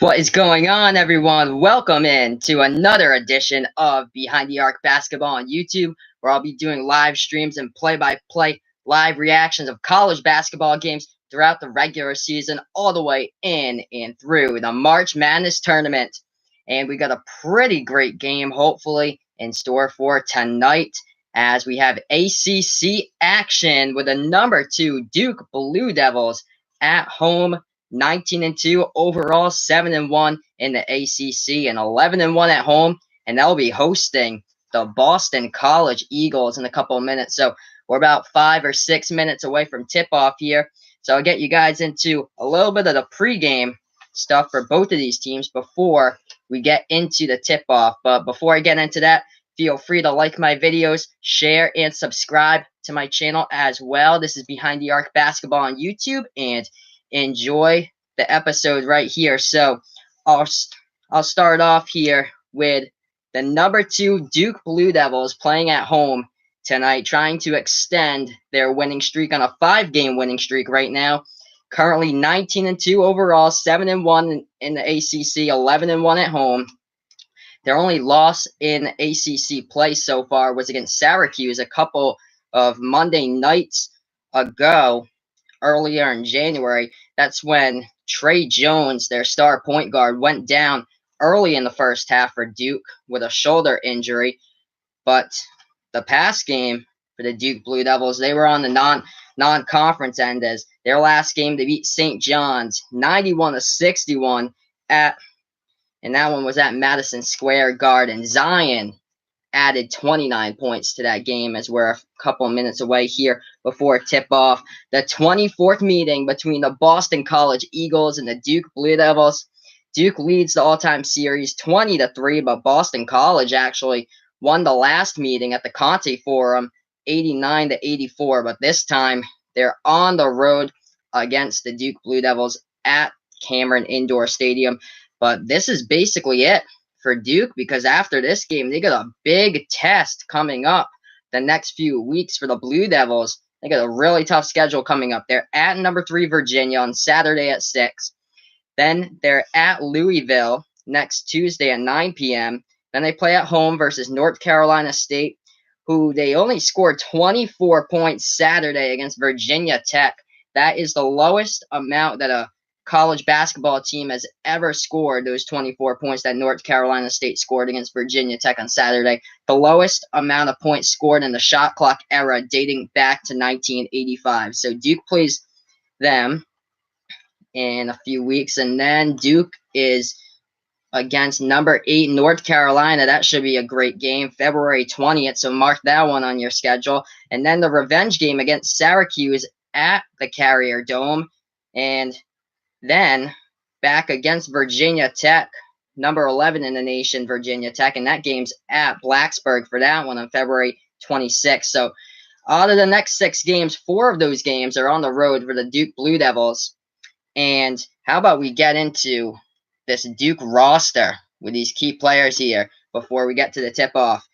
What is going on, everyone? Welcome in to another edition of Behind the Arc Basketball on YouTube, where I'll be doing live streams and play-by-play live reactions of college basketball games throughout the regular season, all the way in and through the March Madness tournament. And we got a pretty great game, hopefully, in store for tonight, as we have ACC action with the number 2 Duke Blue Devils at home, 19-2 overall, 7-1 in the ACC, and 11-1 at home. And they'll be hosting the Boston College Eagles in a couple of minutes. So we're about 5 or 6 minutes away from tip-off here. So I'll get you guys into a little bit of the pregame stuff for both of these teams before we get into the tip-off. But before I get into that, feel free to like my videos, share, and subscribe to my channel as well. This is Behind the Arc Basketball on YouTube, and enjoy the episode right here. So I'll start off here with the number 2 Duke Blue Devils playing at home tonight, trying to extend their winning streak on a 5-game winning streak right now. Currently 19-2 overall, 7-1 in the ACC, 11-1 at home. Their only loss in ACC play so far was against Syracuse a couple of Monday nights ago, earlier in January. That's when Trey Jones, their star point guard, went down early in the first half for Duke with a shoulder injury. But the past game for the Duke Blue Devils, they were on the non-conference end, as their last game they beat St. John's 91-61 and that one was at Madison Square Garden. Zion added 29 points to that game, as we're a couple of minutes away here before tip-off. The 24th meeting between the Boston College Eagles and the Duke Blue Devils. Duke leads the all-time series 20-3, but Boston College actually won the last meeting at the Conte Forum 89-84. But this time they're on the road against the Duke Blue Devils at Cameron Indoor Stadium. But this is basically it for Duke, because after this game, they got a big test coming up the next few weeks for the Blue Devils. They got a really tough schedule coming up. They're at number 3 Virginia on Saturday at 6. Then they're at Louisville next Tuesday at 9 p.m. Then they play at home versus North Carolina State, who they only scored 24 points Saturday against Virginia Tech. That is the lowest amount that a college basketball team has ever scored, those 24 points that North Carolina State scored against Virginia Tech on Saturday. The lowest amount of points scored in the shot clock era dating back to 1985. So Duke plays them in a few weeks, and then Duke is against number 8 North Carolina. That should be a great game, February 20th, so mark that one on your schedule. And then the revenge game against Syracuse at the Carrier Dome, and then back against Virginia Tech, number 11 in the nation, Virginia Tech, and that game's at Blacksburg for that one on February 26th. So out of the next 6 games, 4 of those games are on the road for the Duke Blue Devils. And how about we get into this Duke roster with these key players here before we get to the tip-off.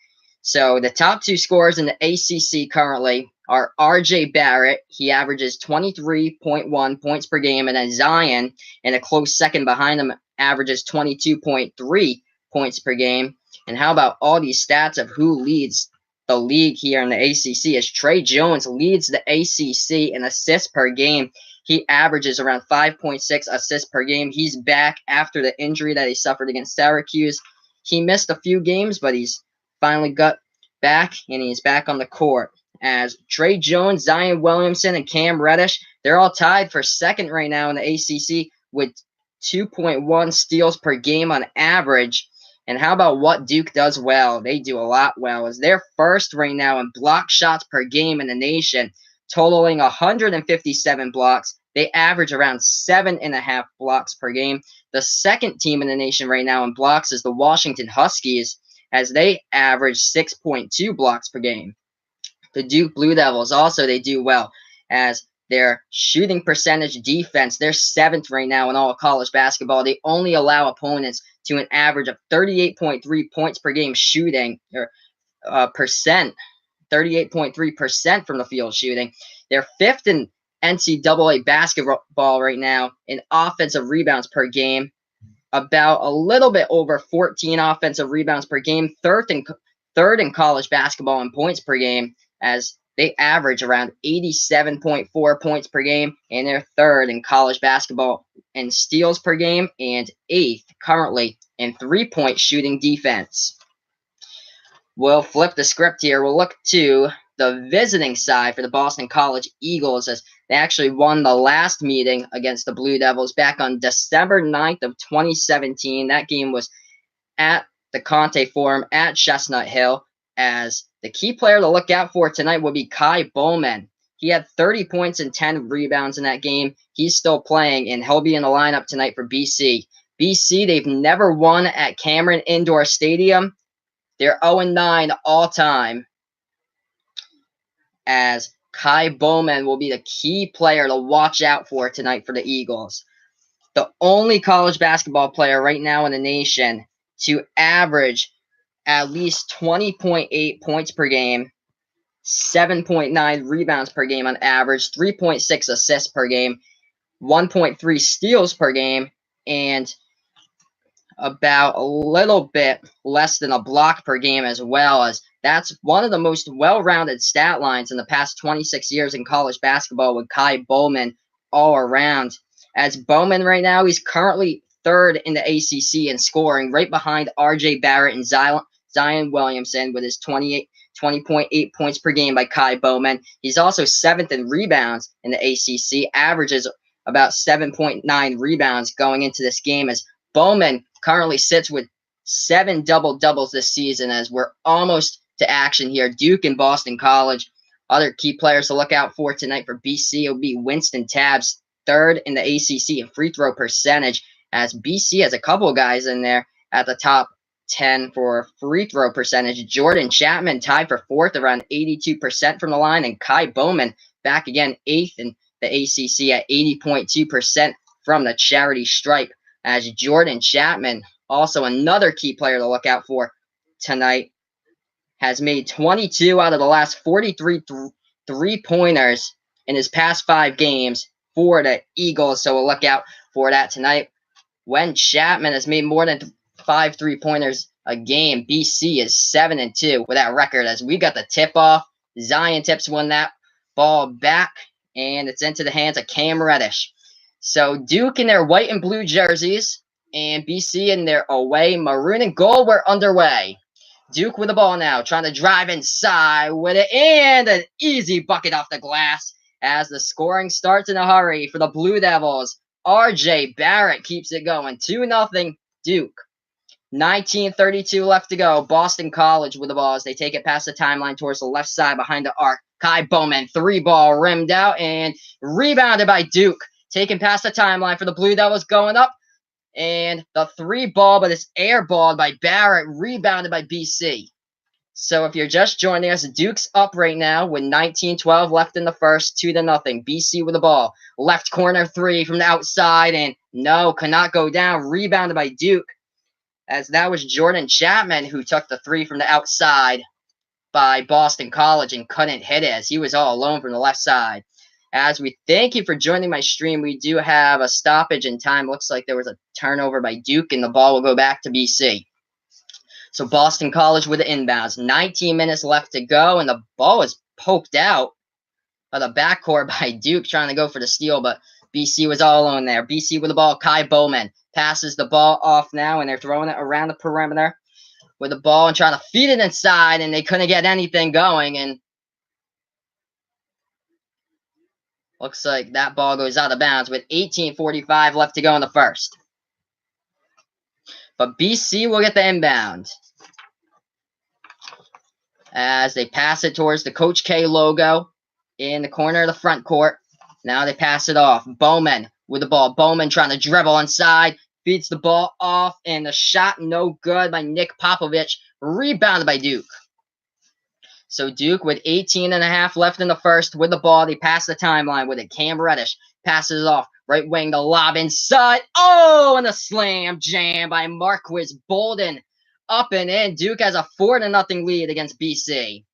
So the top 2 scorers in the ACC currently are RJ Barrett. He averages 23.1 points per game, and then Zion, in a close second behind him, averages 22.3 points per game. And how about all these stats of who leads the league here in the ACC? As Trey Jones leads the ACC in assists per game. He averages around 5.6 assists per game. He's back after the injury that he suffered against Syracuse. He missed a few games, but he's finally got back, and he's back on the court. As Trey Jones, Zion Williamson, and Cam Reddish, they're all tied for second right now in the ACC with 2.1 steals per game on average. And how about what Duke does well? They do a lot well, as they're first right now in block shots per game in the nation, totaling 157 blocks. They average around 7.5 blocks per game. The second team in the nation right now in blocks is the Washington Huskies, as they average 6.2 blocks per game. The Duke Blue Devils also, they do well, as their shooting percentage defense, they're 7th right now in all college basketball. They only allow opponents to an average of 38.3 points per game shooting, or percent, 38.3% from the field shooting. They're 5th in NCAA basketball right now in offensive rebounds per game. about a little bit over 14 offensive rebounds per game, third in college basketball in points per game, as they average around 87.4 points per game, and they're third in college basketball in steals per game and eighth currently in three-point shooting defense. We'll flip the script here. We'll look to the visiting side for the Boston College Eagles, as they actually won the last meeting against the Blue Devils back on December 9th of 2017. That game was at the Conte Forum at Chestnut Hill, as the key player to look out for tonight will be Kai Bowman. He had 30 points and 10 rebounds in that game. He's still playing, and he'll be in the lineup tonight for BC. BC, they've never won at Cameron Indoor Stadium. They're 0-9 all time, as Kai Bowman will be the key player to watch out for tonight for the Eagles. The only college basketball player right now in the nation to average at least 20.8 points per game, 7.9 rebounds per game on average, 3.6 assists per game, 1.3 steals per game, and about a little bit less than a block per game as well, as that's one of the most well-rounded stat lines in the past 26 years in college basketball with Kai Bowman all around. As Bowman right now, he's currently third in the ACC in scoring, right behind RJ Barrett and Zion Williamson with his 20.8 points per game by Kai Bowman. He's also seventh in rebounds in the ACC, averages about 7.9 rebounds going into this game, as Bowman currently sits with 7 double-doubles this season, as we're almost to action here. Duke and Boston College. Other key players to look out for tonight for BC will be Winston Tabbs, third in the ACC in free throw percentage, as BC has a couple of guys in there at the top 10 for free throw percentage. Jordan Chapman tied for fourth, around 82% from the line, and Kai Bowman back again, eighth in the ACC at 80.2% from the charity stripe, as Jordan Chapman, also another key player to look out for tonight, has made 22 out of the last 43 three-pointers in his past 5 games for the Eagles, so we'll look out for that tonight. When Chapman has made more than 5 three-pointers a game, BC is 7-2 with that record, as we got the tip-off. Zion Tips won that ball back, and it's into the hands of Cam Reddish. So Duke in their white and blue jerseys, and BC in their away maroon and gold, we're underway. Duke with the ball now, trying to drive inside with it, and an easy bucket off the glass, as the scoring starts in a hurry for the Blue Devils. RJ Barrett keeps it going, 2-0 Duke. 19:32 left to go. Boston College with the ball as they take it past the timeline towards the left side behind the arc. Kai Bowman, 3-ball rimmed out and rebounded by Duke. Taken past the timeline for the Blue Devils, going up. And the 3-ball, but it's airballed by Barrett, rebounded by BC. So if you're just joining us, Duke's up right now with 19:12 left in the first, 2-0. BC with the ball. Left corner 3 from the outside, and no, cannot go down. Rebounded by Duke, as that was Jordan Chapman who took the 3 from the outside by Boston College and couldn't hit it, as he was all alone from the left side. As we thank you for joining my stream, we do have a stoppage in time. Looks like there was a turnover by Duke, and the ball will go back to BC. So Boston College with the inbounds. 19 minutes left to go, and the ball is poked out of the backcourt by Duke, trying to go for the steal, but BC was all alone there. BC with the ball. Kai Bowman passes the ball off now, and they're throwing it around the perimeter with the ball and trying to feed it inside, and they couldn't get anything going, and looks like that ball goes out of bounds with 18:45 left to go in the first. But BC will get the inbound as they pass it towards the Coach K logo in the corner of the front court. Now they pass it off. Bowman with the ball. Bowman trying to dribble inside. Beats the ball off, and the shot no good by Nick Popovich. Rebounded by Duke. So Duke with 18.5 left in the first with the ball. They pass the timeline with it. Cam Reddish passes it off. Right wing, the lob inside. Oh, and a slam jam by Marquis Bolden. Up and in. Duke has a 4-0 lead against BC.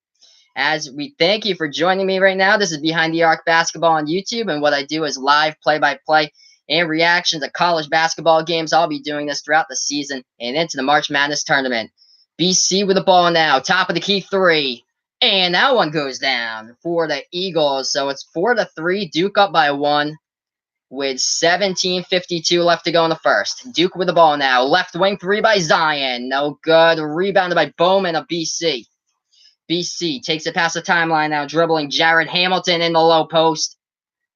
As we thank you for joining me right now, this is Behind the Arc Basketball on YouTube, and what I do is live play-by-play and reactions to college basketball games. I'll be doing this throughout the season and into the March Madness tournament. BC with the ball now, top of the key three. And that one goes down for the Eagles. So it's 4-3, Duke up by 1 with 17:52 left to go in the first. Duke with the ball now. Left wing three by Zion. No good. Rebounded by Bowman of BC. BC takes it past the timeline now, dribbling Jared Hamilton in the low post.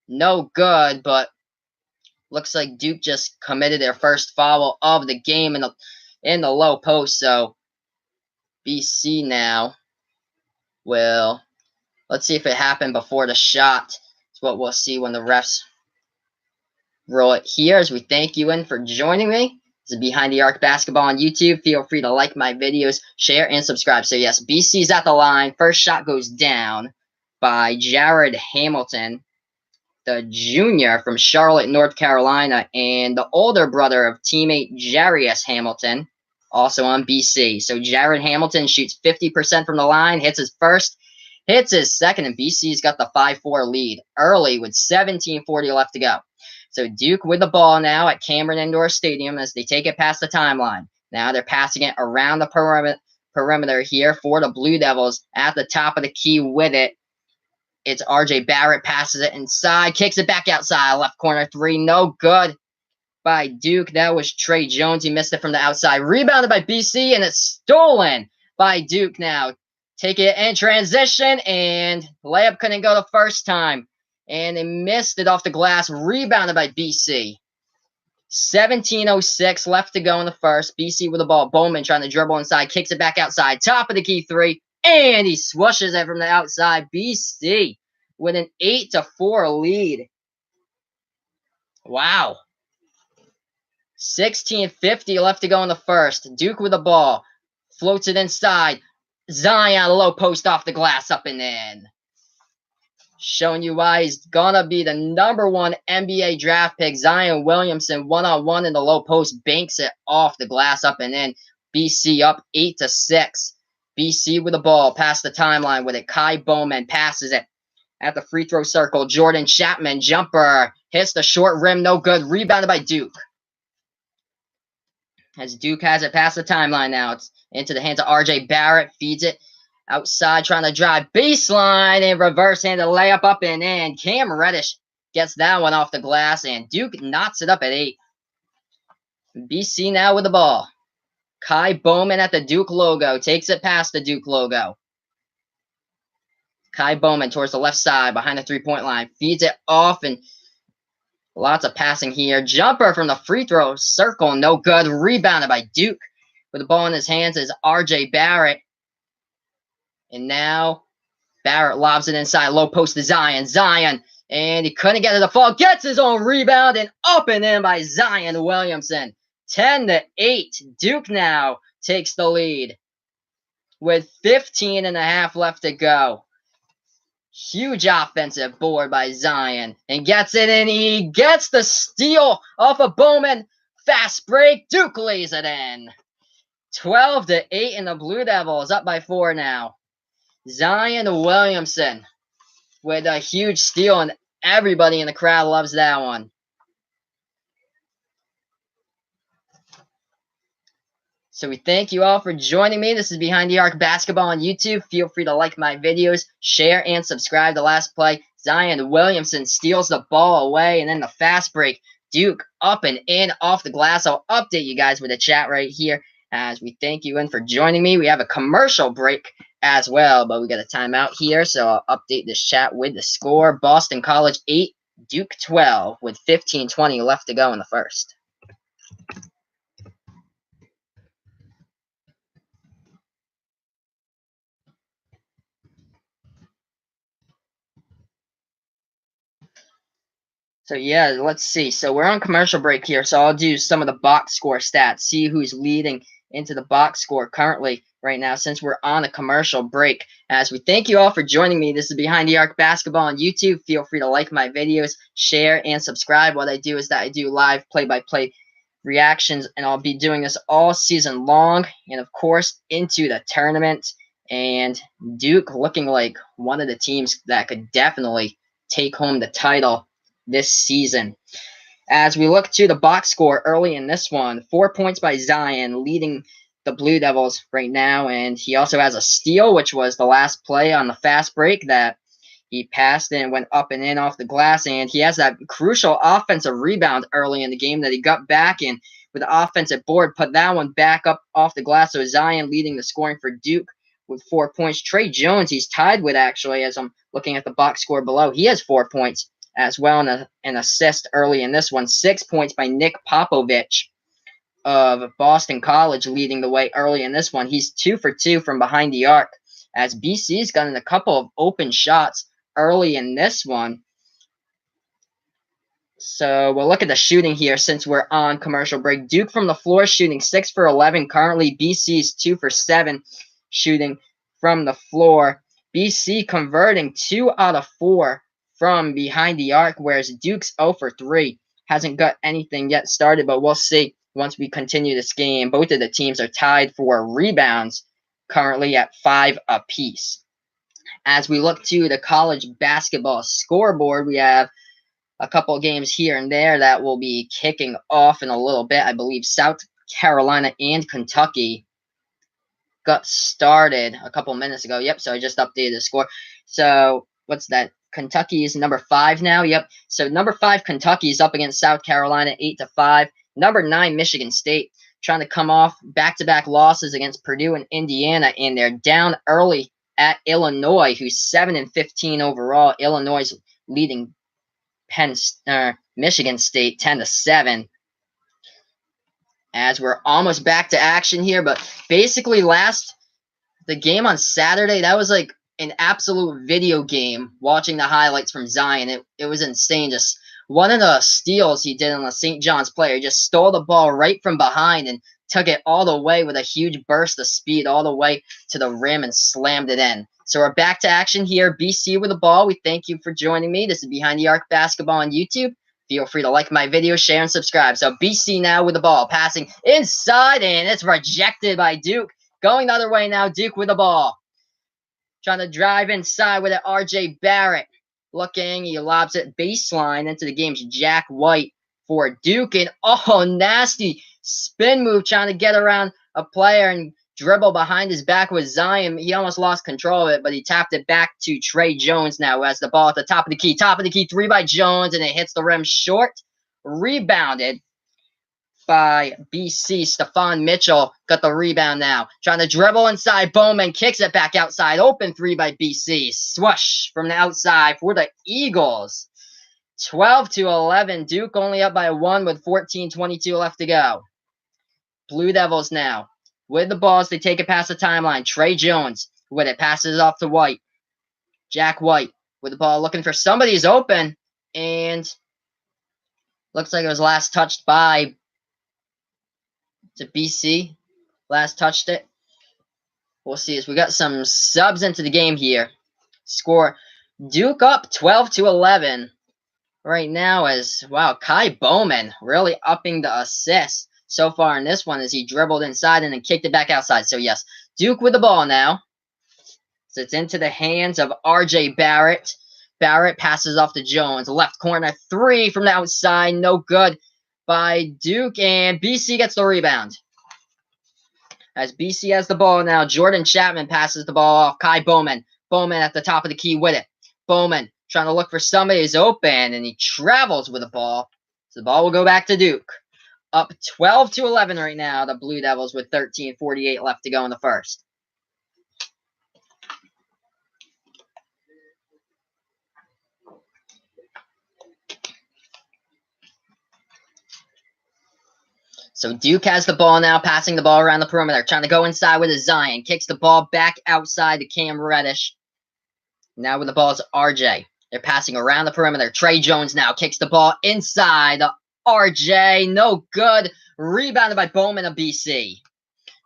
No good, but looks like Duke just committed their first foul of the game in the low post. So BC now will, let's see if it happened before the shot. It's what we'll see when the refs roll it here, as we thank you in for joining me. This is Behind the Arc Basketball on YouTube. Feel free to like my videos, share, and subscribe. So yes, BC's at the line. First shot goes down by Jared Hamilton, the junior from Charlotte, North Carolina, and the older brother of teammate Jarius Hamilton, also on BC. So Jared Hamilton shoots 50% from the line, hits his first, hits his second, and BC's got the 5-4 lead early with 17:40 left to go. So Duke with the ball now at Cameron Indoor Stadium as they take it past the timeline. Now they're passing it around the perimeter here for the Blue Devils at the top of the key with it. It's RJ Barrett, passes it inside, kicks it back outside, left corner three, no good by Duke. That was Trey Jones. He missed it from the outside. Rebounded by BC, and it's stolen by Duke now. Take it in transition, and layup couldn't go the first time. And they missed it off the glass. Rebounded by BC. 17:06 left to go in the first. BC with the ball. Bowman trying to dribble inside. Kicks it back outside. Top of the key three. And he swooshes it from the outside. BC with an 8-4 lead. Wow. 16:50 left to go in the first. Duke with the ball. Floats it inside. Zion low post off the glass, up and in. Showing you why he's gonna be the #1 NBA draft pick. Zion Williamson one-on-one in the low post, banks it off the glass, up and in. BC up 8-6. BC with the ball, past the timeline with it. Kai Bowman passes it at the free throw circle. Jordan Chapman jumper hits the short rim, no good. Rebounded by Duke. As Duke has it past the timeline now, it's into the hands of RJ Barrett, feeds it outside, trying to drive baseline and reverse-handed layup, up and in. Cam Reddish gets that one off the glass, and Duke knocks it up at 8. BC now with the ball. Kai Bowman at the Duke logo, takes it past the Duke logo. Kai Bowman towards the left side, behind the three-point line, feeds it off, and lots of passing here. Jumper from the free throw circle, no good. Rebounded by Duke. With the ball in his hands is RJ Barrett. And now Barrett lobs it inside, low post to Zion. Zion, and he couldn't get it to fall. Gets his own rebound, and up and in by Zion Williamson. 10-8. Duke now takes the lead with 15.5 left to go. Huge offensive board by Zion, and gets it in. He gets the steal off of Bowman. Fast break. Duke lays it in. 12-8, and the Blue Devils up by 4 now. Zion Williamson with a huge steal, and everybody in the crowd loves that one. So we thank you all for joining me. This is Behind the Arc Basketball on YouTube. Feel free to like my videos, share, and subscribe. The last play, Zion Williamson steals the ball away, and then the fast break. Duke up and in off the glass. I'll update you guys with a chat right here as we thank you in for joining me. We have a commercial break as well, but we got a timeout here, so I'll update this chat with the score. Boston College 8, Duke 12, with 15:20 left to go in the first. So yeah, let's see. So we're on commercial break here, so I'll do some of the box score stats, see who's leading into the box score currently right now since we're on a commercial break. As we thank you all for joining me. This is Behind the Arc Basketball on YouTube. Feel free to like my videos, share, and subscribe. What I do is that I do live play-by-play reactions, and I'll be doing this all season long, and of course into the tournament. And Duke looking like one of the teams that could definitely take home the title this season. As we look to the box score early in this one, 4 points by Zion, leading the Blue Devils right now. And he also has a steal, which was the last play on the fast break that he passed and went up and in off the glass. And he has that crucial offensive rebound early in the game that he got back and with the offensive board, put that one back up off the glass. So Zion leading the scoring for Duke with 4 points. Trey Jones, he's tied with actually, as I'm looking at the box score below. He has 4 points as well, and an assist early in this one. 6 points by Nick Popovich of Boston College, leading the way early in this one. He's 2 for 2 from behind the arc, as BC's gotten a couple of open shots early in this one. So we'll look at the shooting here since we're on commercial break. Duke from the floor shooting 6 for 11. Currently, BC's 2 for 7 shooting from the floor. BC converting 2 out of 4 from behind the arc, whereas Duke's 0 for 3. Hasn't got anything yet started, but we'll see once we continue this game. Both of the teams are tied for rebounds, currently at 5 apiece. As we look to the college basketball scoreboard, we have a couple games here and there that will be kicking off in a little bit. I believe South Carolina and Kentucky got started a couple minutes ago. Yep, so I just updated the score. So what's that? Kentucky is number 5 now. Yep. So number 5 Kentucky is up against South Carolina 8-5. Number 9 Michigan State trying to come off back-to-back losses against Purdue and Indiana, and they're down early at Illinois, who's 7-15 overall. Illinois leading Michigan State 10-7. As we're almost back to action here, but basically the game on Saturday, that was like an absolute video game. Watching the highlights from Zion, it was insane. Just one of the steals he did on the St. John's player, he just stole the ball right from behind and took it all the way with a huge burst of speed all the way to the rim and slammed it in. So we're back to action here. BC with the ball. We thank you for joining me. This is Behind the Arc Basketball on YouTube. Feel free to like my video, share, and subscribe. So BC now with the ball. Passing inside, and it's rejected by Duke. Going the other way now, Duke with the ball. Trying to drive inside with it, RJ Barrett. Looking, he lobs it baseline into the game's Jack White for Duke. And oh, nasty spin move trying to get around a player and dribble behind his back with Zion. He almost lost control of it, but he tapped it back to Trey Jones now, who has the ball at the top of the key. Top of the key, 3 by Jones, and it hits the rim short. Rebounded by BC. Stephon Mitchell got the rebound now. Trying to dribble inside. Bowman kicks it back outside. Open 3 by BC. Swoosh from the outside for the Eagles. 12-11. Duke only up by 1 with 14:22 left to go. Blue Devils now with the balls. They take it past the timeline. Trey Jones with it. Passes it off to White. Jack White with the ball looking for somebody who's open. And looks like it was last touched by BC. Last touched it. We'll see as we got some subs into the game here. Score Duke up 12-11 right now as, wow, Kai Bowman really upping the assists so far in this one as he dribbled inside and then kicked it back outside. So yes, Duke with the ball now. So it's into the hands of RJ Barrett. Barrett passes off to Jones. Left corner 3 from the outside. No good by Duke. And BC gets the rebound. As BC has the ball now, Jordan Chapman passes the ball off. Kai Bowman. Bowman at the top of the key with it. Bowman trying to look for somebody who's open, and he travels with the ball. So the ball will go back to Duke. Up 12-11 right now, the Blue Devils with 13:48 left to go in the first. So Duke has the ball now, passing the ball around the perimeter, trying to go inside with a Zion. Kicks the ball back outside to Cam Reddish. Now with the ball is RJ. They're passing around the perimeter. Trey Jones now kicks the ball inside. RJ, no good. Rebounded by Bowman of BC.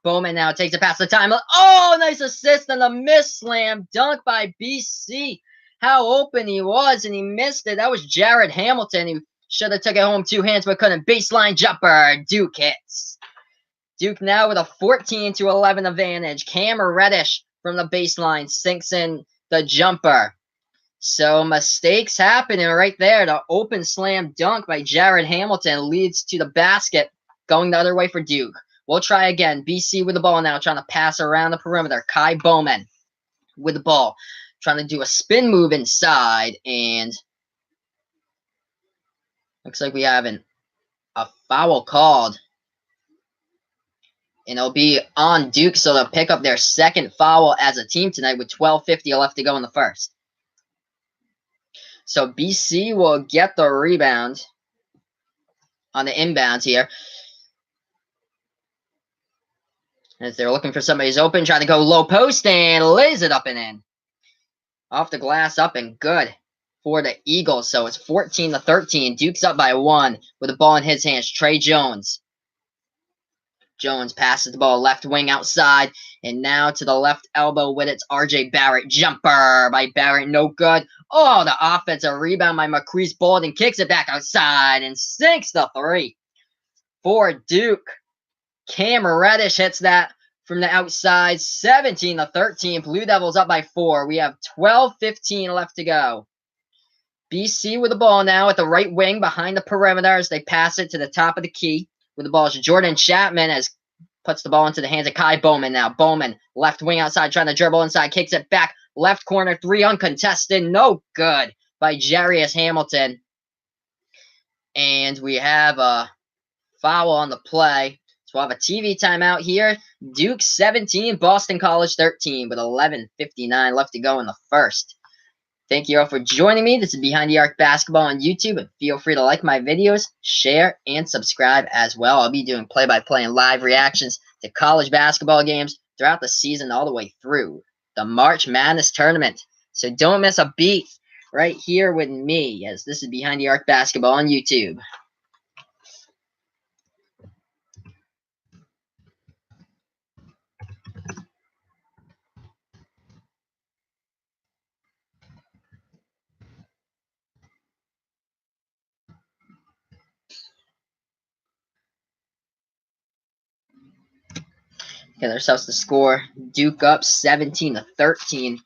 Bowman now takes it past the time. Oh, nice assist and a miss slam dunk by BC. How open he was, and he missed it. That was Jared Hamilton. He should have took it home 2 hands, but couldn't. Baseline jumper. Duke hits. Duke now with a 14-11 advantage. Cam Reddish from the baseline sinks in the jumper. So mistakes happening right there. The open slam dunk by Jared Hamilton leads to the basket going the other way for Duke. We'll try again. BC with the ball now, trying to pass around the perimeter. Kai Bowman with the ball, trying to do a spin move inside, and looks like we have a foul called. And it'll be on Duke, so they'll pick up their second foul as a team tonight with 12:50 left to go in the first. So BC will get the rebound on the inbounds here. As they're looking for somebody's open, trying to go low post and lays it up and in. Off the glass, up and good for the Eagles. So it's 14-13. Duke's up by 1 with the ball in his hands. Trey Jones. Jones passes the ball left wing outside, and now to the left elbow with it's RJ Barrett. Jumper by Barrett, no good. Oh, the offensive rebound by McCrease Bolden kicks it back outside and sinks the 3 for Duke. Cam Reddish hits that from the outside. 17-13. Blue Devils up by 4. We have 12:15 left to go. BC with the ball now at the right wing behind the perimeter as they pass it to the top of the key. With the ball is Jordan Chapman as puts the ball into the hands of Kai Bowman now. Bowman, left wing outside, trying to dribble inside, kicks it back. Left corner, 3 uncontested, no good by Jarius Hamilton. And we have a foul on the play. So we'll have a TV timeout here. Duke 17, Boston College 13 with 11:59 left to go in the first. Thank you all for joining me. This is Behind the Arc Basketball on YouTube. And feel free to like my videos, share, and subscribe as well. I'll be doing play-by-play and live reactions to college basketball games throughout the season all the way through the March Madness tournament. So don't miss a beat right here with me, as this is Behind the Arc Basketball on YouTube. Get ourselves the score. Duke up 17-13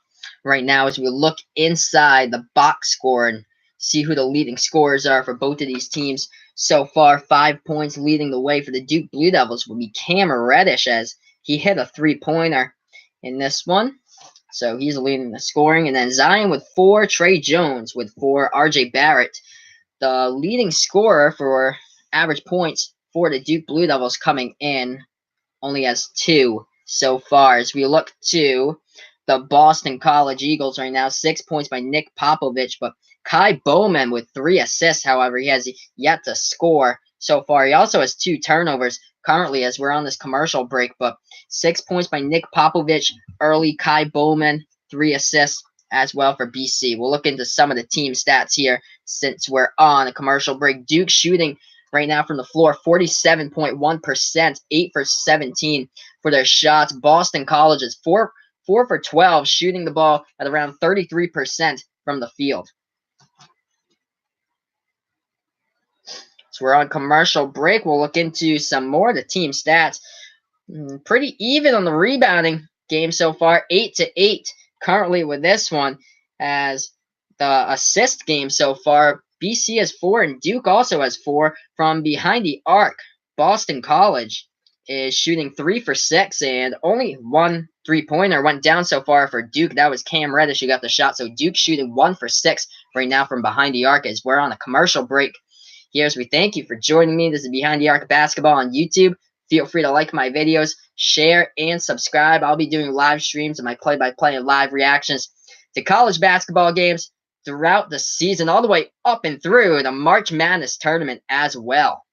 right now as we look inside the box score and see who the leading scorers are for both of these teams. So far, 5 points leading the way for the Duke Blue Devils will be Cam Reddish as he hit a 3-pointer in this one. So he's leading the scoring. And then Zion with 4, Trey Jones with 4, RJ Barrett. The leading scorer for average points for the Duke Blue Devils coming in only has 2 so far. As we look to the Boston College Eagles right now, 6 points by Nick Popovich, but Kai Bowman with 3 assists, however, he has yet to score so far. He also has 2 turnovers currently as we're on this commercial break, but 6 points by Nick Popovich, early Kai Bowman, 3 assists as well for BC. We'll look into some of the team stats here since we're on a commercial break. Duke shooting right now from the floor, 47.1%, 8 for 17 for their shots. Boston College is 4 for 12, shooting the ball at around 33% from the field. So we're on commercial break. We'll look into some more of the team stats. Pretty even on the rebounding game so far, 8-8 currently with this one, as the assist game so far, BC has 4 and Duke also has 4 from behind the arc. Boston College is shooting 3 for 6 and only 1 3-pointer went down so far for Duke. That was Cam Reddish who got the shot. So Duke shooting 1 for 6 right now from behind the arc as we're on a commercial break. Here's we thank you for joining me. This is Behind the Arc Basketball on YouTube. Feel free to like my videos, share, and subscribe. I'll be doing live streams of my play-by-play and live reactions to college basketball games throughout the season, all the way up and through the March Madness tournament as well.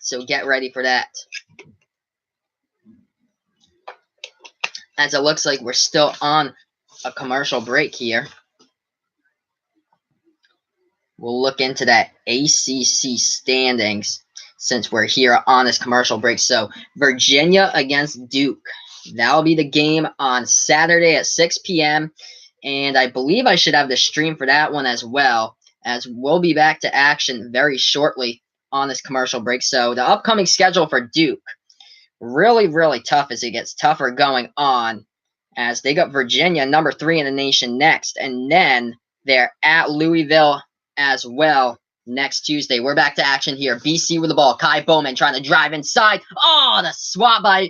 So get ready for that. As it looks like we're still on a commercial break here, we'll look into that ACC standings since we're here on this commercial break. So Virginia against Duke. That'll be the game on Saturday at 6 p.m. And I believe I should have the stream for that one as well, as we'll be back to action very shortly on this commercial break. So the upcoming schedule for Duke, really, really tough as it gets tougher going on, as they got Virginia, number 3 in the nation, next. And then They're at Louisville as well next Tuesday. We're back to action here. BC with the ball. Kai Bowman trying to drive inside. Oh, the swat by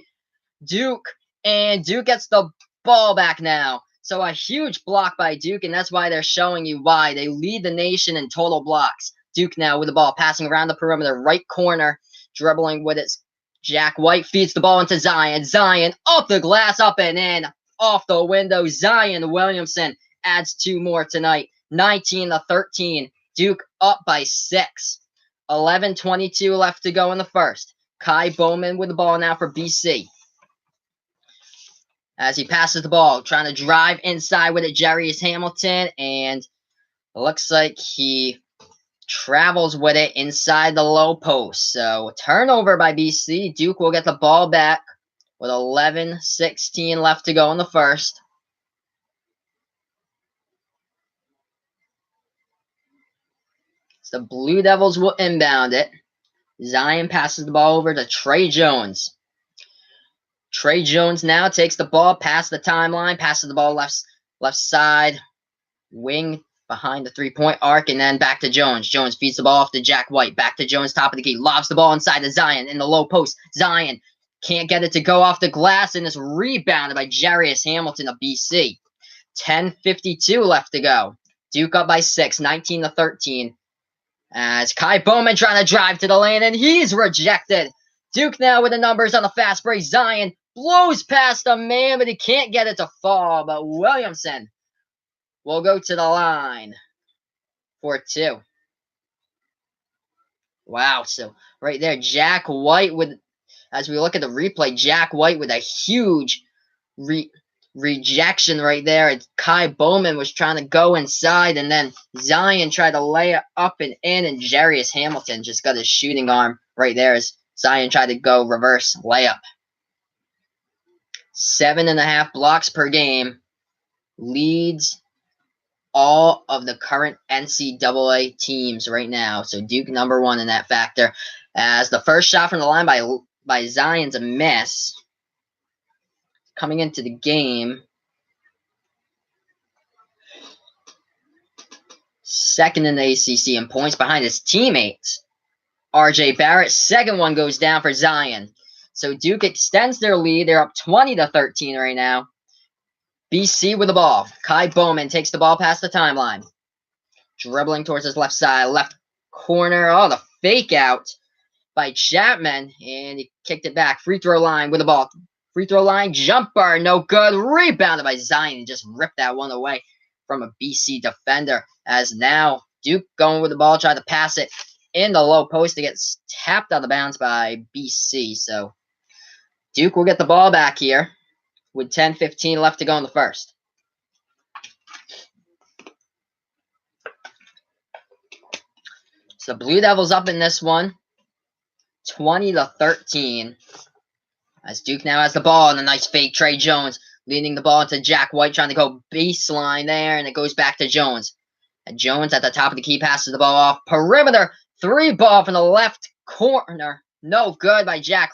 Duke. And Duke gets the ball back now. So a huge block by Duke, and that's why they're showing you why. They lead the nation in total blocks. Duke now with the ball, passing around the perimeter, right corner, dribbling with it. Jack White feeds the ball into Zion. Zion up the glass, up and in, off the window. Zion Williamson adds 2 more tonight. 19-13. Duke up by 6. 11:22 left to go in the first. Kai Bowman with the ball now for BC. As he passes the ball, trying to drive inside with it, Jarius Hamilton, and it looks like he travels with it inside the low post. So turnover by BC. Duke will get the ball back with 11:16 left to go in the first. So the Blue Devils will inbound it. Zion passes the ball over to Trey Jones. Trey Jones now takes the ball past the timeline, passes the ball left side, wing behind the three-point arc, and then back to Jones. Jones feeds the ball off to Jack White. Back to Jones, top of the key. Lobs the ball inside to Zion in the low post. Zion can't get it to go off the glass, and is rebounded by Jarius Hamilton of BC. 10:52 left to go. Duke up by 6, 19-13. As Kai Bowman trying to drive to the lane, and he's rejected. Duke now with the numbers on the fast break. Zion blows past a man, but he can't get it to fall. But Williamson will go to the line for 2. Wow, so right there, Jack White with, as we look at the replay, Jack White with a huge rejection right there. Kai Bowman was trying to go inside, and then Zion tried to lay it up and in, and Jarius Hamilton just got his shooting arm right there as Zion tried to go reverse layup. 7.5 blocks per game. Leads all of the current NCAA teams right now. So Duke number 1 in that factor. As the first shot from the line by Zion's a miss. Coming into the game. Second in the ACC in points behind his teammates. RJ Barrett, second one goes down for Zion. So Duke extends their lead. They're up 20-13 right now. BC with the ball. Kai Bowman takes the ball past the timeline. Dribbling towards his left side, left corner. Oh, the fake out by Chapman. And he kicked it back. Free throw line with the ball. Free throw line, jumper, no good. Rebounded by Zion. He just ripped that one away from a BC defender. As now Duke going with the ball, tried to pass it in the low post. It gets tapped out of bounds by BC. So Duke will get the ball back here with 10:15 left to go in the first. So Blue Devils up in this one, 20-13. As Duke now has the ball, and a nice fake. Trey Jones leading the ball into Jack White, trying to go baseline there, and it goes back to Jones. And Jones at the top of the key passes the ball off. Perimeter, 3 ball from the left corner. No good by Jack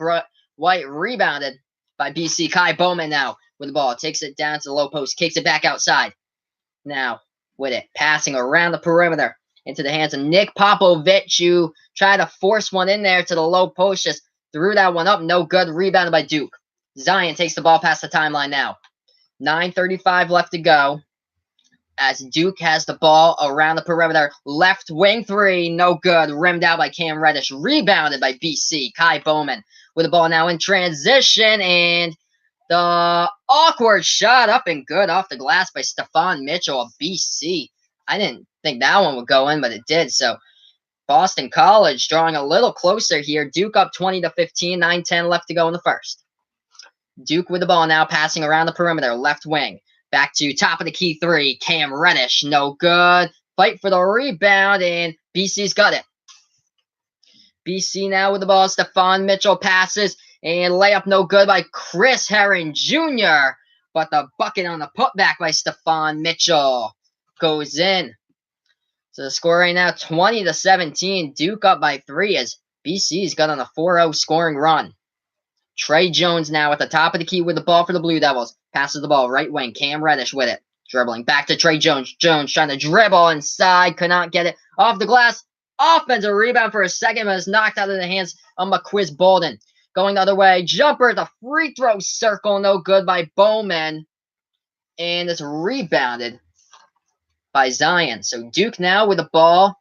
White. Rebounded by BC. Kai Bowman now with the ball. Takes it down to the low post. Kicks it back outside. Now with it. Passing around the perimeter into the hands of Nick Popovich, who tried to force one in there to the low post. Just threw that one up. No good. Rebounded by Duke. Zion takes the ball past the timeline now. 9:35 left to go. As Duke has the ball around the perimeter. Left wing 3. No good. Rimmed out by Cam Reddish. Rebounded by BC. Kai Bowman with the ball now in transition. And the awkward shot up and good off the glass by Stephon Mitchell of BC. I didn't think that one would go in, but it did. So Boston College drawing a little closer here. Duke up 20-15. 9:10 left to go in the first. Duke with the ball now, passing around the perimeter. Left wing. Back to top of the key 3. Cam Reddish. No good. Fight for the rebound, and BC's got it. BC now with the ball. Stephon Mitchell passes, and layup no good by Chris Herron Jr. But the bucket on the putback by Stephon Mitchell goes in. So the score right now, 20-17. Duke up by 3 as BC's got on a 4-0 scoring run. Trey Jones now at the top of the key with the ball for the Blue Devils. Passes the ball right wing. Cam Reddish with it. Dribbling back to Trey Jones. Jones trying to dribble inside. Could not get it off the glass. Offensive rebound for a second, but it's knocked out of the hands of McQuiz Bolden. Going the other way. Jumper at the free throw circle. No good by Bowman. And it's rebounded by Zion. So Duke now with the ball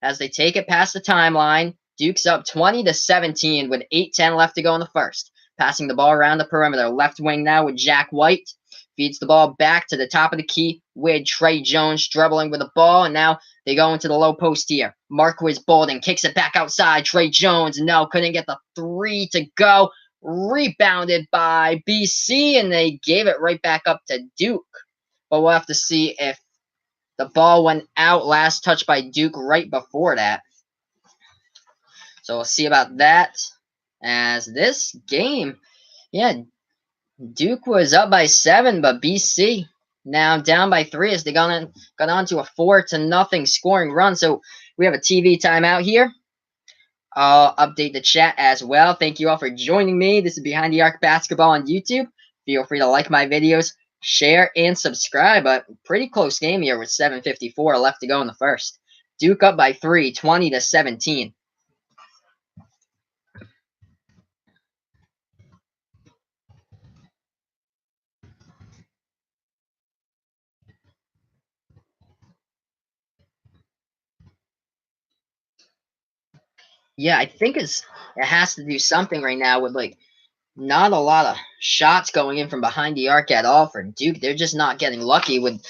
as they take it past the timeline. Duke's up 20-17 with 8:10 left to go in the first. Passing the ball around the perimeter. Left wing now with Jack White. Feeds the ball back to the top of the key with Trey Jones dribbling with the ball. And now they go into the low post here. Marquis Bolden kicks it back outside. Trey Jones, no, couldn't get the three to go. Rebounded by BC, and they gave it right back up to Duke. But we'll have to see if the ball went out. Last touch by Duke right before that. So we'll see about that. As this game, yeah, Duke was up by 7, but BC now down by 3 as they got on to a 4-0 scoring run. So we have a TV timeout here. I'll update the chat as well. Thank you all for joining me. This is Behind the Arc Basketball on YouTube. Feel free to like my videos, share, and subscribe. But pretty close game here with 7:54 left to go in the first. Duke up by 3, 20-17. Yeah, I think it has to do something right now with like not a lot of shots going in from behind the arc at all for Duke. They're just not getting lucky with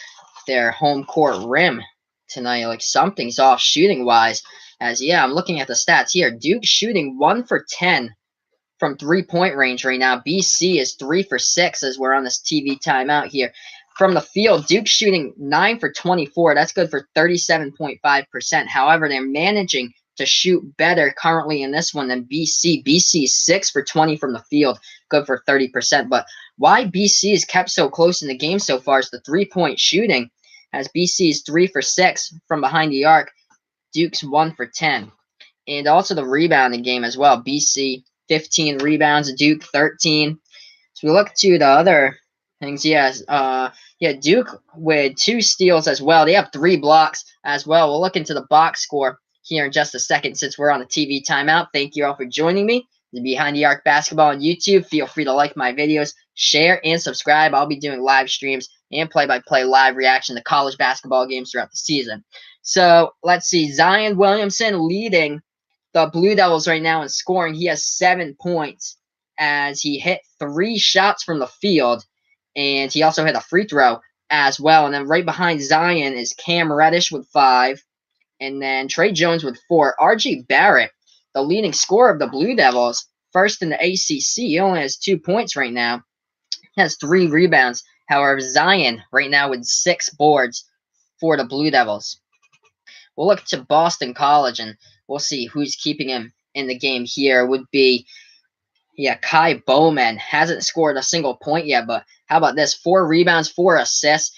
their home court rim tonight. Like something's off shooting wise. As yeah, I'm looking at the stats here. Duke shooting 1 for 10 from 3-point range right now. BC is 3 for 6 as we're on this TV timeout here. From the field, Duke shooting 9 for 24. That's good for 37.5%. However, they're managing to shoot better currently in this one than BC. BC is 6 for 20 from the field, good for 30%. But why BC is kept so close in the game so far is the 3-point shooting, as BC is 3 for 6 from behind the arc. Duke's 1 for 10. And also the rebounding game as well. BC 15 rebounds, Duke 13. So we look to the other things. Yes, Duke with 2 steals as well. They have 3 blocks as well. We'll look into the box score here in just a second since we're on the TV timeout. Thank you all for joining me. The Behind the Arc Basketball on YouTube. Feel free to like my videos, share, and subscribe. I'll be doing live streams and play-by-play live reaction to college basketball games throughout the season. So let's see. Zion Williamson leading the Blue Devils right now in scoring. He has 7 points as he hit 3 shots from the field, and he also hit a free throw as well. And then right behind Zion is Cam Reddish with 5, and then Trey Jones with 4. RG Barrett, the leading scorer of the Blue Devils, first in the ACC. He only has 2 points right now. He has 3 rebounds. However, Zion right now with 6 boards for the Blue Devils. We'll look to Boston College, and we'll see who's keeping him in the game here. Would be, Kai Bowman. Hasn't scored a single point yet, but how about this? 4 rebounds, 4 assists.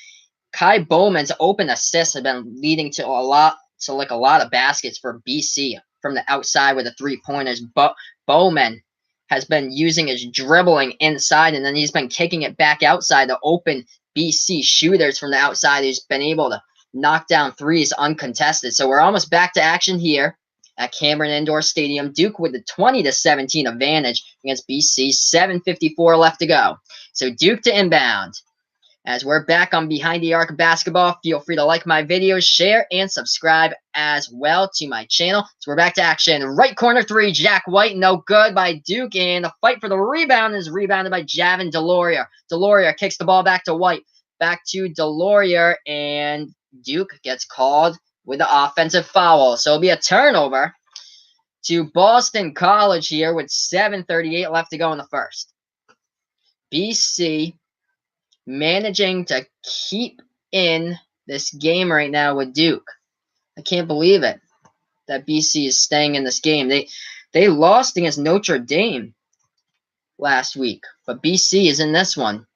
Kai Bowman's open assists have been leading to a lot of baskets for BC from the outside with the 3-pointers. But Bowman has been using his dribbling inside, and then he's been kicking it back outside to open BC shooters from the outside. He's been able to knock down 3s uncontested. So we're almost back to action here at Cameron Indoor Stadium. Duke with the 20-17 advantage against BC. 7:54 left to go. So Duke to inbound. As we're back on Behind the Arc Basketball, feel free to like my videos, share, and subscribe as well to my channel. So we're back to action. Right corner 3, Jack White, no good by Duke. And the fight for the rebound is rebounded by Javin DeLaurier. DeLaurier kicks the ball back to White. Back to DeLaurier, and Duke gets called with the offensive foul. So it'll be a turnover to Boston College here with 7:38 left to go in the first. BC managing to keep in this game right now with Duke. I can't believe it that BC is staying in this game. They lost against Notre Dame last week, but BC is in this one.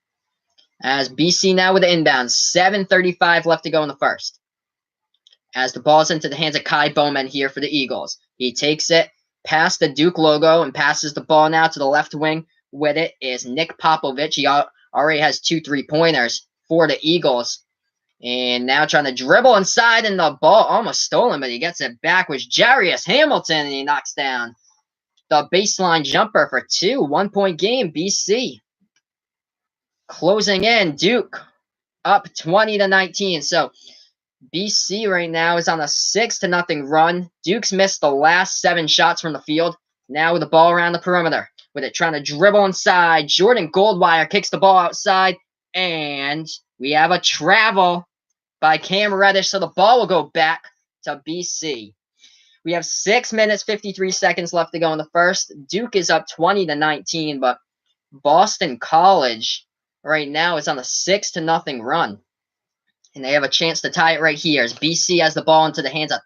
As BC now with the inbound, 7:35 left to go in the first. As the ball's into the hands of Kai Bowman here for the Eagles. He takes it past the Duke logo and passes the ball now to the left wing. With it is Nick Popovich. He already has 2 3-pointers for the Eagles. And now trying to dribble inside, and the ball almost stolen, but he gets it back with Jarius Hamilton, and he knocks down the baseline jumper for 2. 1 point game, BC. Closing in, Duke up 20-19. So BC right now is on a 6-0 run. Duke's missed the last 7 shots from the field. Now with the ball around the perimeter. With it trying to dribble inside. Jordan Goldwire kicks the ball outside. And we have a travel by Cam Reddish. So the ball will go back to BC. We have 6 minutes, 53 seconds left to go in the first. Duke is up 20-19. But Boston College right now is on a 6-0 run. And they have a chance to tie it right here as BC has the ball into the hands of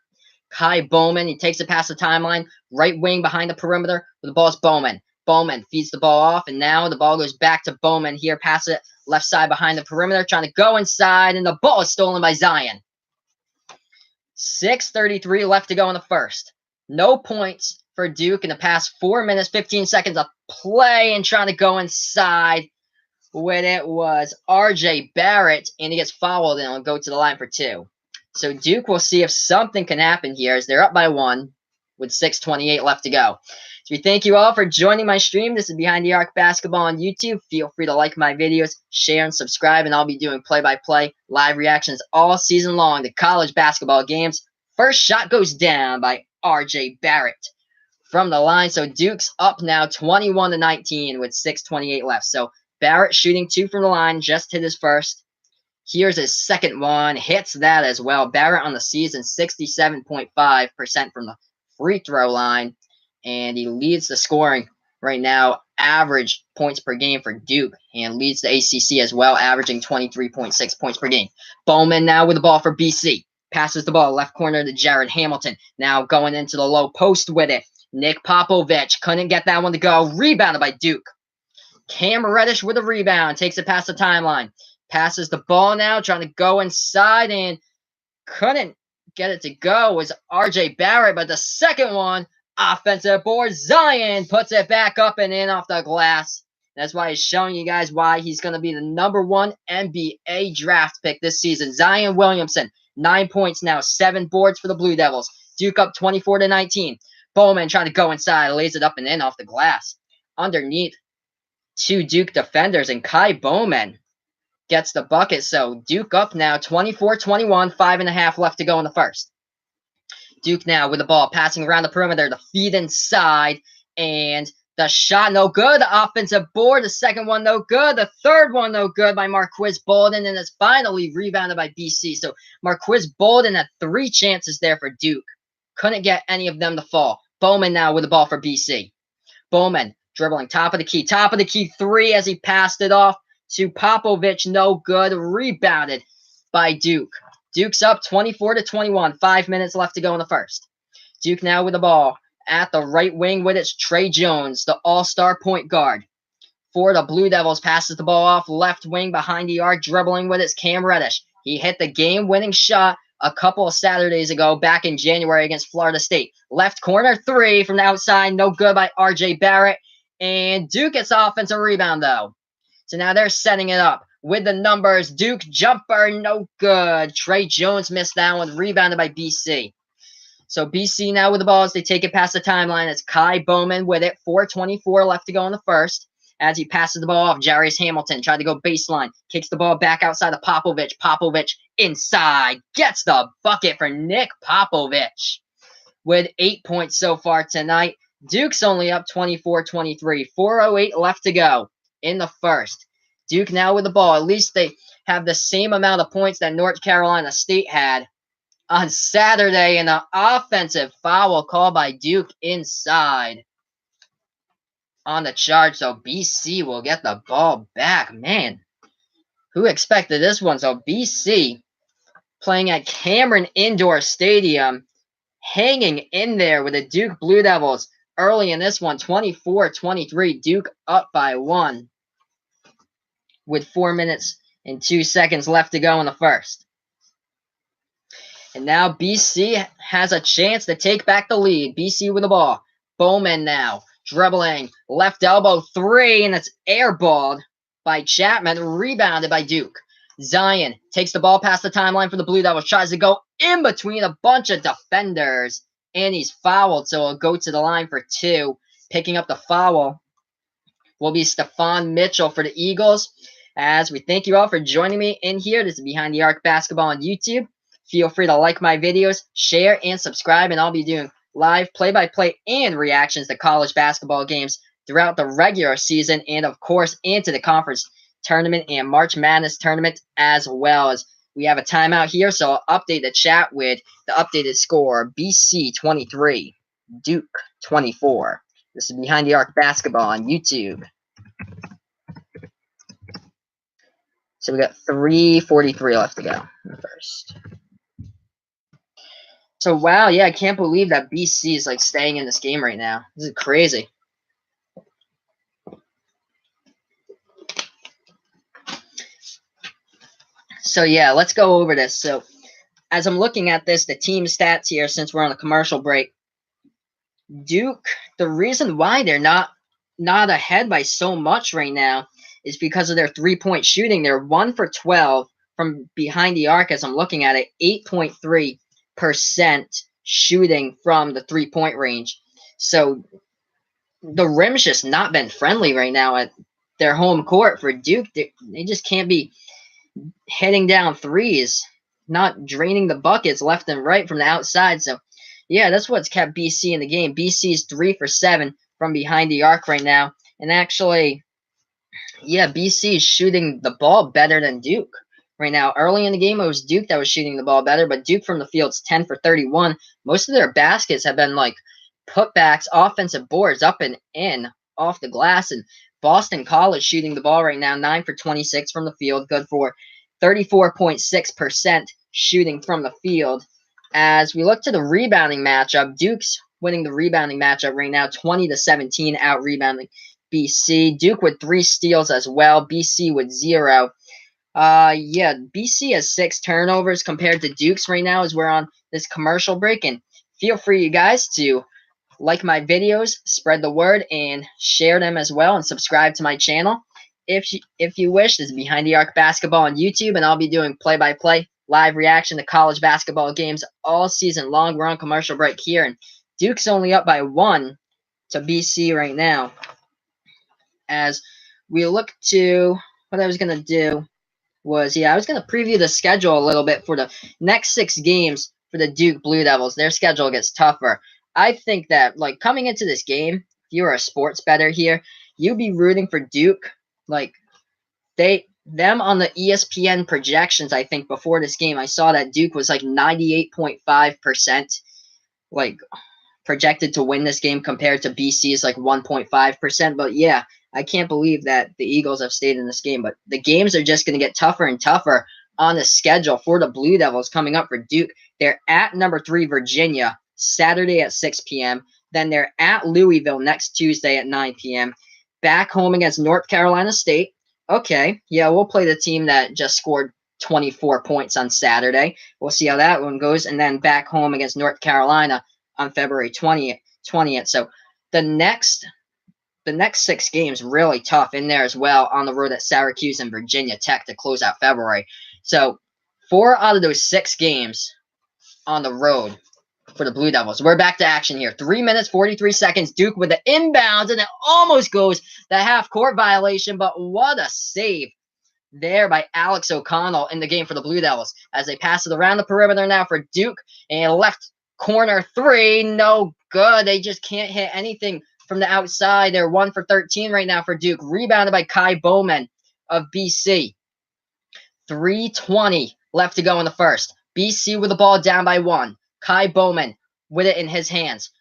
Kai Bowman. He takes it past the timeline. Right wing behind the perimeter. The ball is Bowman. Bowman feeds the ball off. And now the ball goes back to Bowman here. Pass it left side behind the perimeter. Trying to go inside. And the ball is stolen by Zion. 6:33 left to go in the first. No points for Duke in the past 4 minutes, 15 seconds of play. And trying to go inside. When it was RJ Barrett, and he gets fouled, and it'll go to the line for 2. So Duke will see if something can happen here as they're up by 1 with 6:28 left to go. So we thank you all for joining my stream. This is Behind the Arc Basketball on YouTube. Feel free to like my videos, share, and subscribe, and I'll be doing play-by-play live reactions all season long to college basketball games. First shot goes down by RJ Barrett from the line. So Duke's up now 21-19 with 6:28 left. So Barrett shooting 2 from the line, just hit his first. Here's his second one, hits that as well. Barrett on the season, 67.5% from the free throw line. And he leads the scoring right now, average points per game for Duke, and leads the ACC as well, averaging 23.6 points per game. Bowman now with the ball for BC. Passes the ball left corner to Jared Hamilton. Now going into the low post with it. Nick Popovich couldn't get that one to go. Rebounded by Duke. Cam Reddish with a rebound. Takes it past the timeline. Passes the ball now. Trying to go inside and couldn't get it to go. It was RJ Barrett. But the second one, offensive board. Zion puts it back up and in off the glass. That's why he's showing you guys why he's going to be the #1 NBA draft pick this season. Zion Williamson. 9 points now. 7 boards for the Blue Devils. Duke up 24-19. Bowman trying to go inside. Lays it up and in off the glass. Underneath 2 Duke defenders, and Kai Bowman gets the bucket. So Duke up now 24-21, 5.5 left to go in the first. Duke now with the ball, passing around the perimeter, the feed inside, and the shot no good. The offensive board, the second one no good. The third one no good by Marquise Bolden, and it's finally rebounded by BC. So Marquise Bolden had 3 chances there for Duke. Couldn't get any of them to fall. Bowman now with the ball for BC. Bowman dribbling top of the key 3 as he passed it off to Popovich. No good. Rebounded by Duke. Duke's up 24-21. 5 minutes left to go in the first. Duke now with the ball at the right wing with it's Trey Jones, the all-star point guard. For the Blue Devils, passes the ball off left wing behind the arc, dribbling with it's Cam Reddish. He hit the game-winning shot a couple of Saturdays ago back in January against Florida State. Left corner 3 from the outside. No good by RJ Barrett. And Duke gets the offensive rebound, though. So now they're setting it up with the numbers. Duke jumper, no good. Trey Jones missed that one, rebounded by BC. So BC now with the ball as they take it past the timeline. It's Kai Bowman with it. 4:24 left to go in the first. As he passes the ball off, Jarius Hamilton tried to go baseline. Kicks the ball back outside of Popovich. Popovich inside. Gets the bucket for Nick Popovich. With 8 points so far tonight. Duke's only up 24-23. 4:08 left to go in the first. Duke now with the ball. At least they have the same amount of points that North Carolina State had on Saturday. And an offensive foul called by Duke inside on the charge. So BC will get the ball back. Man, who expected this one? So BC playing at Cameron Indoor Stadium, hanging in there with the Duke Blue Devils. Early in this one, 24-23, Duke up by 1 with 4 minutes and 2 seconds left to go in the first. And now BC has a chance to take back the lead. BC with the ball. Bowman now dribbling, left elbow 3, and it's airballed by Chapman, rebounded by Duke. Zion takes the ball past the timeline for the Blue Devils, tries to go in between a bunch of defenders, and he's fouled, so he'll go to the line for 2. Picking up the foul will be Stephon Mitchell for the Eagles. As we thank you all for joining me in here. This is Behind the Arc Basketball on YouTube. Feel free to like my videos, share, and subscribe, and I'll be doing live play-by-play and reactions to college basketball games throughout the regular season and, of course, into the conference tournament and March Madness tournament, as well as we have a timeout here, so I'll update the chat with the updated score. BC 23, Duke 24. This is Behind the Arc Basketball on YouTube. So we got 3:43 left to go in the first. So wow, yeah, I can't believe that BC is like staying in this game right now. This is crazy. So yeah, let's go over this. So as I'm looking at this, the team stats here, since we're on a commercial break, Duke, the reason why they're not ahead by so much right now is because of their three-point shooting. They're 1 for 12 from behind the arc as I'm looking at it, 8.3% shooting from the three-point range. So the rim's just not been friendly right now at their home court for Duke. They just can't be hitting down threes, not draining the buckets left and right from the outside. So yeah, that's what's kept BC in the game. BC's 3 for 7 from behind the arc right now. And actually, yeah, BC is shooting the ball better than Duke right now. Early in the game, it was Duke that was shooting the ball better, but Duke from the field's 10 for 31. Most of their baskets have been like putbacks, offensive boards up and in off the glass. And Boston College shooting the ball right now, 9 for 26 from the field, good for 34.6% shooting from the field. As we look to the rebounding matchup, Duke's winning the rebounding matchup right now, 20-17 out rebounding BC. Duke with 3 steals as well. BC with 0. Yeah, BC has 6 turnovers compared to Duke's right now as we're on this commercial break. And feel free, you guys, to like my videos, spread the word, and share them as well, and subscribe to my channel if you wish. This is Behind the Arc Basketball on YouTube, and I'll be doing play-by-play, live reaction to college basketball games all season long. We're on commercial break here, and Duke's only up by 1 to BC right now. As we look to what I was going to do was, I was going to preview the schedule a little bit for the next 6 games for the Duke Blue Devils. Their schedule gets tougher. I think that, like, coming into this game, if you're a sports bettor here, you'd be rooting for Duke. Like, them on the ESPN projections, I think, before this game, I saw that Duke was like 98.5%, like, projected to win this game compared to BC's like 1.5%. But yeah, I can't believe that the Eagles have stayed in this game. But the games are just going to get tougher and tougher on the schedule for the Blue Devils coming up for Duke. They're at number 3 Virginia Saturday at 6 p.m. Then they're at Louisville next Tuesday at 9 p.m. Back home against North Carolina State. Okay, yeah, we'll play the team that just scored 24 points on Saturday. We'll see how that one goes. And then back home against North Carolina on February 20th. So the next 6 games really tough in there as well, on the road at Syracuse and Virginia Tech to close out February. So 4 out of those 6 games on the road for the Blue Devils. We're back to action here. 3 minutes, 43 seconds. Duke with the inbounds, and it almost goes the half-court violation, but what a save there by Alex O'Connell in the game for the Blue Devils as they pass it around the perimeter now for Duke, and left corner 3, no good. They just can't hit anything from the outside. They're 1 for 13 right now for Duke. Rebounded by Kai Bowman of BC. 3:20 left to go in the first. BC with the ball down by 1. Kai Bowman with it in his hands.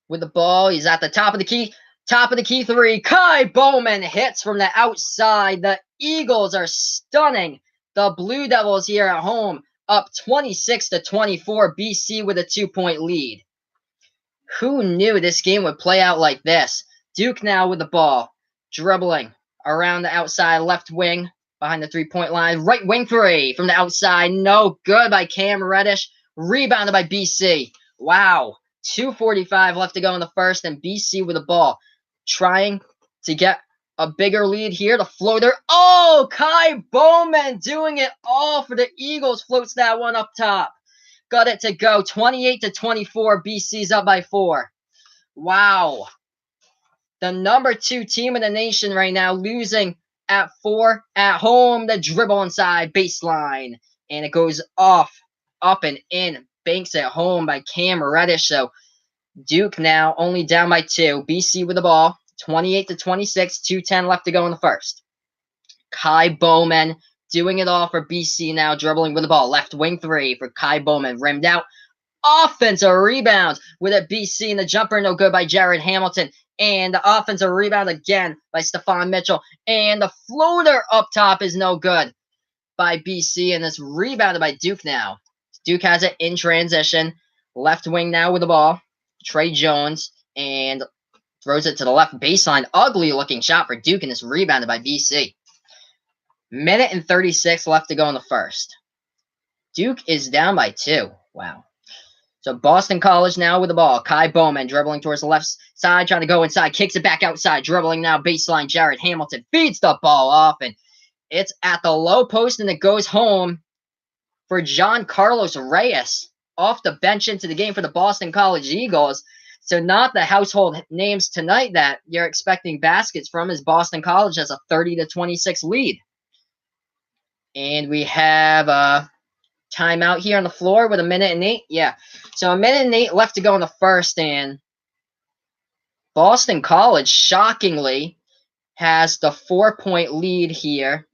With the ball, he's at the top of the key. Top of the key 3. Kai Bowman hits from the outside. The Eagles are stunning the Blue Devils here at home, up 26-24. BC with a 2-point lead. Who knew this game would play out like this? Duke now with the ball, dribbling around the outside left wing behind the 3-point line. Right wing 3 from the outside. No good by Cam Reddish. Rebounded by BC. Wow. 2:45 left to go in the first, and BC with the ball, trying to get a bigger lead here. The floater. Oh, Kai Bowman doing it all for the Eagles. Floats that one up top. Got it to go. 28-24. BC's up by 4. Wow. The number 2 team in the nation right now, losing at 4 at home. The dribble inside baseline. And it goes off, up and in. Banks at home by Cam Reddish. So Duke now only down by 2. BC with the ball. 28-26. 2:10 left to go in the first. Kai Bowman doing it all for BC now. Dribbling with the ball. Left wing 3 for Kai Bowman. Rimmed out. Offensive rebound with a BC, and the jumper no good by Jared Hamilton. And the offensive rebound again by Stephon Mitchell. And the floater up top is no good by BC, and it's rebounded by Duke now. Duke has it in transition. Left wing now with the ball. Trey Jones, and throws it to the left baseline. Ugly looking shot for Duke, and it's rebounded by BC. Minute and 36 left to go in the first. Duke is down by 2. Wow. So Boston College now with the ball. Kai Bowman dribbling towards the left side, trying to go inside. Kicks it back outside. Dribbling now baseline. Jared Hamilton feeds the ball off, and it's at the low post, and it goes home for John Carlos Reyes. Off the bench into the game for the Boston College Eagles. So not the household names tonight that you're expecting baskets from, as Boston College has a 30-26 lead. And we have a timeout here on the floor with 1:08. Yeah. So 1:08 left to go in the first, and Boston College shockingly has the 4-point lead here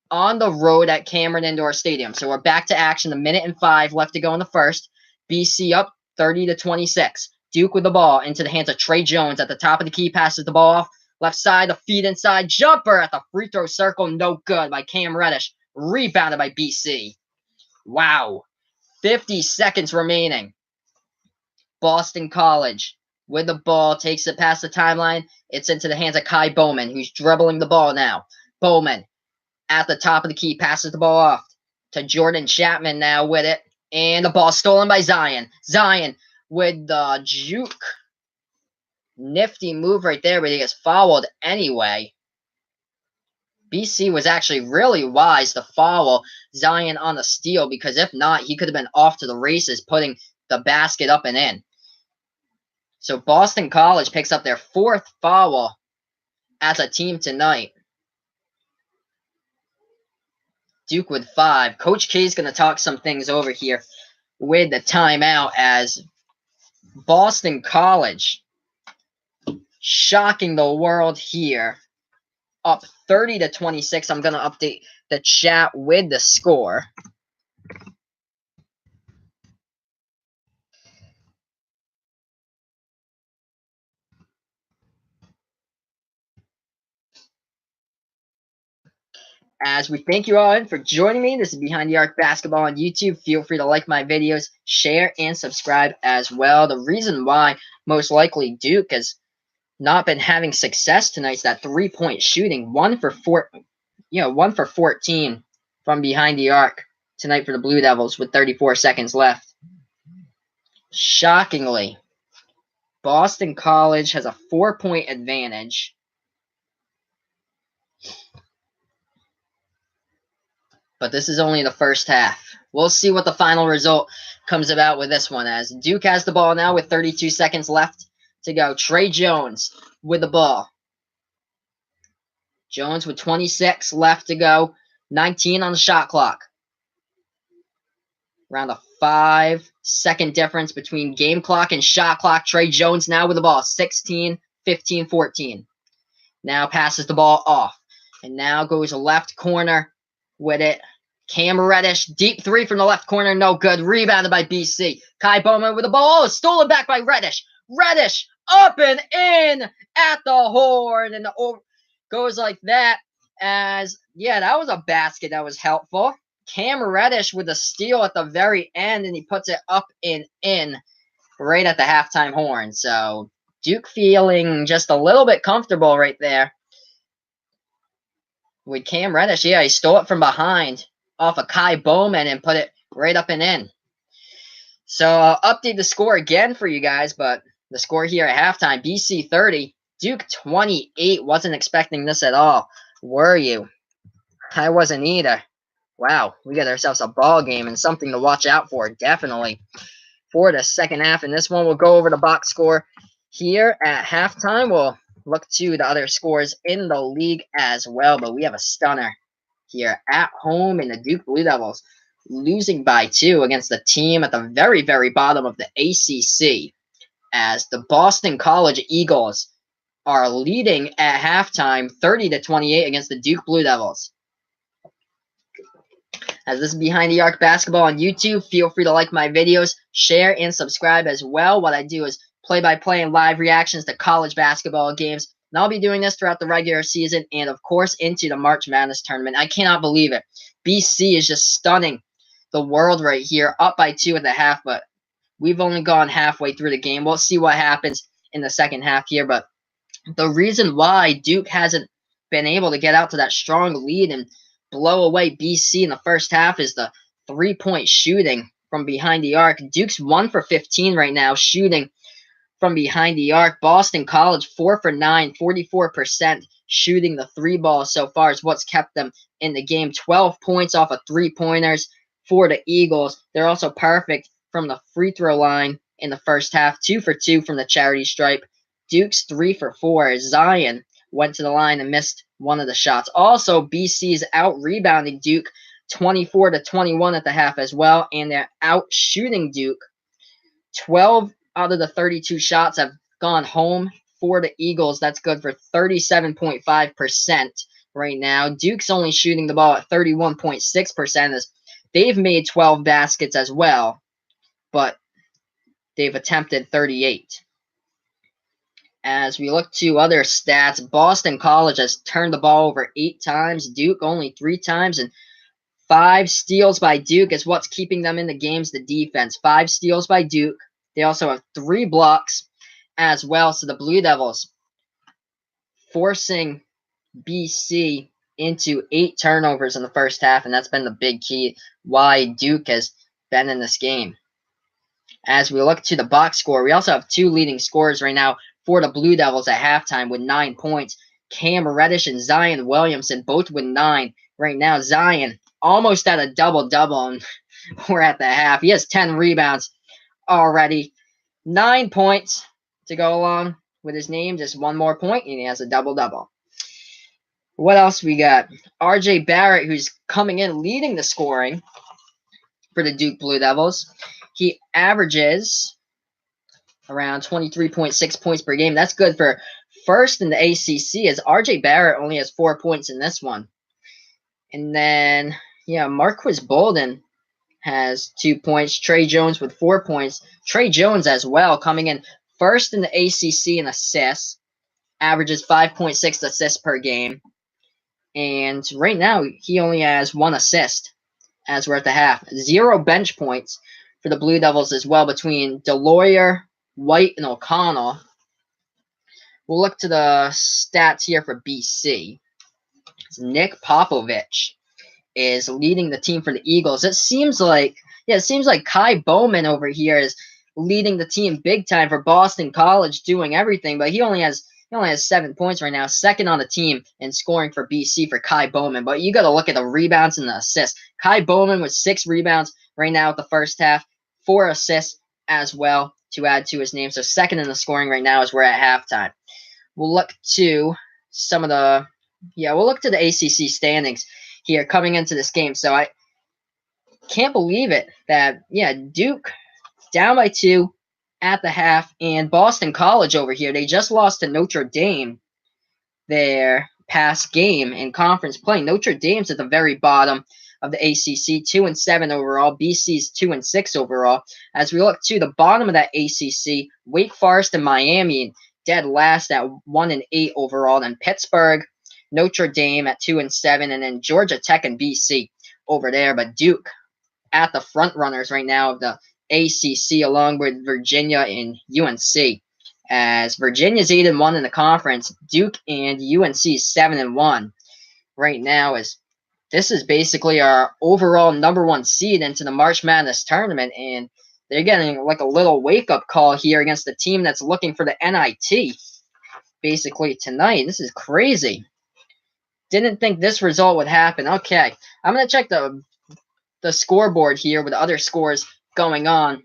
on the road at Cameron Indoor Stadium. So we're back to action. 1:05 left to go in the first. BC up 30-26. Duke with the ball into the hands of Trey Jones at the top of the key. Passes the ball off. Left side, the feed inside. Jumper at the free throw circle. No good by Cam Reddish. Rebounded by BC. Wow. 50 seconds remaining. Boston College with the ball. Takes it past the timeline. It's into the hands of Kai Bowman, who's dribbling the ball now. Bowman at the top of the key. Passes the ball off to Jordan Chapman now with it. And the ball stolen by Zion. Zion with the juke. Nifty move right there, but he gets fouled anyway. BC was actually really wise to foul Zion on the steal, because if not, he could have been off to the races, putting the basket up and in. So Boston College picks up their 4th foul as a team tonight. Duke with 5. Coach K is going to talk some things over here with the timeout, as Boston College shocking the world here. Up 30-26. I'm going to update the chat with the score. As we thank you all in for joining me. This is Behind the Arc Basketball on YouTube. Feel free to like my videos, share, and subscribe as well. The reason why most likely Duke has not been having success tonight is that 3-point shooting. 1 for 14 from behind the arc tonight for the Blue Devils with 34 seconds left. Shockingly, Boston College has a 4-point advantage. But this is only the first half. We'll see what the final result comes about with this one, as Duke has the ball now with 32 seconds left to go. Trey Jones with the ball. Jones with 26 left to go. 19 on the shot clock. Around a 5-second difference between game clock and shot clock. Trey Jones now with the ball. 16, 15, 14. Now passes the ball off. And now goes left corner with it. Cam Reddish, deep 3 from the left corner, no good. Rebounded by BC. Kai Bowman with the ball. Oh, stolen back by Reddish. Reddish up and in at the horn. And goes like that, as, yeah, that was a basket that was helpful. Cam Reddish with a steal at the very end, and he puts it up and in right at the halftime horn. So Duke feeling just a little bit comfortable right there with Cam Reddish. Yeah, he stole it from behind off of Kai Bowman and put it right up and in. So I'll update the score again for you guys, but the score here at halftime, BC 30, Duke 28. Wasn't expecting this at all. Were you? I wasn't either. Wow, we got ourselves a ball game and something to watch out for, definitely. For the second half, and this one we'll go over the box score here at halftime. We'll look to the other scores in the league as well, but we have a stunner here at home in the Duke Blue Devils, losing by 2 against the team at the very, very bottom of the ACC, as the Boston College Eagles are leading at halftime 30-28 against the Duke Blue Devils. As this is Behind the Arc Basketball on YouTube, feel free to like my videos, share, and subscribe as well. What I do is play-by-play and live reactions to college basketball games. And I'll be doing this throughout the regular season and, of course, into the March Madness tournament. I cannot believe it. BC is just stunning the world right here, up by 2 at the half, but we've only gone halfway through the game. We'll see what happens in the second half here, but the reason why Duke hasn't been able to get out to that strong lead and blow away BC in the first half is the three-point shooting from behind the arc. Duke's 1 for 15 right now shooting from behind the arc. Boston College 4 for 9, 44% shooting the three ball so far is what's kept them in the game. 12 points off of three-pointers for the Eagles. They're also perfect from the free throw line in the first half. 2 for 2 from the charity stripe. Duke's 3 for 4. Zion went to the line and missed one of the shots. Also, BC's out-rebounding Duke 24-21 at the half as well, and they're out-shooting Duke. 12 out of the 32 shots have gone home for the Eagles. That's good for 37.5% right now. Duke's only shooting the ball at 31.6%. As they've made 12 baskets as well, but they've attempted 38. As we look to other stats, Boston College has turned the ball over 8 times. Duke only 3 times, and 5 steals by Duke is what's keeping them in the games, the defense. 5 steals by Duke. They also have 3 blocks as well. So the Blue Devils forcing BC into 8 turnovers in the first half, and that's been the big key why Duke has been in this game. As we look to the box score, we also have 2 leading scorers right now for the Blue Devils at halftime with 9 points. Cam Reddish and Zion Williamson both with 9 right now. Zion almost at a double-double, and we're at the half. He has 10 rebounds already. 9 points to go along with his name. Just 1 more point, and he has a double-double. What else we got? RJ Barrett, who's coming in leading the scoring for the Duke Blue Devils. He averages around 23.6 points per game. That's good for first in the ACC, as RJ Barrett only has 4 points in this one. And then, Marquise Bolden has 2 points. Trey Jones with 4 points. Trey Jones as well, coming in first in the ACC in assists. Averages 5.6 assists per game. And right now, he only has 1 assist as we're at the half. 0 bench points for the Blue Devils as well between DeLawyer, White, and O'Connell. We'll look to the stats here for BC. Nick Popovich is leading the team for the Eagles. It seems like Kai Bowman over here is leading the team big time for Boston College, doing everything, but he only has 7 points right now. Second on the team in scoring for BC for Kai Bowman. But you got to look at the rebounds and the assists. Kai Bowman with 6 rebounds right now at the first half, 4 assists as well to add to his name. So second in the scoring right now as we're at halftime. We'll look to the ACC standings here coming into this game. So I can't believe it that, Duke down by 2 at the half, and Boston College over here, they just lost to Notre Dame their past game in conference play. Notre Dame's at the very bottom of the ACC, 2-7 overall. BC's 2-6 overall. As we look to the bottom of that ACC, Wake Forest and Miami dead last at 1-8 overall. Then Pittsburgh, Notre Dame at 2-7, and then Georgia Tech and BC over there. But Duke at the front runners right now of the ACC, along with Virginia and UNC. As Virginia's 8-1 in the conference, Duke and UNC 7-1 right now. As this is basically our overall number 1 seed into the March Madness tournament, and they're getting like a little wake-up call here against the team that's looking for the NIT. basically tonight. This is crazy. Didn't think this result would happen. Okay, I'm going to check the scoreboard here with other scores going on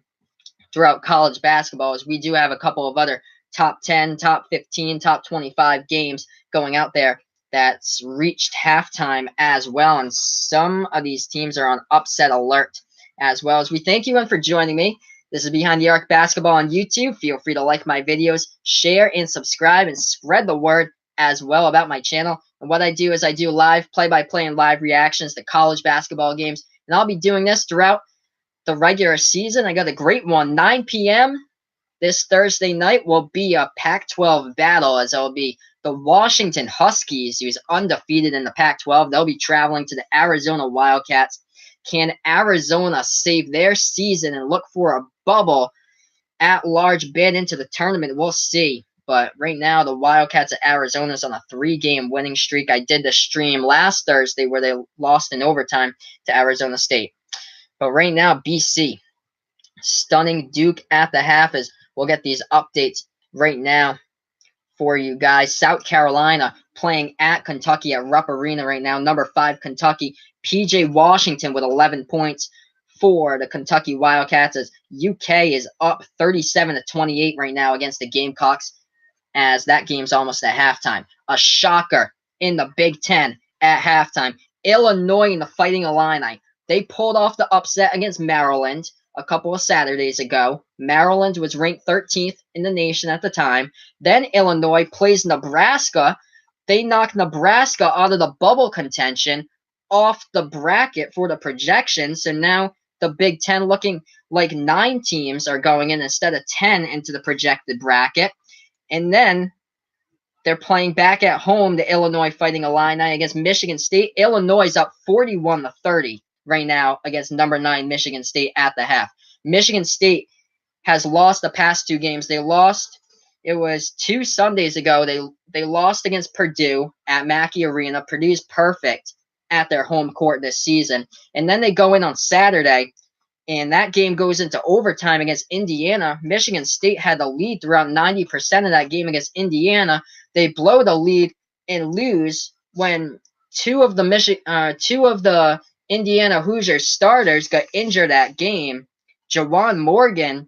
throughout college basketball, as we do have a couple of other top 10, top 15, top 25 games going out there that's reached halftime as well. And some of these teams are on upset alert as well. As we thank you for joining me. This is Behind the Arc Basketball on YouTube. Feel free to like my videos, share and subscribe, and spread the word as well about my channel. And what I do is I do live play-by-play and live reactions to college basketball games. And I'll be doing this throughout the regular season. I got a great one. 9 p.m. this Thursday night will be a Pac-12 battle, as it'll be the Washington Huskies, who's undefeated in the Pac-12. They'll be traveling to the Arizona Wildcats. Can Arizona save their season and look for a bubble at large bid into the tournament? We'll see. But right now, the Wildcats of Arizona is on a 3-game winning streak. I did the stream last Thursday where they lost in overtime to Arizona State. But right now, BC stunning Duke at the half, as we'll get these updates right now for you guys. South Carolina playing at Kentucky at Rupp Arena right now. Number 5 Kentucky. PJ Washington with 11 points for the Kentucky Wildcats, as UK is up 37-28 right now against the Gamecocks, as that game's almost at halftime. A shocker in the Big Ten at halftime. Illinois in the Fighting Illini. They pulled off the upset against Maryland a couple of Saturdays ago. Maryland was ranked 13th in the nation at the time. Then Illinois plays Nebraska. They knock Nebraska out of the bubble contention, off the bracket for the projection. So now the Big Ten looking like 9 teams are going in instead of 10 into the projected bracket. And then they're playing back at home, the Illinois Fighting Illini against Michigan State. Illinois is up 41-30 right now against number 9 Michigan State at the half. Michigan State has lost the past 2 games. They lost, it was 2 Sundays ago. They lost against Purdue at Mackey Arena. Purdue's perfect at their home court this season. And then they go in on Saturday, and that game goes into overtime against Indiana. Michigan State had the lead throughout 90% of that game against Indiana. They blow the lead and lose when two of the Indiana Hoosiers starters got injured that game. Jawan Morgan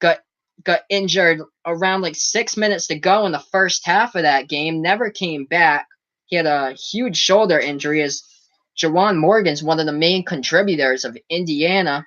got injured around like 6 minutes to go in the first half of that game. Never came back. He had a huge shoulder injury, as Jawan Morgan's one of the main contributors of Indiana.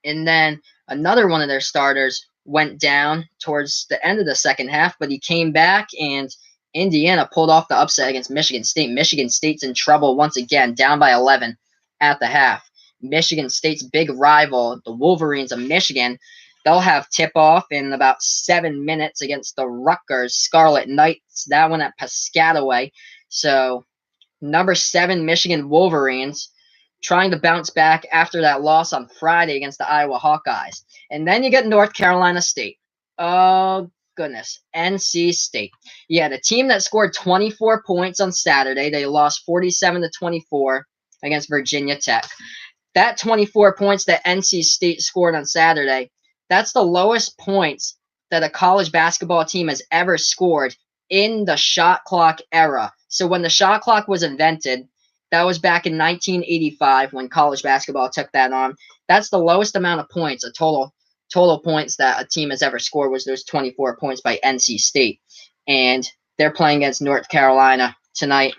And then another one of their starters went down towards the end of the second half, but he came back, and Indiana pulled off the upset against Michigan State. Michigan State's in trouble once again, down by 11 at the half. Michigan State's big rival, the Wolverines of Michigan, they'll have tip-off in about 7 minutes against the Rutgers Scarlet Knights. That one at Piscataway. So, number 7 Michigan Wolverines trying to bounce back after that loss on Friday against the Iowa Hawkeyes. And then you get North Carolina State. Oh, goodness. NC State. Yeah, the team that scored 24 points on Saturday, they lost 47-24 against Virginia Tech. That 24 points that NC State scored on Saturday, that's the lowest points that a college basketball team has ever scored in the shot clock era. So when the shot clock was invented, that was back in 1985 when college basketball took that on. That's the lowest amount of points, a total points that a team has ever scored, was those 24 points by NC State. And they're playing against North Carolina tonight,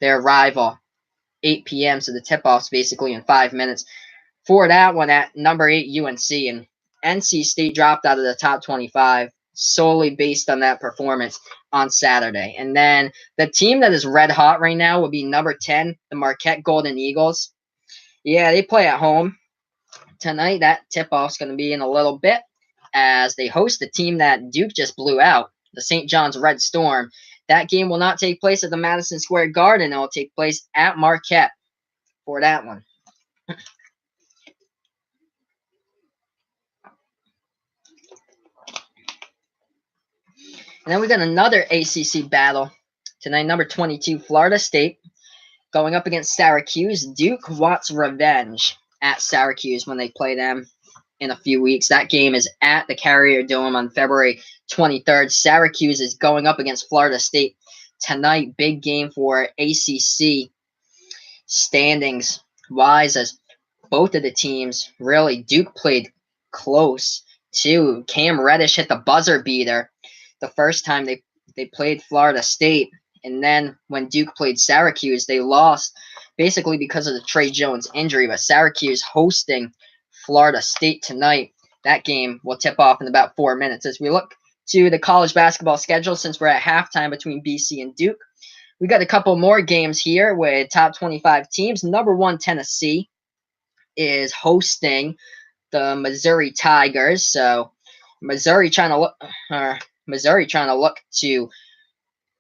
their rival, 8 p.m. So the tip-off's basically in 5 minutes. For that one at number 8 UNC, and NC State dropped out of the top 25 solely based on that performance on Saturday. And then the team that is red hot right now would be number 10, the Marquette Golden Eagles. Yeah, they play at home tonight. That tip-off's going to be in a little bit, as they host the team that Duke just blew out, the St. John's Red Storm. That game will not take place at the Madison Square Garden. It will take place at Marquette for that one. And then we got another ACC battle tonight. Number 22, Florida State, going up against Syracuse. Duke wants revenge at Syracuse when they play them. in a few weeks. That game is at the Carrier Dome on February 23rd. Syracuse is going up against Florida State tonight. Big game for ACC standings wise, as both of the teams really, Duke played close too. Cam Reddish hit the buzzer beater the first time they played Florida State, and then when Duke played Syracuse, they lost basically because of the Trey Jones injury. But Syracuse hosting Florida State tonight. That game will tip off in about 4 minutes. As we look to the college basketball schedule, since we're at halftime between BC and Duke, we got a couple more games here with top 25 teams. Number 1 Tennessee is hosting the Missouri Tigers. So Missouri trying to look to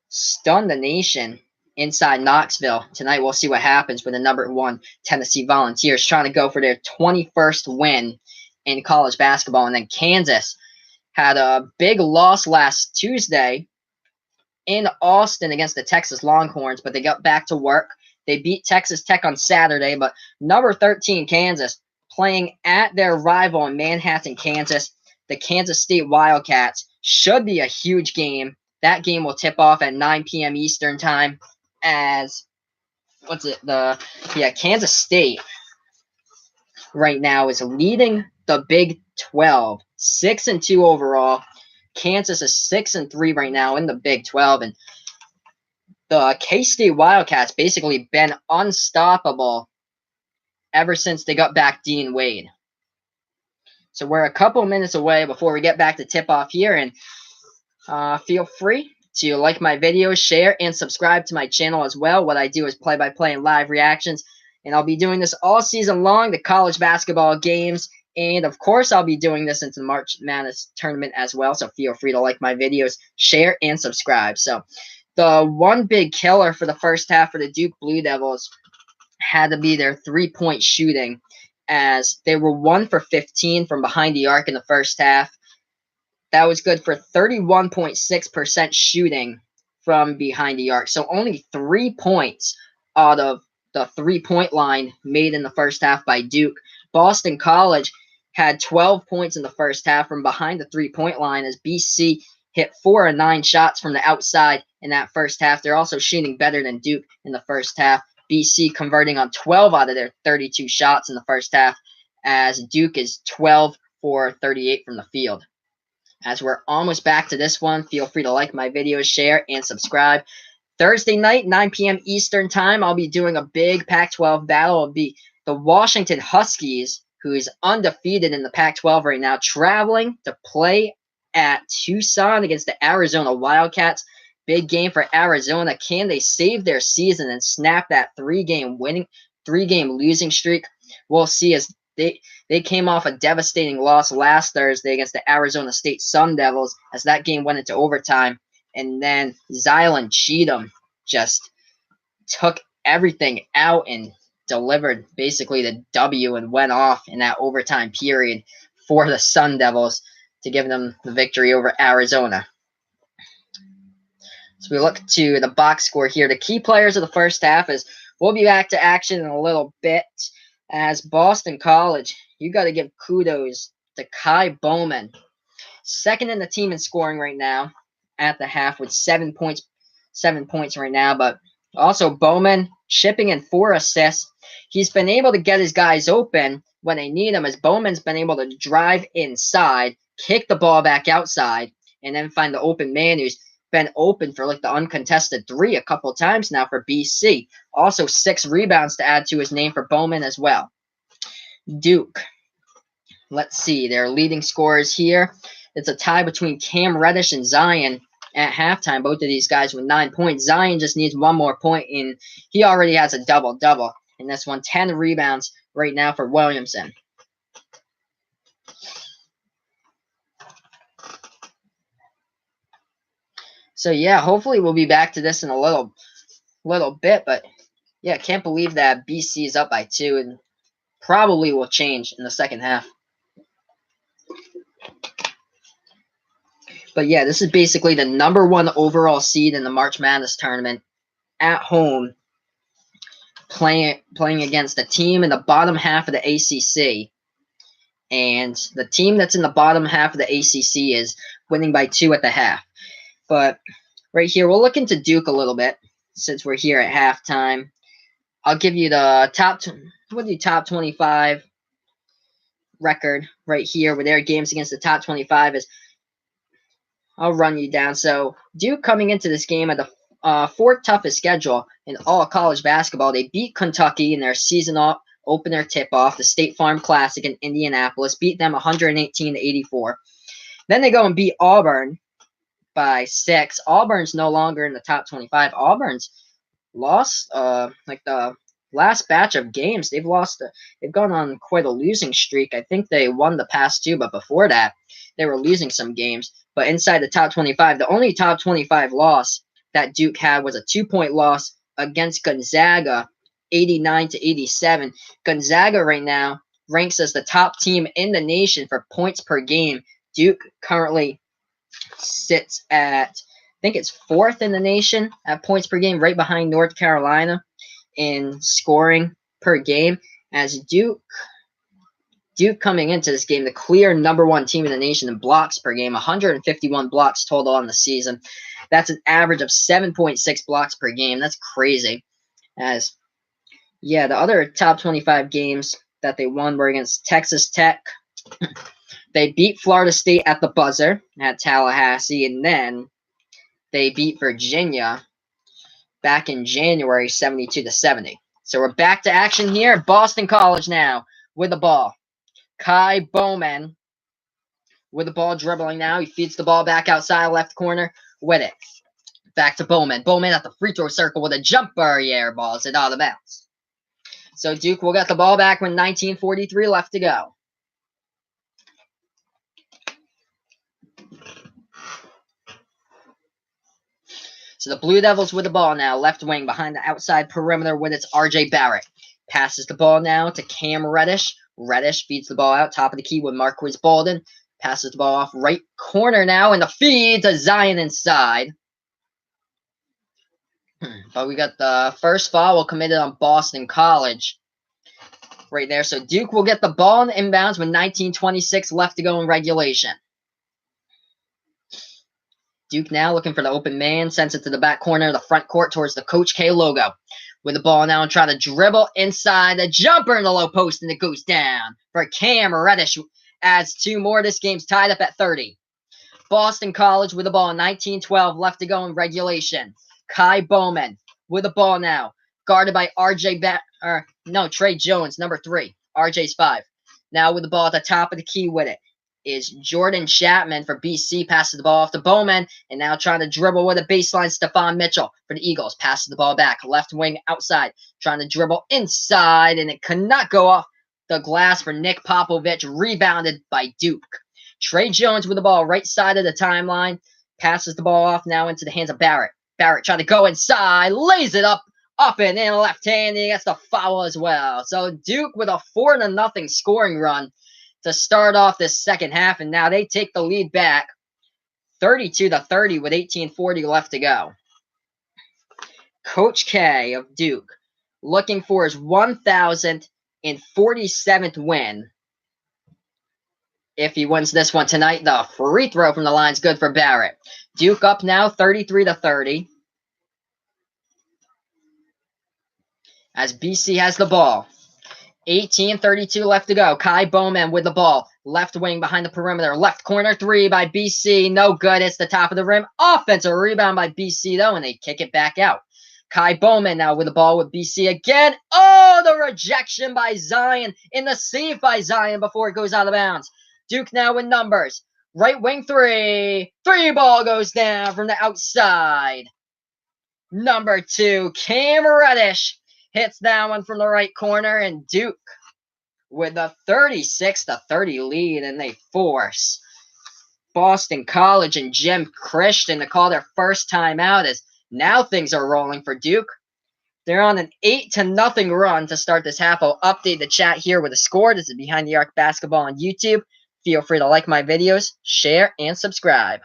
stun the nation inside Knoxville tonight. We'll see what happens with the number 1 Tennessee Volunteers trying to go for their 21st win in college basketball. And then Kansas had a big loss last Tuesday in Austin against the Texas Longhorns, but they got back to work. They beat Texas Tech on Saturday, but number 13 Kansas playing at their rival in Manhattan, Kansas, the Kansas State Wildcats. Should be a huge game. That game will tip off at 9 p.m. Eastern time as Kansas State right now is leading the Big 12, 6-2 overall. Kansas is 6-3 right now in the Big 12, and the K-State Wildcats basically been unstoppable ever since they got back Dean Wade. So we're a couple minutes away before we get back to tip-off here, and feel free to like my videos, share, and subscribe to my channel as well. What I do is play-by-play and live reactions, and I'll be doing this all season long, the college basketball games, and of course I'll be doing this into the March Madness tournament as well, so feel free to like my videos, share, and subscribe. So the one big killer for the first half for the Duke Blue Devils had to be their three-point shooting, as they were 1 for 15 from behind the arc in the first half. That was good for 31.6% shooting from behind the arc. So only 3 points out of the three-point line made in the first half by Duke. Boston College had 12 points in the first half from behind the three-point line, as BC hit 4 of 9 shots from the outside in that first half. They're also shooting better than Duke in the first half. BC converting on 12 out of their 32 shots in the first half, as Duke is 12 for 38 from the field. As we're almost back to this one, feel free to like my videos, share, and subscribe. Thursday night, 9 p.m. Eastern time, I'll be doing a big Pac-12 battle. It'll be the Washington Huskies, who is undefeated in the Pac-12 right now, traveling to play at Tucson against the Arizona Wildcats. Big game for Arizona. Can they save their season and snap that three-game losing streak? We'll see, as they came off a devastating loss last Thursday against the Arizona State Sun Devils, as that game went into overtime. And then Zylan Cheatham just took everything out and delivered basically the W and went off in that overtime period for the Sun Devils to give them the victory over Arizona. So we look to the box score here. The key players of the first half, is we'll be back to action in a little bit, as Boston College, you got to give kudos to Kai Bowman. Second in the team in scoring right now at the half with 7 points. 7 points right now, but also Bowman chipping in 4 assists. He's been able to get his guys open when they need him, as Bowman's been able to drive inside, kick the ball back outside, and then find the open man who's been open for like the uncontested 3 a couple times now for BC. Also 6 rebounds to add to his name for Bowman as well. Duke, let's see, their leading scorers here. It's a tie between Cam Reddish and Zion at halftime. Both of these guys with 9 points. Zion just needs 1 more point, and he already has a double-double in this one. 10 rebounds right now for Williamson. So, yeah, hopefully we'll be back to this in a little bit. But, yeah, can't believe that BC is up by 2, and probably will change in the second half. But, yeah, this is basically the number 1 overall seed in the March Madness tournament at home, playing against a team in the bottom half of the ACC. And the team that's in the bottom half of the ACC is winning by 2 at the half. But right here, we'll look into Duke a little bit since we're here at halftime. I'll give you the top 25 record right here with their games against the top 25 is. I'll run you down. So Duke coming into this game at the fourth toughest schedule in all college basketball. They beat Kentucky in their season opener tip-off, the State Farm Classic in Indianapolis, beat them 118-84. Then they go and beat Auburn by 6. Auburn's no longer in the top 25. Auburn's lost like the last batch of games. They've gone on quite a losing streak. I think they won the past 2, but before that, they were losing some games. But inside the top 25, the only top 25 loss that Duke had was a 2-point loss against Gonzaga, 89-87. Gonzaga right now ranks as the top team in the nation for points per game. Duke currently sits at, I think it's 4th in the nation at points per game, right behind North Carolina in scoring per game. As Duke coming into this game, the clear #1 team in the nation in blocks per game, 151 blocks total on the season. That's an average of 7.6 blocks per game. That's crazy. The other top 25 games that they won were against Texas Tech. They beat Florida State at the buzzer at Tallahassee, and then they beat Virginia back in January, 72-70. So we're back to action here. Boston College now with the ball. Kai Bowman with the ball dribbling now. He feeds the ball back outside left corner with it. Back to Bowman. Bowman at the free throw circle with a jumper. He airballs it out of bounds. So Duke will get the ball back with 19:43 left to go. So the Blue Devils with the ball now. Left wing behind the outside perimeter with its RJ Barrett. Passes the ball now to Cam Reddish. Reddish feeds the ball out. Top of the key with Marquise Bolden. Passes the ball off right corner now. And the feed to Zion inside. But we got the first foul committed on Boston College right there. So Duke will get the ball in inbounds with 19:26 left to go in regulation. Duke now looking for the open man, sends it to the back corner of the front court towards the Coach K logo. With the ball now and trying to dribble inside the jumper in the low post, and it goes down for Cam Reddish. Adds 2 more. This game's tied up at 30. Boston College with the ball, 19:12 left to go in regulation. Kai Bowman with the ball now, guarded by Trey Jones, #3. RJ's 5. Now with the ball at the top of the key with it is Jordan Chapman for BC. Passes the ball off to Bowman, and now trying to dribble with a baseline. Stephon Mitchell for the Eagles. Passes the ball back. Left wing outside. Trying to dribble inside, and it could not go off the glass for Nick Popovich. Rebounded by Duke. Trey Jones with the ball right side of the timeline. Passes the ball off now into the hands of Barrett. Barrett trying to go inside. Lays it up and in left hand. He gets the foul as well. So Duke with a 4-0 scoring run to start off this second half, and now they take the lead back 32-30 with 18:40 left to go. Coach K of Duke looking for his 1,047th win. If he wins this one tonight, the free throw from the line is good for Barrett. Duke up now 33-30 as BC has the ball. 18:32 left to go. Kai Bowman with the ball. Left wing behind the perimeter. Left corner 3 by BC. No good. It's the top of the rim. Offensive rebound by BC, though, and they kick it back out. Kai Bowman now with the ball with BC again. Oh, the rejection by Zion. In the save by Zion before it goes out of bounds. Duke now with numbers. Right wing 3. 3 ball goes down from the outside. #2, Cam Reddish hits that one from the right corner, and Duke with a 36-30 lead, and they force Boston College and Jim Christian to call their first timeout, as now things are rolling for Duke. They're on an 8-0 run to start this half. I'll update the chat here with a score. This is Behind the Arc Basketball on YouTube. Feel free to like my videos, share, and subscribe.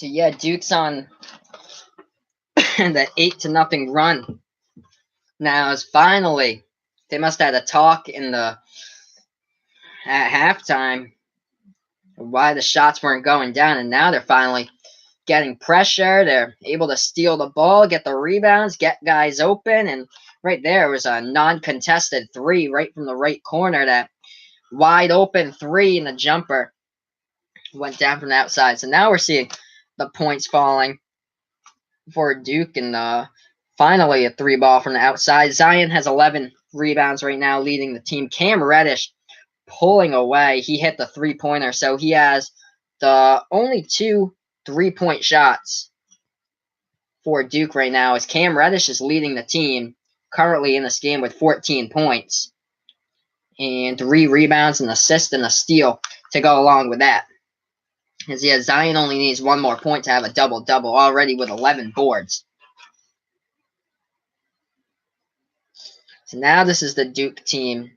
So yeah, Duke's on the 8-0 run. Now is finally they must have had a talk at halftime why the shots weren't going down, and now they're finally getting pressure. They're able to steal the ball, get the rebounds, get guys open, and right there was a non-contested three right from the right corner. That wide open three and the jumper went down from the outside. So now we're seeing the points falling for Duke, and finally a three ball from the outside. Zion has 11 rebounds right now, leading the team. Cam Reddish pulling away. He hit the three-pointer, so he has the only 2 3-point shots for Duke right now, as Cam Reddish is leading the team currently in this game with 14 points and 3 rebounds, an assist, and a steal to go along with that. As yeah, Zion only needs 1 more point to have a double-double already with 11 boards. So now this is the Duke team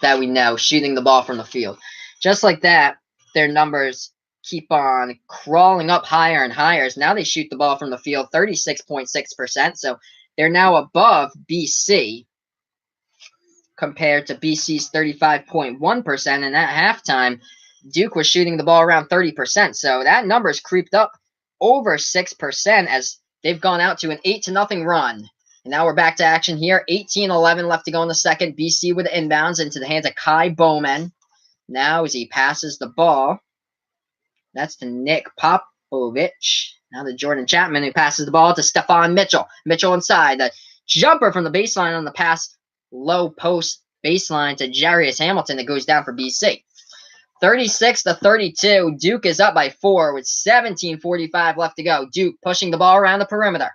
that we know, shooting the ball from the field. Just like that, their numbers keep on crawling up higher and higher. Now they shoot the ball from the field 36.6%. So they're now above BC compared to BC's 35.1%. And at halftime, Duke was shooting the ball around 30%. So that number's creeped up over 6% as they've gone out to an 8-0 run. And now we're back to action here. 18-11 left to go in the second. BC with the inbounds into the hands of Kai Bowman. Now as he passes the ball, that's to Nick Popovich. Now to Jordan Chapman, who passes the ball to Stephon Mitchell. Mitchell inside. The jumper from the baseline on the pass. Low post baseline to Jarius Hamilton that goes down for BC. 36-32. Duke is up by 4 with 17:45 left to go. Duke pushing the ball around the perimeter.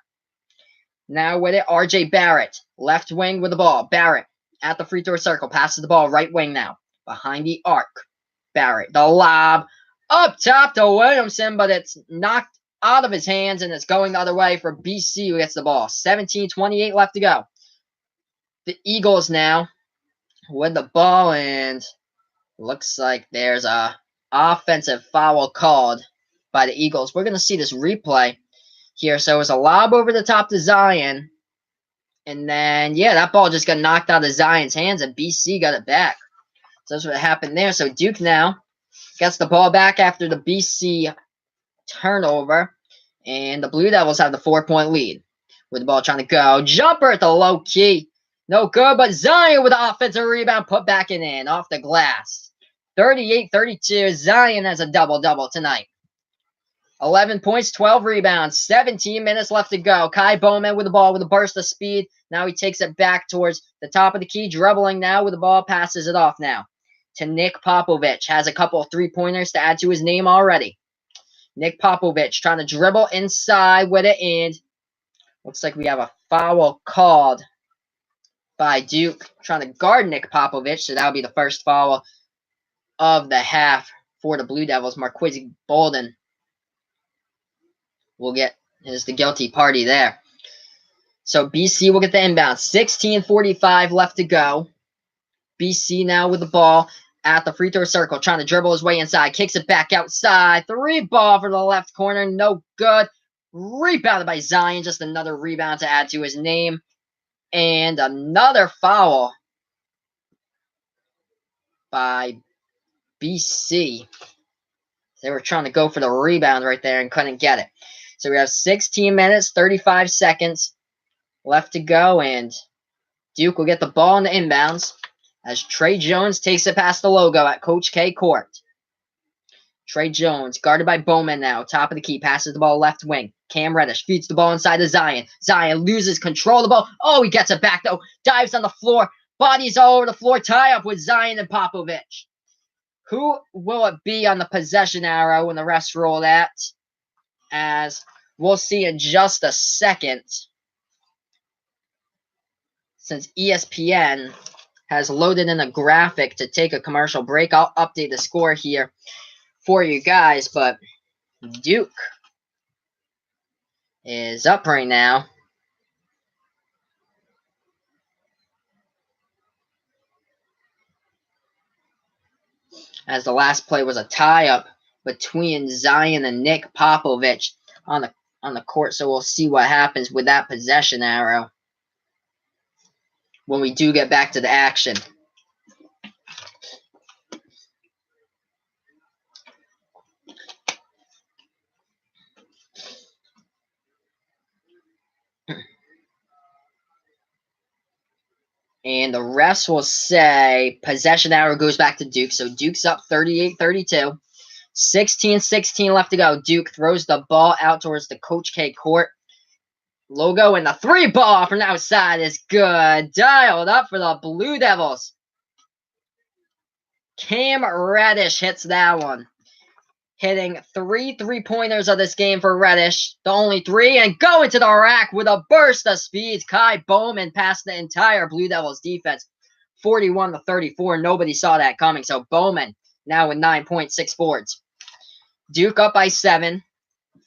Now with it, R.J. Barrett, left wing with the ball. Barrett at the free throw circle, passes the ball right wing now. Behind the arc. Barrett, the lob, up top to Williamson, but it's knocked out of his hands, and it's going the other way for BC, who gets the ball. 17:28 left to go. The Eagles now with the ball, and looks like there's a offensive foul called by the Eagles. We're going to see this replay here. So it was a lob over the top to Zion. And then, yeah, that ball just got knocked out of Zion's hands, and BC got it back. So that's what happened there. So Duke now gets the ball back after the BC turnover. And the Blue Devils have the 4-point lead. With the ball trying to go. Jumper at the low key. No good, but Zion with the offensive rebound put back in off the glass. 38-32. Zion has a double-double tonight. 11 points, 12 rebounds, 17 minutes left to go. Kai Bowman with the ball with a burst of speed. Now he takes it back towards the top of the key, dribbling now with the ball, passes it off now to Nick Popovich. Has a couple of three-pointers to add to his name already. Nick Popovich trying to dribble inside with it, and looks like we have a foul called by Duke, trying to guard Nick Popovich. So that'll be the first foul of the half for the Blue Devils. Marquise Bolden will get is the guilty party there. So BC will get the inbound. 16:45 left to go. BC now with the ball at the free throw circle, trying to dribble his way inside. Kicks it back outside. 3-ball for the left corner. No good. Rebounded by Zion. Just another rebound to add to his name. And another foul by BC. They were trying to go for the rebound right there and couldn't get it. So we have 16 minutes, 35 seconds left to go, and Duke will get the ball in the inbounds as Trey Jones takes it past the logo at Coach K Court. Trey Jones, guarded by Bowman now, top of the key, passes the ball left wing. Cam Reddish feeds the ball inside to Zion. Zion loses control of the ball. Oh, he gets it back, though. Dives on the floor. Bodies all over the floor. Tie up with Zion and Popovich. Who will it be on the possession arrow when the refs roll that? As we'll see in just a second. Since ESPN has loaded in a graphic to take a commercial break, I'll update the score here for you guys. But Duke is up right now. As the last play was a tie-up between Zion and Nick Popovich on the court. So we'll see what happens with that possession arrow when we do get back to the action. And the refs will say possession arrow goes back to Duke. So Duke's up 38-32. 16-16 left to go. Duke throws the ball out towards the Coach K court. Logo and the 3-ball from the outside is good. Dialed up for the Blue Devils. Cam Reddish hits that one. Hitting 3 3-pointers of this game for Reddish. The only 3, and going to the rack with a burst of speed. Kai Bowman passed the entire Blue Devils defense. 41-34. Nobody saw that coming. So Bowman now with 9.6 boards. Duke up by 7.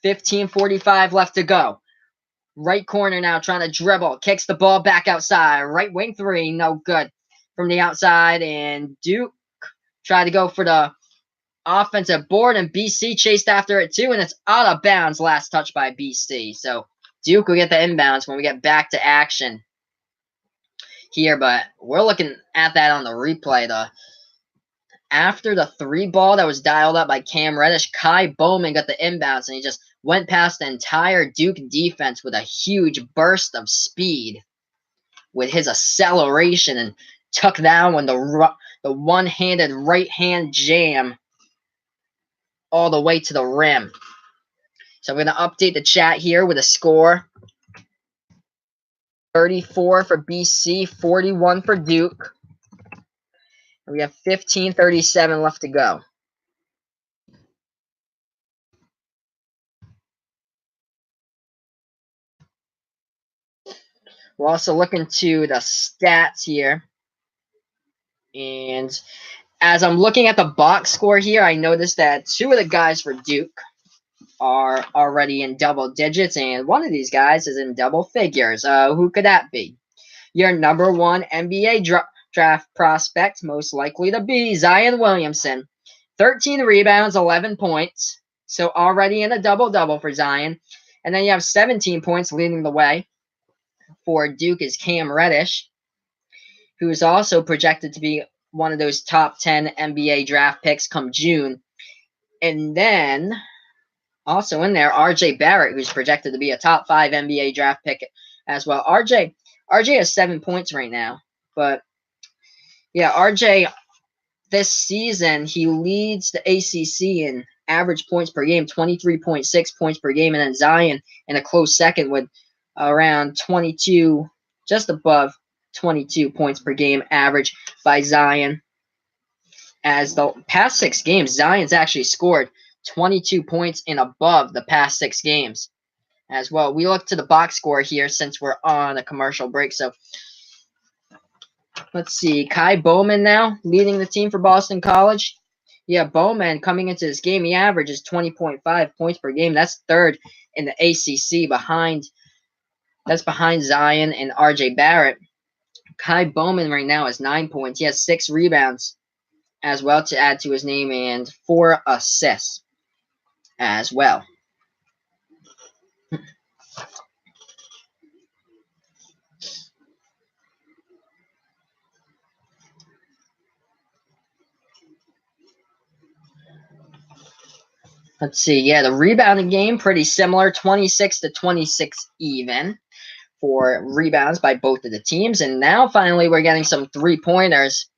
15:45 left to go. Right corner now trying to dribble. Kicks the ball back outside. Right wing 3. No good from the outside. And Duke tried to go for the offensive board. And BC chased after it too. And it's out of bounds. Last touch by BC. So Duke will get the inbounds when we get back to action here. But we're looking at that on the replay. After the 3-ball that was dialed up by Cam Reddish, Kai Bowman got the inbounds, and he just went past the entire Duke defense with a huge burst of speed with his acceleration and took down when the one-handed right-hand jam all the way to the rim. So I'm going to update the chat here with a score. 34 for BC, 41 for Duke. We have 15:37 left to go. We're also looking to the stats here. And as I'm looking at the box score here, I noticed that 2 of the guys for Duke are already in double digits, and one of these guys is in double figures. Who could that be? Your number 1 NBA draft prospect, most likely to be Zion Williamson. 13 rebounds, 11 points. So already in a double-double for Zion. And then you have 17 points leading the way for Duke is Cam Reddish, who is also projected to be one of those top 10 NBA draft picks come June. And then also in there, RJ Barrett, who's projected to be a top 5 NBA draft pick as well. RJ has 7 points right now. But yeah, RJ this season, he leads the ACC in average points per game, 23.6 points per game. And then Zion in a close second with around 22, just above 22 points per game average by Zion. As the past 6 games, Zion's actually scored 22 points and above the past 6 games as well. We look to the box score here since we're on a commercial break. So let's see. Kai Bowman now leading the team for Boston College. Yeah, Bowman coming into this game, he averages 20.5 points per game. That's 3rd in the ACC behind Zion and RJ Barrett. Kai Bowman right now has 9 points. He has 6 rebounds as well to add to his name and 4 assists as well. Let's see. Yeah, the rebounding game, pretty similar, 26-26 even for rebounds by both of the teams. And now finally we're getting some 3-pointers.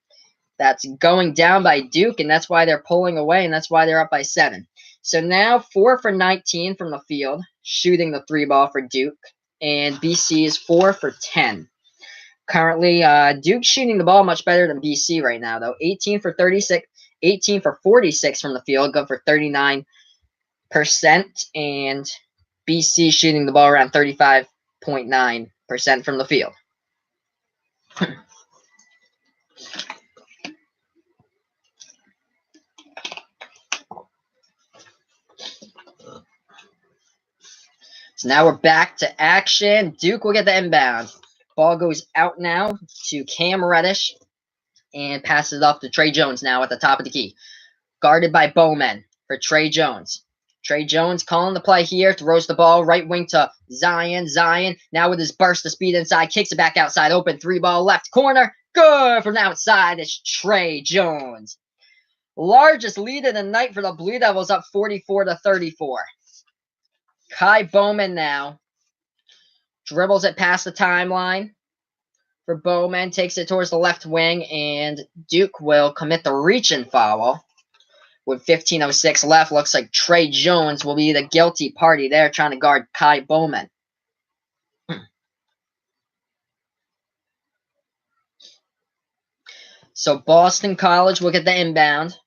That's going down by Duke, and that's why they're pulling away, and that's why they're up by 7. So now 4 for 19 from the field, shooting the 3-ball for Duke, and BC is 4 for 10. Currently, Duke's shooting the ball much better than BC right now, though. 18 for 36, 18 for 46 from the field, good for 39%, and BC shooting the ball around 35.9% from the field. So now we're back to action. Duke will get the inbound. Ball goes out now to Cam Reddish and passes it off to Trey Jones now at the top of the key. Guarded by Bowman. for Trey Jones. Trey Jones calling the play here, throws the ball right wing to Zion. Zion now with his burst of speed inside, kicks it back outside, open 3-ball left corner. Good from the outside. It's Trey Jones. Largest lead of the night for the Blue Devils, up 44-34. Kai Bowman now dribbles it past the timeline for Bowman, takes it towards the left wing, and Duke will commit the reach-in foul. With 15:06 left, looks like Trey Jones will be the guilty party there, trying to guard Kai Bowman. So Boston College will get the inbound.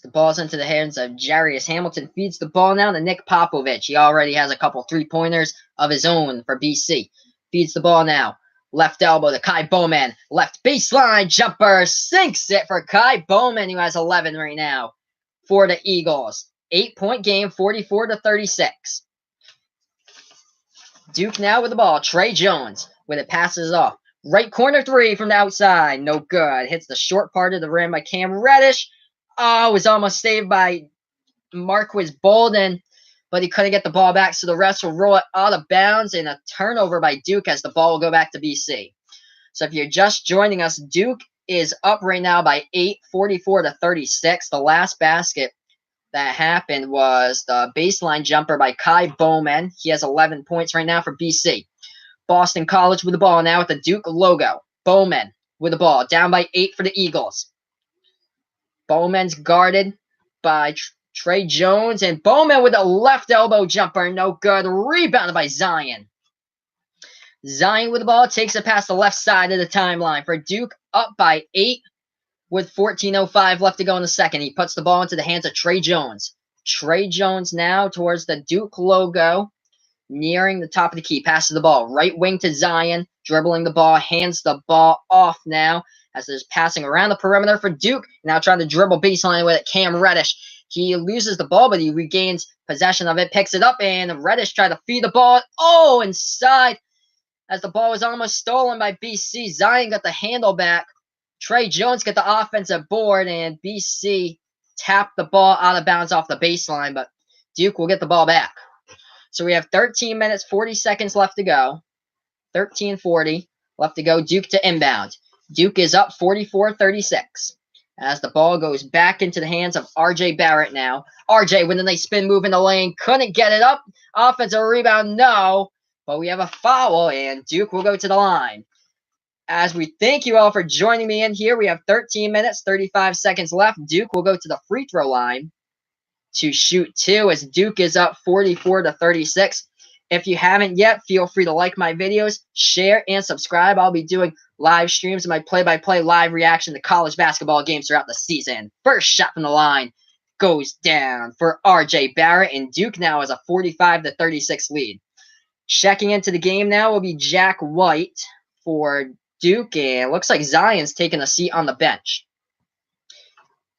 The ball's into the hands of Jarius Hamilton. Feeds the ball now to Nick Popovich. He already has a couple three-pointers of his own for BC. Feeds the ball now. Left elbow to Kai Bowman. Left baseline jumper. Sinks it for Kai Bowman, who has 11 right now for the Eagles. 8-point game, 44-36. Duke now with the ball. Trey Jones with it, passes off. Right corner three from the outside. No good. Hits the short part of the rim by Cam Reddish. Oh, was almost saved by Marquis Bolden, but he couldn't get the ball back, so the refs will roll it out of bounds, and a turnover by Duke as the ball will go back to BC. So if you're just joining us, Duke is up right now by 8, 44-36. The last basket that happened was the baseline jumper by Kai Bowman. He has 11 points right now for BC. Boston College with the ball now with the Duke logo. Bowman with the ball, down by 8 for the Eagles. Bowman's guarded by Trey Jones, and Bowman with a left elbow jumper, no good. Rebounded by Zion. Zion with the ball, takes it past the left side of the timeline for Duke, up by 8 with 14:05 left to go in the second. He puts the ball into the hands of Trey Jones. Trey Jones now towards the Duke logo, nearing the top of the key. Passes the ball right wing to Zion, dribbling the ball, hands the ball off now as there's passing around the perimeter for Duke. Now trying to dribble baseline with it, Cam Reddish. He loses the ball, but he regains possession of it, picks it up, and Reddish tried to feed the ball. Oh, inside as the ball was almost stolen by BC. Zion got the handle back. Trey Jones got the offensive board, and BC tapped the ball out of bounds off the baseline, but Duke will get the ball back. So we have 13 minutes, 40 seconds left to go. 13:40 left to go. Duke to inbound. Duke is up 44-36 as the ball goes back into the hands of RJ Barrett now. RJ with a nice spin move in the lane. Couldn't get it up. Offensive rebound, no. But we have a foul, and Duke will go to the line. As we thank you all for joining me in here, we have 13 minutes, 35 seconds left. Duke will go to the free throw line to shoot 2 as Duke is up 44-36. If you haven't yet, feel free to like my videos, share, and subscribe. I'll be doing live streams of my play-by-play live reaction to college basketball games throughout the season. First shot from the line goes down for RJ Barrett, and Duke now has a 45-36 lead. Checking into the game now will be Jack White for Duke, and it looks like Zion's taking a seat on the bench.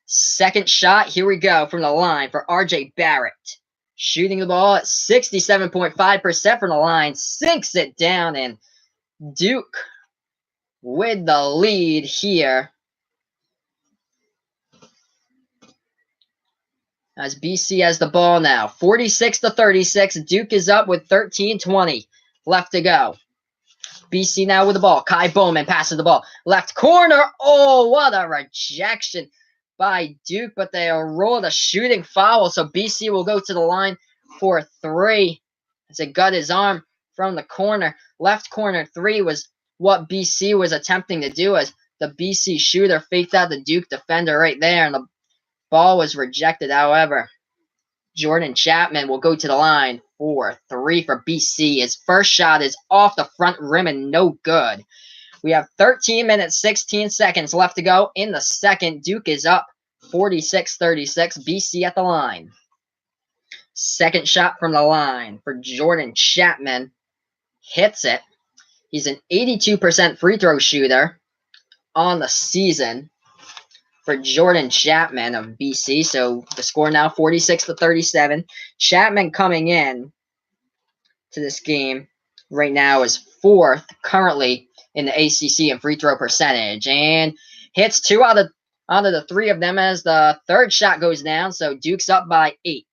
Second shot, here we go from the line for RJ Barrett. Shooting the ball at 67.5% from the line, sinks it down, and Duke with the lead here. As BC has the ball now, 46-36. Duke is up with 13:20 left to go. BC now with the ball. Kai Bowman passes the ball. Left corner. Oh, what a rejection by Duke, but they rolled a shooting foul, so BC will go to the line for 3 as it got his arm from the corner. Left corner 3 was what BC was attempting to do as the BC shooter faked out the Duke defender right there, and the ball was rejected. However, Jordan Chapman will go to the line for 3 for BC. His first shot is off the front rim and no good. We have 13 minutes, 16 seconds left to go in the second. Duke is up 46-36. BC at the line. Second shot from the line for Jordan Chapman. Hits it. He's an 82% free throw shooter on the season for Jordan Chapman of BC. So the score now 46-37. Chapman coming in to this game right now is 4th currently in the ACC in free throw percentage, and hits 2 out of Onto the three of them as the third shot goes down, so Duke's up by 8.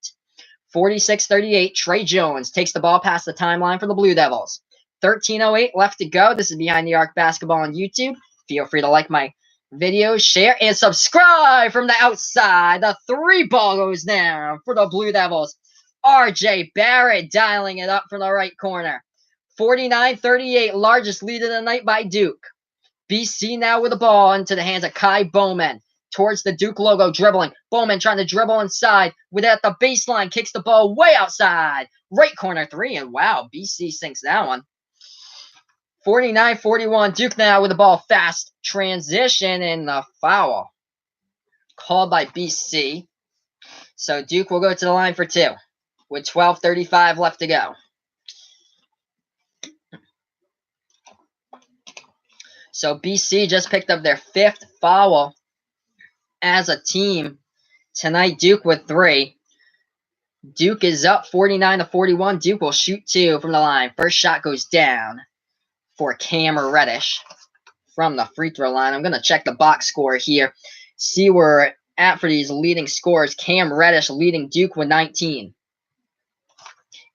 46-38, Trey Jones takes the ball past the timeline for the Blue Devils. 13:08 left to go. This is Behind the Arc Basketball on YouTube. Feel free to like my videos, share, and subscribe from the outside. The three ball goes down for the Blue Devils. RJ Barrett dialing it up from the right corner. 49-38, largest lead of the night by Duke. BC now with the ball into the hands of Kai Bowman. Towards the Duke logo, dribbling. Bowman trying to dribble inside. With at the baseline, kicks the ball way outside. Right corner three, and wow, BC sinks that one. 49-41, Duke now with the ball. Fast transition and the foul called by BC. So Duke will go to the line for two with 12:35 left to go. So BC just picked up their fifth foul as a team tonight. Duke with 3. Duke is up 49-41. Duke will shoot 2 from the line. First shot goes down for Cam Reddish from the free throw line. I'm going to check the box score here. See where we're at for these leading scores. Cam Reddish leading Duke with 19.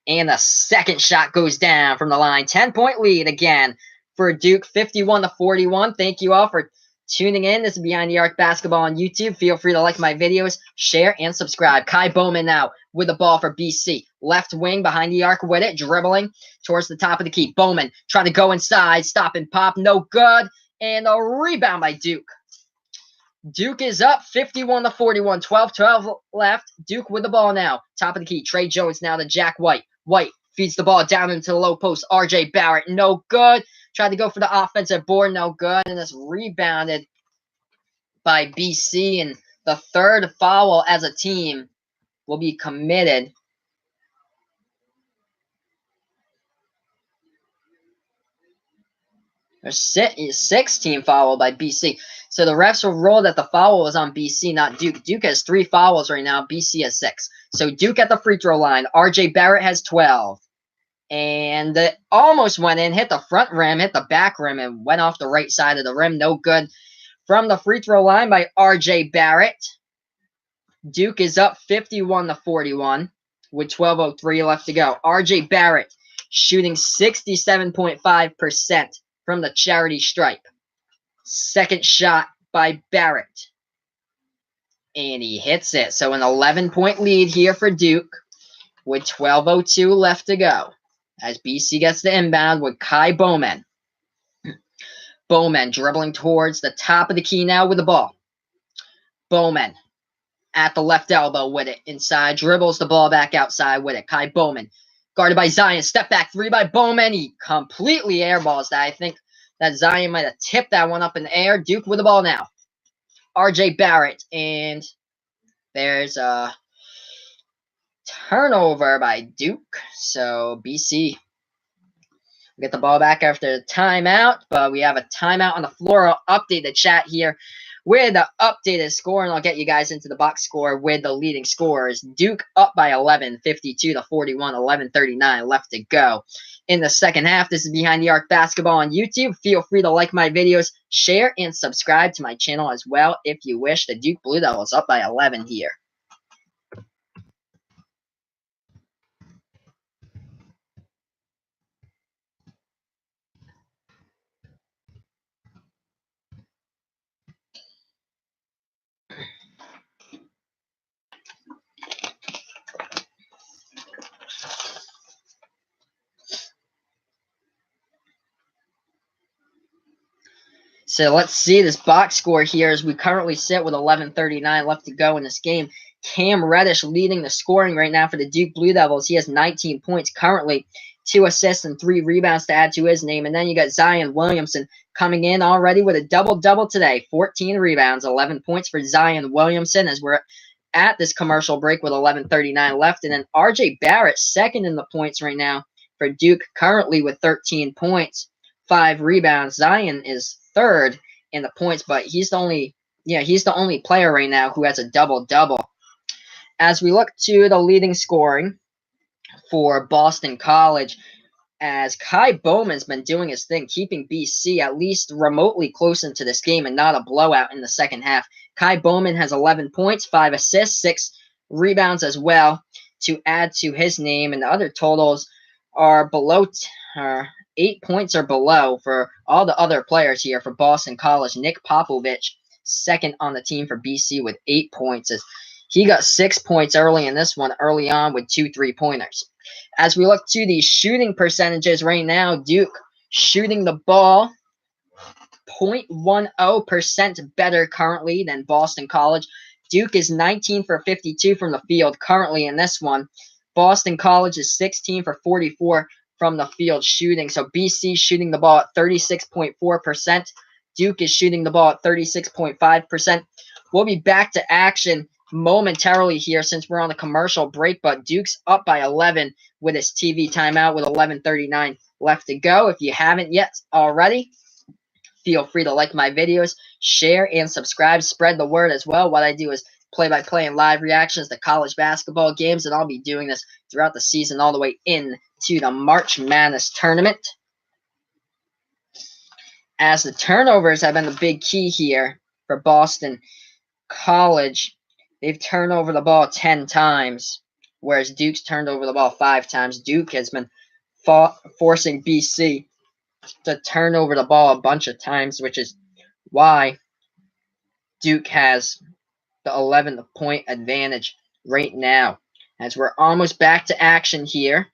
And the second shot goes down from the line. 10-point lead again for Duke, 51-41. Thank you all for tuning in. This is Behind the Arc Basketball on YouTube. Feel free to like my videos, share, and subscribe. Kai Bowman now with the ball for BC. Left wing behind the arc with it, dribbling towards the top of the key. Bowman trying to go inside, stop and pop, no good. And a rebound by Duke. Duke is up 51-41, 12-12 left. Duke with the ball now. Top of the key, Trey Jones now to Jack White. White feeds the ball down into the low post. RJ Barrett, no good. Tried to go for the offensive board, no good. And it's rebounded by BC. And the third foul as a team will be committed. There's 16 foul by BC. So the refs will rule that the foul was on BC, not Duke. Duke has 3 fouls right now. BC has 6. So Duke at the free throw line. RJ Barrett has 12. And it almost went in, hit the front rim, hit the back rim, and went off the right side of the rim. No good from the free throw line by RJ Barrett. Duke is up 51-41 with 12:03 left to go. RJ Barrett shooting 67.5% from the charity stripe. Second shot by Barrett. And he hits it. So an 11-point lead here for Duke with 12:02 left to go. As BC gets the inbound with Kai Bowman. Bowman dribbling towards the top of the key now with the ball. Bowman at the left elbow with it. Inside, dribbles the ball back outside with it. Kai Bowman guarded by Zion. Step back 3 by Bowman. He completely airballs that. I think that Zion might have tipped that one up in the air. Duke with the ball now. RJ Barrett. And there's a turnover by Duke. So BC get the ball back after the timeout. But we have a timeout on the floor. I'll update the chat here with the updated score, and I'll get you guys into the box score with the leading scores. Duke up by 11, 52-41, 11:39 left to go in the second half. This is Behind the Arc Basketball on YouTube. Feel free to like my videos, share, and subscribe to my channel as well if you wish. The Duke Blue Devils up by 11 here. So let's see this box score here as we currently sit with 11:39 left to go in this game. Cam Reddish leading the scoring right now for the Duke Blue Devils. He has 19 points currently, 2 assists and 3 rebounds to add to his name. And then you got Zion Williamson coming in already with a double-double today. 14 rebounds, 11 points for Zion Williamson as we're at this commercial break with 11:39 left. And then RJ Barrett second in the points right now for Duke, currently with 13 points, 5 rebounds. Zion is third in the points, but he's the only player right now who has a double-double. As we look to the leading scoring for Boston College, as Kai Bowman's been doing his thing, keeping BC at least remotely close into this game and not a blowout in the second half. Kai Bowman has 11 points, 5 assists, 6 rebounds as well to add to his name, and the other totals are below 8 points or below for all the other players here for Boston College. Nick Popovich, second on the team for BC with 8 points. As he got 6 points early in this one, early on with 2 3-pointers. As we look to the shooting percentages right now, Duke shooting the ball 0.10% better currently than Boston College. Duke is 19 for 52 from the field currently in this one. Boston College is 16 for 44 from the field shooting. So BC shooting the ball at 36.4%. Duke is shooting the ball at 36.5%. We'll be back to action momentarily here since we're on the commercial break, but Duke's up by 11 with his TV timeout with 11:39 left to go. If you haven't yet already, feel free to like my videos, share, and subscribe. Spread the word as well. What I do is play-by-play and live reactions to college basketball games, and I'll be doing this throughout the season all the way into the March Madness tournament. As the turnovers have been the big key here for Boston College, they've turned over the ball 10 times, whereas Duke's turned over the ball 5 times. Duke has been forcing BC to turn over the ball a bunch of times, which is why Duke has the 11-point advantage right now. As we're almost back to action here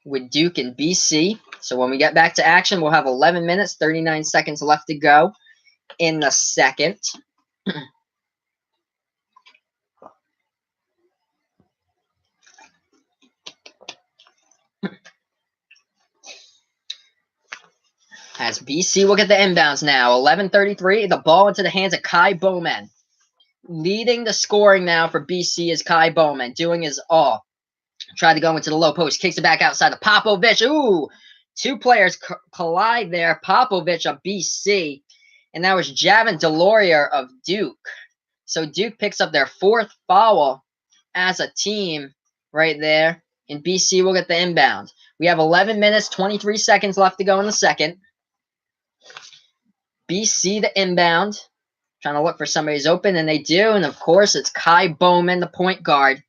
with Duke and BC. So when we get back to action, we'll have 11 minutes, 39 seconds left to go in the second. As BC will get the inbounds now. 11:33, the ball into the hands of Kai Bowman. Leading the scoring now for BC is Kai Bowman, doing his all. Tried to go into the low post, kicks it back outside to Popovich. Ooh, 2 players collide there. Popovich of BC, and that was Javin DeLaurier of Duke. So Duke picks up their 4th foul as a team right there, and BC will get the inbound. We have 11 minutes, 23 seconds left to go in the second. BC the inbound, trying to look for somebody who's open, and they do, and of course it's Kai Bowman, the point guard,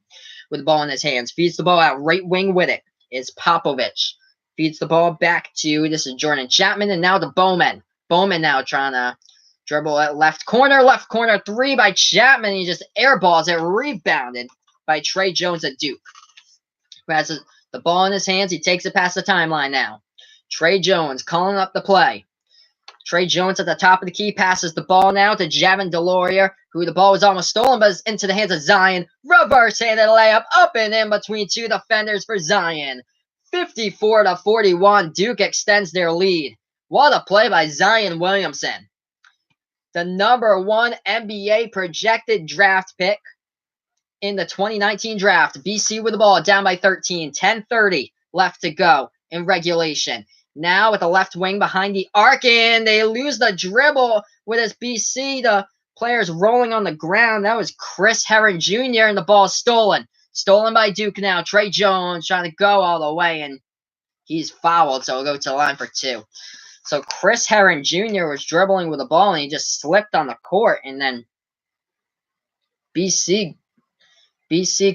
with the ball in his hands. Feeds the ball out right wing with it is Popovich. Feeds the ball back to, this is Jordan Chapman, and now to Bowman. Bowman now trying to dribble at left corner, 3 by Chapman. He just airballs it, rebounded by Trey Jones at Duke. Who has the ball in his hands. He takes it past the timeline now. Trey Jones calling up the play. Trey Jones at the top of the key passes the ball now to Javin DeLaurier, who the ball was almost stolen, but is into the hands of Zion. Reverse-handed layup up and in between 2 defenders for Zion. 54-41, Duke extends their lead. What a play by Zion Williamson. The number 1 NBA projected draft pick in the 2019 draft. BC with the ball down by 13, 10:30 left to go in regulation. Now with the left wing behind the arc, and they lose the dribble with his BC. The players rolling on the ground. That was Chris Herron Jr., and the ball stolen. Stolen by Duke now. Trey Jones trying to go all the way, and he's fouled, so he'll go to the line for 2. So Chris Herron Jr. was dribbling with the ball, and he just slipped on the court, and then BC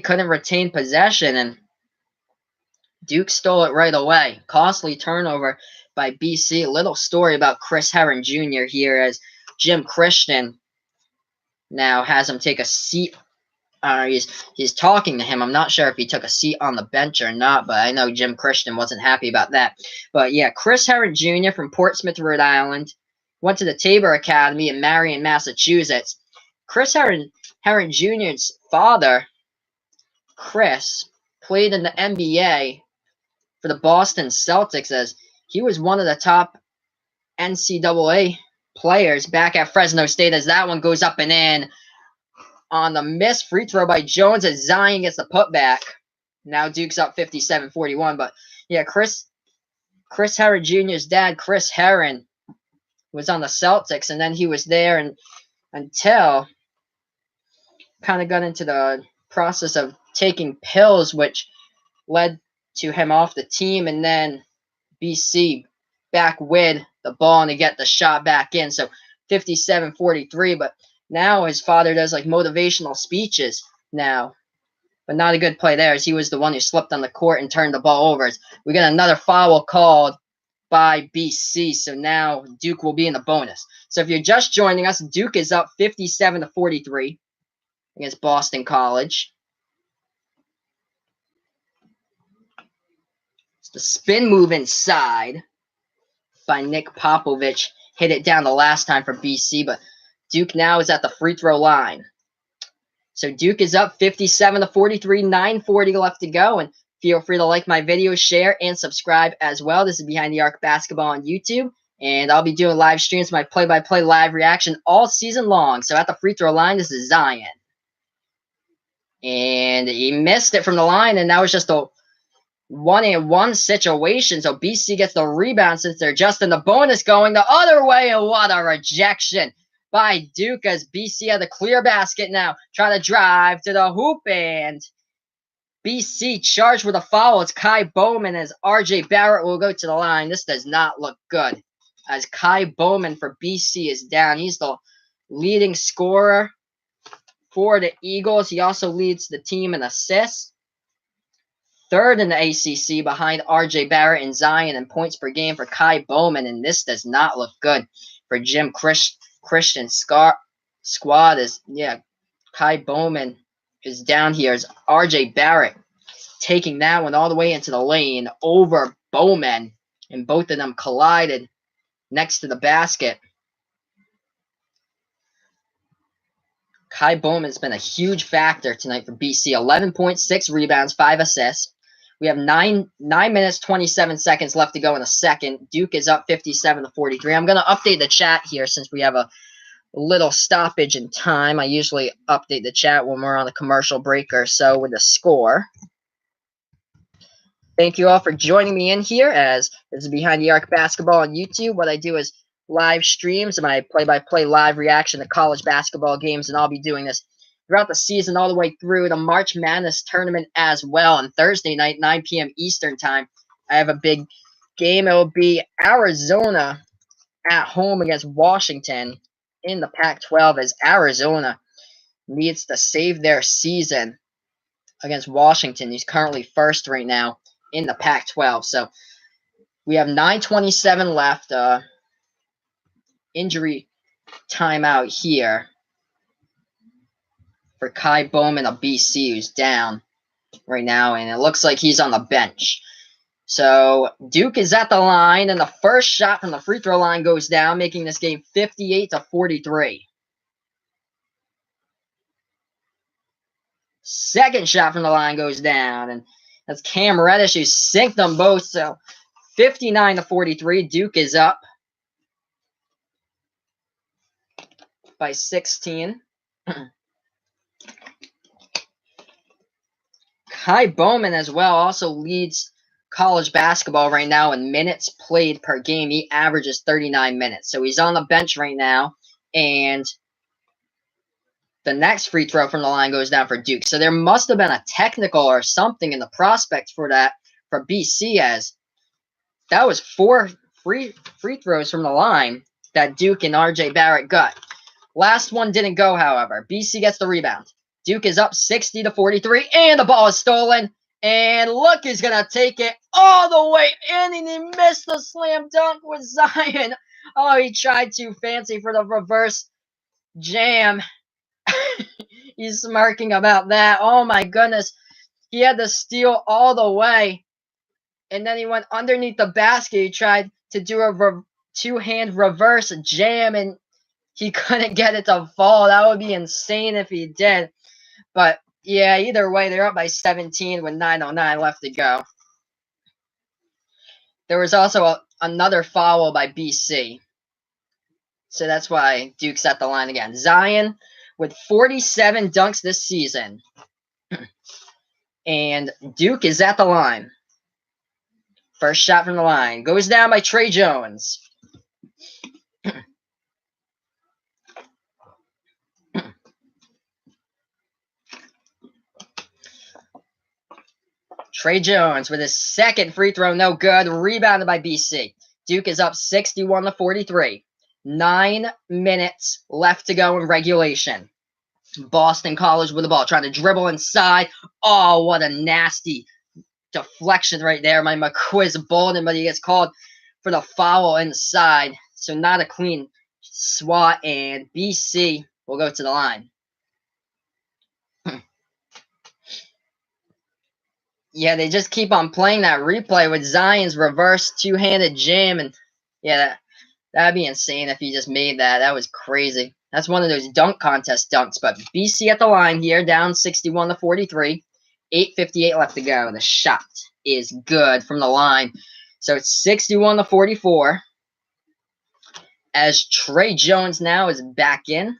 couldn't retain possession, and Duke stole it right away. Costly turnover by BC. A little story about Chris Herron Jr. here, as Jim Christian now has him take a seat. He's talking to him. I'm not sure if he took a seat on the bench or not, but I know Jim Christian wasn't happy about that. But yeah, Chris Herron Jr. from Portsmouth, Rhode Island, went to the Tabor Academy in Marion, Massachusetts. Chris Herron Jr.'s father, Chris, played in the NBA for the Boston Celtics, as he was one of the top NCAA players back at Fresno State, as that one goes up and in on the missed free throw by Jones, as Zion gets the putback. Now Duke's up 57-41. But yeah, Chris Herron Jr.'s dad, Chris Herron, was on the Celtics, and then he was there and until kind of got into the process of taking pills, which led to him off the team, and then BC back with the ball and to get the shot back in. So 57-43, but now his father does like motivational speeches now. But not a good play there, as he was the one who slipped on the court and turned the ball over. We got another foul called by BC, so now Duke will be in the bonus. So if you're just joining us, Duke is up 57-43 against Boston College. It's the spin move inside by Nick Popovich. Hit it down the last time for BC, but Duke now is at the free throw line. So Duke is up 57-43, 9:40 left to go, and feel free to like my video, share, and subscribe as well. This is Behind the Arc Basketball on YouTube, and I'll be doing live streams, my play-by-play live reaction all season long. So at the free throw line, this is Zion. And he missed it from the line, and that was just a one-and-one situation. So BC gets the rebound since they're just in the bonus going the other way, and what a rejection by Duke as BC had a clear basket now. Try to drive to the hoop, and BC charged with a foul. It's Kai Bowman as RJ Barrett will go to the line. This does not look good as Kai Bowman for BC is down. He's the leading scorer for the Eagles. He also leads the team in assists. Third in the ACC behind RJ Barrett and Zion in points per game for Kai Bowman, and this does not look good for Jim Christian squad. Kai Bowman is down here as RJ Barrett taking that one all the way into the lane over Bowman, and both of them collided next to the basket. Kai Bowman's been a huge factor tonight for BC. 11.6 rebounds, 5 assists. We have 9 minutes, 27 seconds left to go in the second. Duke is up 57-43. I'm going to update the chat here since we have a little stoppage in time. I usually update the chat when we're on a commercial break or so with the score. Thank you all for joining me in here, as this is Behind the Arc Basketball on YouTube. What I do is live streams and my play-by-play live reaction to college basketball games, and I'll be doing this throughout the season all the way through the March Madness tournament as well. On Thursday night, 9 p.m. Eastern time, I have a big game. It will be Arizona at home against Washington in the Pac-12, as Arizona needs to save their season against Washington. He's currently first right now in the Pac-12. So we have 9:27 left. Injury timeout here for Kai Bowman of BC, who's down right now, and it looks like he's on the bench. So Duke is at the line, and the first shot from the free throw line goes down, making this game 58-43. Second shot from the line goes down, and that's Cam Reddish who synced them both. So 59-43, Duke is up by 16. Kai Bowman as well also leads college basketball right now in minutes played per game. He averages 39 minutes. So he's on the bench right now, and the next free throw from the line goes down for Duke. So there must have been a technical or something in the prospects for that for BC, as that was 4 free throws from the line that Duke and RJ Barrett got. Last one didn't go, however. BC gets the rebound. Duke is up 60-43, and the ball is stolen. And look, he's going to take it all the way in, and he missed the slam dunk with Zion. Oh, he tried too fancy for the reverse jam. He's smirking about that. Oh, my goodness. He had to steal all the way, and then he went underneath the basket. He tried to do a two-hand reverse jam, and he couldn't get it to fall. That would be insane if he did. But, yeah, either way, they're up by 17 with 9:09 left to go. There was also another foul by BC. So that's why Duke's at the line again. Zion with 47 dunks this season. And Duke is at the line. First shot from the line. Goes down by Trey Jones. Trey Jones with his second free throw, no good. Rebounded by BC. Duke is up 61-43. 9 minutes left to go in regulation. Boston College with the ball, trying to dribble inside. Oh, what a nasty deflection right there by McQuiz Bolden, but he gets called for the foul inside. So not a clean swat, and BC will go to the line. Yeah, they just keep on playing that replay with Zion's reverse two-handed jam, and yeah, that'd be insane if he just made that. That was crazy. That's one of those dunk contest dunks, but BC at the line here, down 61-43. 8:58 left to go. The shot is good from the line. So it's 61-44. As Trey Jones now is back in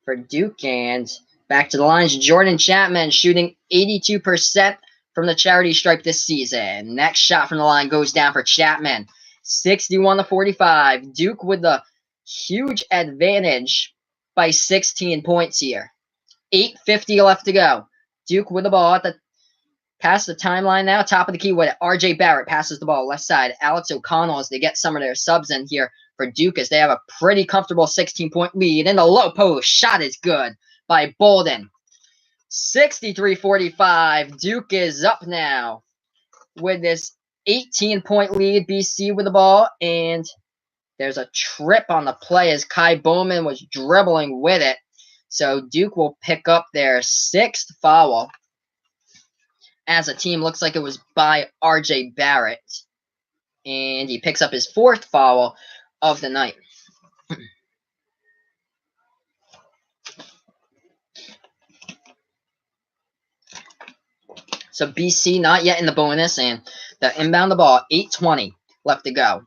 for Duke, and back to the lines. Jordan Chapman shooting 82% from the charity stripe this season. Next shot from the line goes down for Chapman. 61-45. Duke with the huge advantage by 16 points here. 8:50 left to go. Duke with the ball at the past the timeline now. Top of the key with RJ Barrett passes the ball left side. Alex O'Connell as they get some of their subs in here for Duke as they have a pretty comfortable 16-point lead. In the low post, shot is good by Bolden. 63-45. Duke is up now with this 18-point lead. BC with the ball, and there's a trip on the play as Kai Bowman was dribbling with it. So Duke will pick up their 6th foul as a team. Looks like it was by RJ Barrett. And he picks up his 4th foul of the night. So BC not yet in the bonus, and the inbound the ball. 8:20 left to go.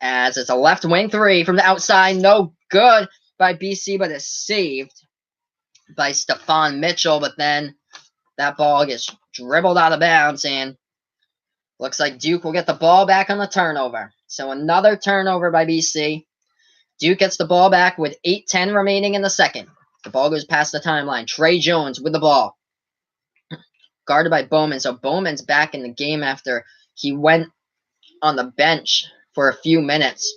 As it's a left wing 3 from the outside. No good by BC, but it's saved by Stephon Mitchell. But then that ball gets dribbled out of bounds, and looks like Duke will get the ball back on the turnover. So another turnover by BC. Duke gets the ball back with 8:10 remaining in the second. The ball goes past the timeline. Trey Jones with the ball. Guarded by Bowman. So Bowman's back in the game after he went on the bench for a few minutes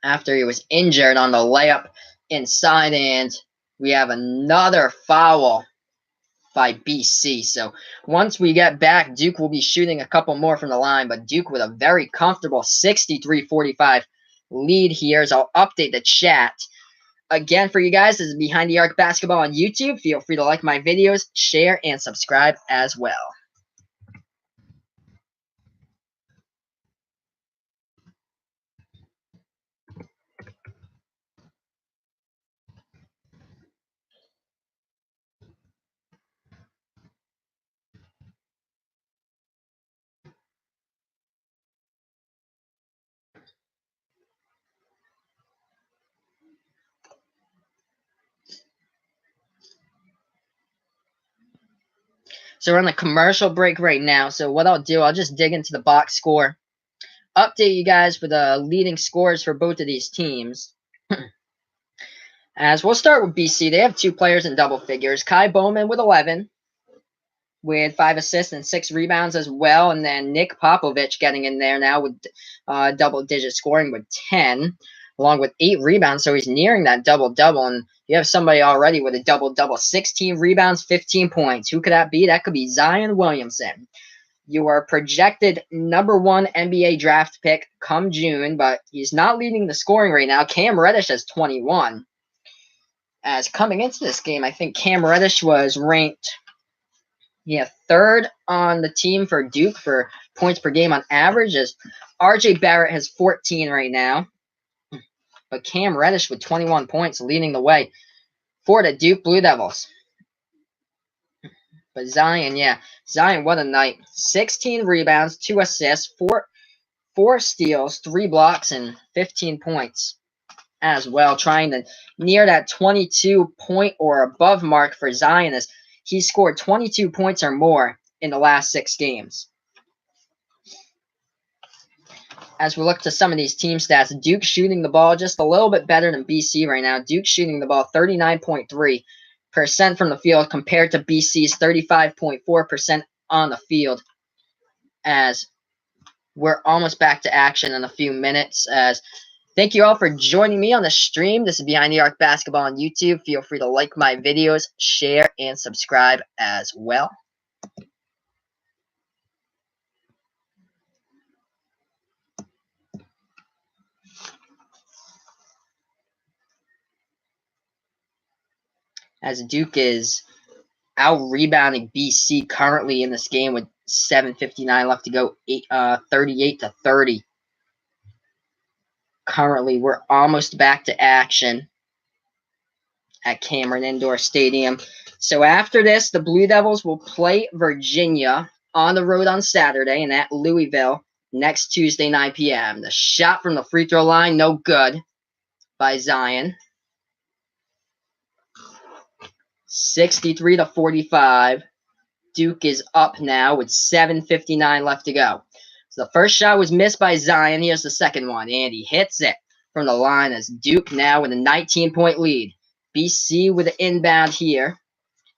after he was injured on the layup inside. And we have another foul by BC. So once we get back, Duke will be shooting a couple more from the line, but Duke with a very comfortable 63-45 lead here. So I'll update the chat. Again, for you guys, this is Behind the Arc Basketball on YouTube. Feel free to like my videos, share, and subscribe as well. So we're on the commercial break right now. So what I'll do, I'll just dig into the box score. Update you guys for the leading scores for both of these teams. As we'll start with BC. They have 2 players in double figures. Kai Bowman with 11, with 5 assists and 6 rebounds as well. And then Nick Popovich getting in there now with double-digit scoring with 10, along with 8 rebounds. So he's nearing that double-double. And you have somebody already with a double-double, 16 rebounds, 15 points. Who could that be? That could be Zion Williamson. You are projected #1 NBA draft pick come June, but he's not leading the scoring right now. Cam Reddish has 21. As coming into this game, I think Cam Reddish was ranked 3rd on the team for Duke for points per game on average, as RJ Barrett has 14 right now. But Cam Reddish with 21 points leading the way for the Duke Blue Devils. But Zion, Zion, what a night. 16 rebounds, 2 assists, 4 steals, 3 blocks, and 15 points as well. Trying to near that 22-point or above mark for Zion, as he scored 22 points or more in the last 6 games. As we look to some of these team stats, Duke shooting the ball just a little bit better than BC right now. Duke shooting the ball 39.3. from the field compared to BC's 35.4% on the field, as we're almost back to action in a few minutes. As thank you all for joining me on the stream. This is Behind the Arc Basketball on YouTube. Feel free to like my videos, share, and subscribe as well. As Duke is out-rebounding BC currently in this game with 7:59 left to go, 38-30. Currently, we're almost back to action at Cameron Indoor Stadium. So after this, the Blue Devils will play Virginia on the road on Saturday and at Louisville next Tuesday, 9 p.m. The shot from the free throw line, no good by Zion. 63-45. Duke is up now with 7:59 left to go. So the first shot was missed by Zion. Here's the second one, and he hits it from the line as Duke now with a 19-point lead. BC with an inbound here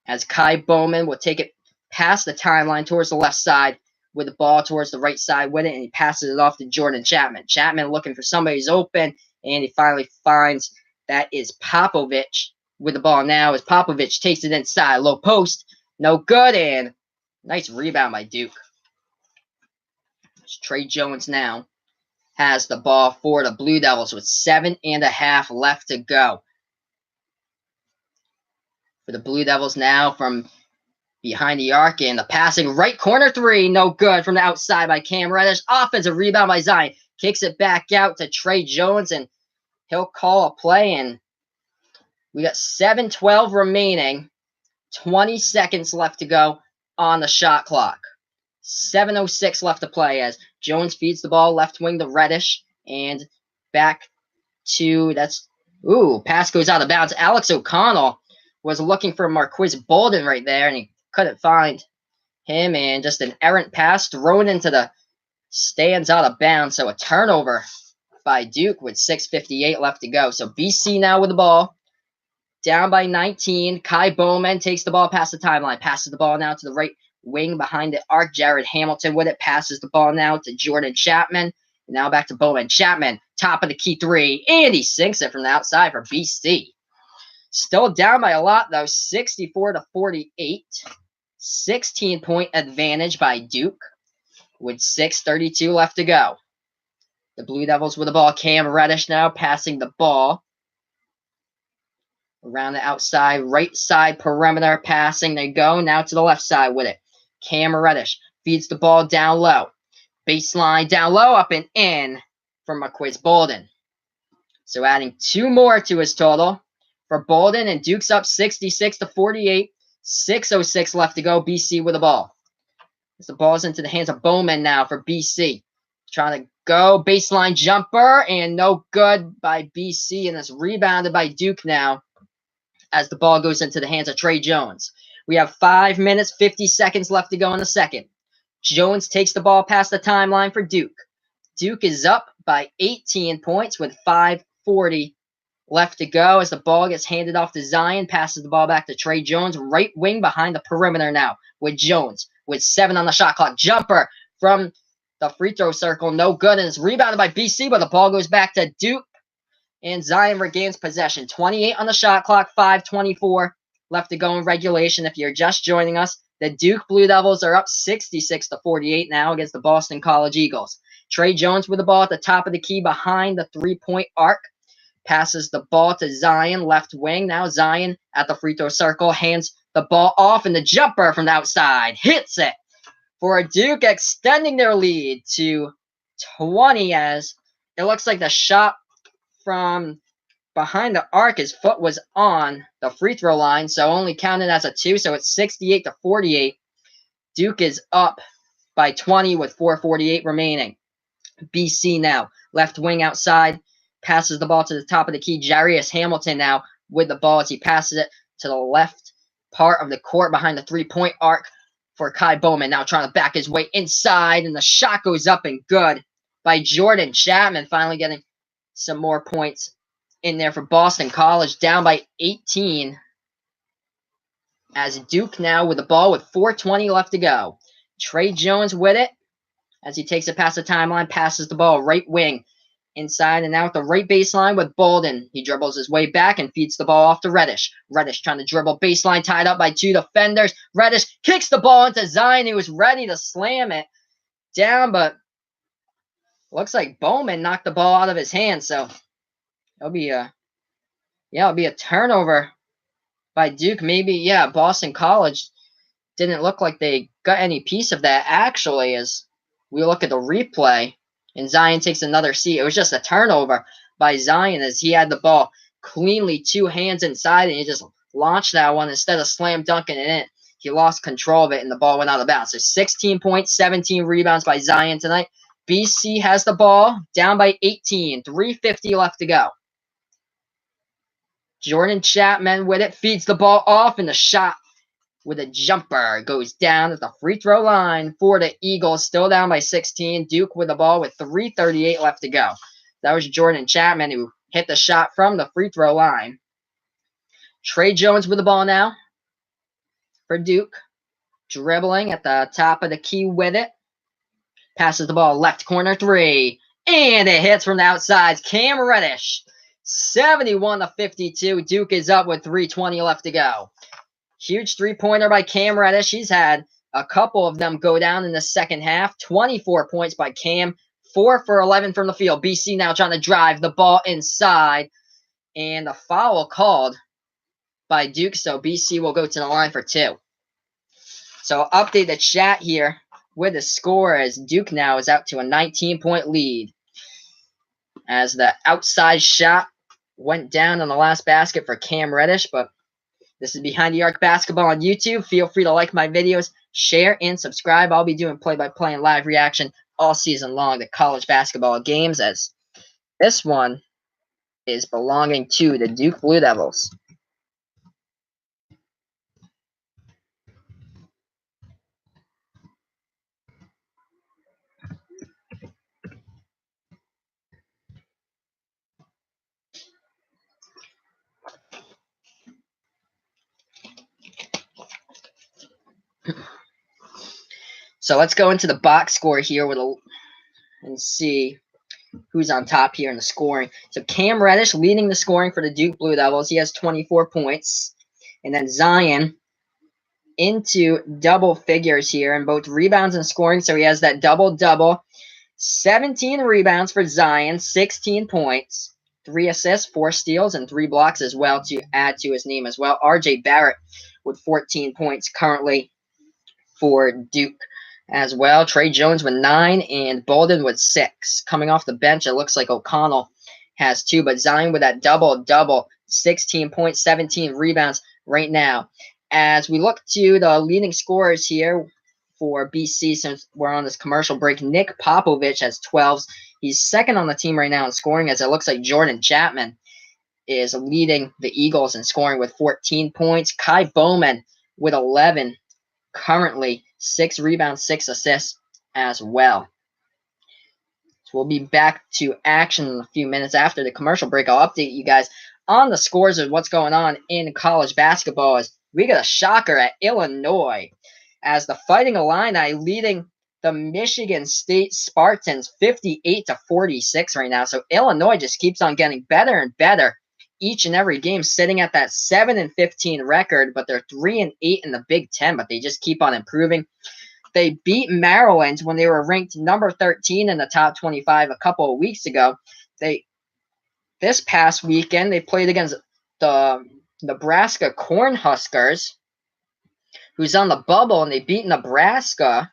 as Kai Bowman will take it past the timeline towards the left side with the ball towards the right side with it, and he passes it off to Jordan Chapman. Chapman looking for somebody who's open, and he finally finds that is Popovich with the ball now as Popovich takes it inside. Low post, no good, and nice rebound by Duke. Trey Jones now has the ball for the Blue Devils with 7.5 left to go. For the Blue Devils now from behind the arc, and the passing right corner three, no good from the outside by Cam Reddish. Offensive rebound by Zion. Kicks it back out to Trey Jones, and he'll call a play, and we got 7:12 remaining. 20 seconds left to go on the shot clock. 7:06 left to play as Jones feeds the ball left wing to Reddish, and back to, pass goes out of bounds. Alex O'Connell was looking for Marquise Bolden right there, and he couldn't find him, and just an errant pass thrown into the stands out of bounds. So a turnover by Duke with 6:58 left to go. So BC now with the ball, down by 19. Kai Bowman takes the ball past the timeline, passes the ball now to the right wing behind the arc. Jared Hamilton with it, passes the ball now to Jordan Chapman. Now back to Bowman. Chapman, top of the key three, and he sinks it from the outside for BC. Still down by a lot, though, 64-48. 16-point advantage by Duke with 6:32 left to go. The Blue Devils with the ball. Cam Reddish now passing the ball around the outside, right side perimeter passing. They go now to the left side with it. Cam Reddish feeds the ball down low. Baseline down low, up and in from Marquise Bolden. So adding 2 more to his total for Bolden, and Duke's up 66-48. 6:06 left to go. BC with the ball. As the ball's into the hands of Bowman now for BC. Trying to go baseline jumper, and no good by BC, and it's rebounded by Duke now as the ball goes into the hands of Trey Jones. We have 5 minutes, 50 seconds left to go in the second. Jones takes the ball past the timeline for Duke. Duke is up by 18 points with 5:40 left to go as the ball gets handed off to Zion, passes the ball back to Trey Jones, right wing behind the perimeter now with Jones with 7 on the shot clock. Jumper from the free throw circle, no good, and it's rebounded by BC, but the ball goes back to Duke, and Zion regains possession. 28 on the shot clock, 5:24 left to go in regulation. If you're just joining us, the Duke Blue Devils are up 66-48 now against the Boston College Eagles. Trey Jones with the ball at the top of the key behind the three-point arc. Passes the ball to Zion, left wing. Now Zion at the free throw circle, hands the ball off, and the jumper from the outside hits it for Duke, extending their lead to 20 as it looks like the shot from behind the arc, his foot was on the free throw line, so only counted as a 2, so it's 68-48. Duke is up by 20 with 4:48 remaining. BC now, left wing outside, passes the ball to the top of the key. Jarius Hamilton now with the ball as he passes it to the left part of the court behind the three-point arc for Kai Bowman. Now trying to back his way inside, and the shot goes up and good by Jordan Chapman, finally getting some more points in there for Boston College, down by 18 as Duke now with the ball with 4:20 left to go. Trey Jones with it as he takes it past the timeline, passes the ball right wing inside and out the right baseline with Bolden. He dribbles his way back and feeds the ball off to Reddish. Reddish trying to dribble baseline, tied up by two defenders. Reddish kicks the ball into Zion. He was ready to slam it down, but looks like Bowman knocked the ball out of his hand. So it'll be a turnover by Duke. Maybe, Boston College didn't look like they got any piece of that actually as we look at the replay and Zion takes another seat. It was just a turnover by Zion as he had the ball cleanly 2 hands inside and he just launched that one instead of slam dunking it in. He lost control of it and the ball went out of bounds. So 16 points, 17 rebounds by Zion tonight. BC has the ball down by 18, 3:50 left to go. Jordan Chapman with it, feeds the ball off, and the shot with a jumper goes down at the free throw line for the Eagles, still down by 16. Duke with the ball with 3:38 left to go. That was Jordan Chapman who hit the shot from the free throw line. Trey Jones with the ball now for Duke, dribbling at the top of the key with it. Passes the ball left corner 3, and it hits from the outside. Cam Reddish, 71-52. Duke is up with 3:20 left to go. Huge three-pointer by Cam Reddish. He's had a couple of them go down in the second half. 24 points by Cam. 4 for 11 from the field. BC now trying to drive the ball inside. And a foul called by Duke. So BC will go to the line for 2. So I'll update the chat here with the score as Duke now is out to a 19-point lead. As the outside shot went down on the last basket for Cam Reddish, but this is Behind the Arc Basketball on YouTube. Feel free to like my videos, share, and subscribe. I'll be doing play-by-play and live reaction all season long to college basketball games, as this one is belonging to the Duke Blue Devils. So let's go into the box score here and see who's on top here in the scoring. So Cam Reddish leading the scoring for the Duke Blue Devils. He has 24 points. And then Zion into double figures here in both rebounds and scoring. So he has that double-double. 17 rebounds for Zion, 16 points, 3 assists, 4 steals, and 3 blocks as well to add to his name as well. RJ Barrett with 14 points currently for Duke as well. Trey Jones with 9 and Bolden with 6. Coming off the bench, it looks like O'Connell has 2, but Zion with that double-double, 16 points, 17 rebounds right now. As we look to the leading scorers here for BC, since we're on this commercial break, Nick Popovich has 12. He's second on the team right now in scoring, as it looks like Jordan Chapman is leading the Eagles in scoring with 14 points. Kai Bowman with 11 currently, 6 rebounds, 6 assists as well. So we'll be back to action in a few minutes after the commercial break. I'll update you guys on the scores of what's going on in college basketball as we got a shocker at Illinois as the Fighting Illini leading the Michigan State Spartans 58-46 right now. So Illinois just keeps on getting better and better each and every game, sitting at that 7-15 record, but they're 3-8 in the Big Ten, but they just keep on improving. They beat Maryland when they were ranked number 13 in the top 25 a couple of weeks ago. This past weekend, they played against the Nebraska Cornhuskers, who's on the bubble, and they beat Nebraska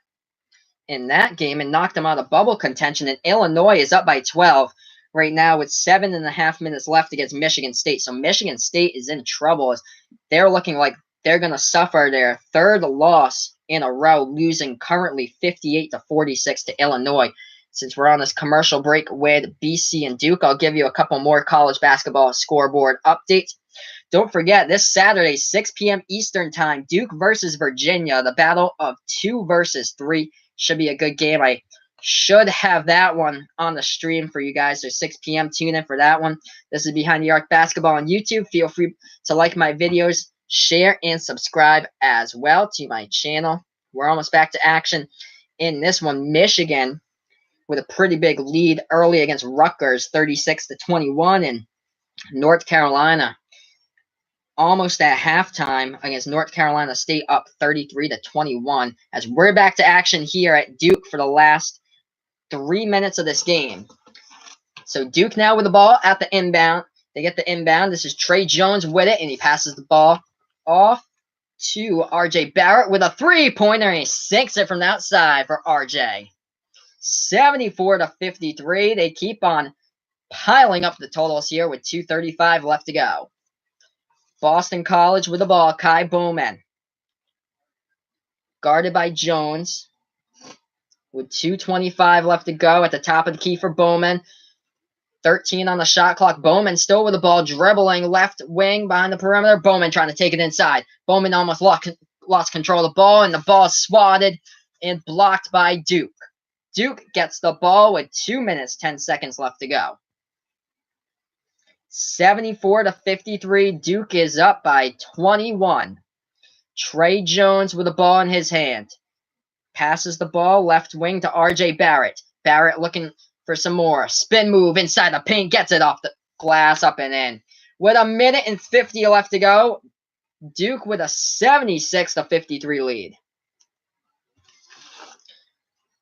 in that game and knocked them out of bubble contention. And Illinois is up by 12 right now with 7.5 minutes left against Michigan State. So Michigan State is in trouble as they're looking like they're going to suffer their 3rd loss in a row, losing currently 58-46 to Illinois. Since we're on this commercial break with BC and Duke, I'll give you a couple more college basketball scoreboard updates. Don't forget, this Saturday, 6 p.m. Eastern Time, Duke versus Virginia, the battle of 2 versus 3. Should be a good game. I should have that one on the stream for you guys. So 6 p.m. Tune in for that one. This is Behind the Arc Basketball on YouTube. Feel free to like my videos, share, and subscribe as well to my channel. We're almost back to action in this one. Michigan with a pretty big lead early against Rutgers, 36-21, and North Carolina almost at halftime against North Carolina State, up 33-21, as we're back to action here at Duke for the last 3 minutes of this game. So Duke now with the ball at the inbound. They get the inbound. This is Trey Jones with it, and he passes the ball off to RJ Barrett with a three-pointer, and he sinks it from the outside for RJ. 74-53. They keep on piling up the totals here with 2:35 left to go. Boston College with the ball. Kai Bowman, guarded by Jones, with 2:25 left to go at the top of the key for Bowman. 13 on the shot clock. Bowman still with the ball, dribbling left wing behind the perimeter. Bowman trying to take it inside. Bowman almost lost control of the ball, and the ball is swatted and blocked by Duke. Duke gets the ball with 2 minutes, 10 seconds left to go. 74-53. Duke is up by 21. Trey Jones with the ball in his hand. Passes the ball left wing to RJ Barrett. Barrett looking for some more. Spin move inside the paint. Gets it off the glass, up and in. With a minute and 50 left to go, Duke with a 76-53 lead.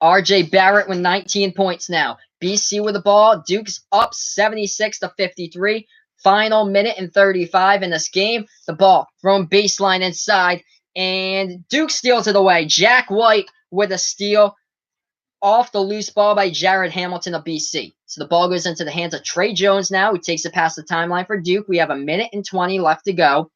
RJ Barrett with 19 points now. BC with the ball. Duke's up 76-53. Final minute and 35 in this game. The ball thrown baseline inside, and Duke steals it away. Jack White with a steal off the loose ball by Jared Hamilton of BC. So the ball goes into the hands of Trey Jones now, who takes it past the timeline for Duke. We have a minute and 20 left to go.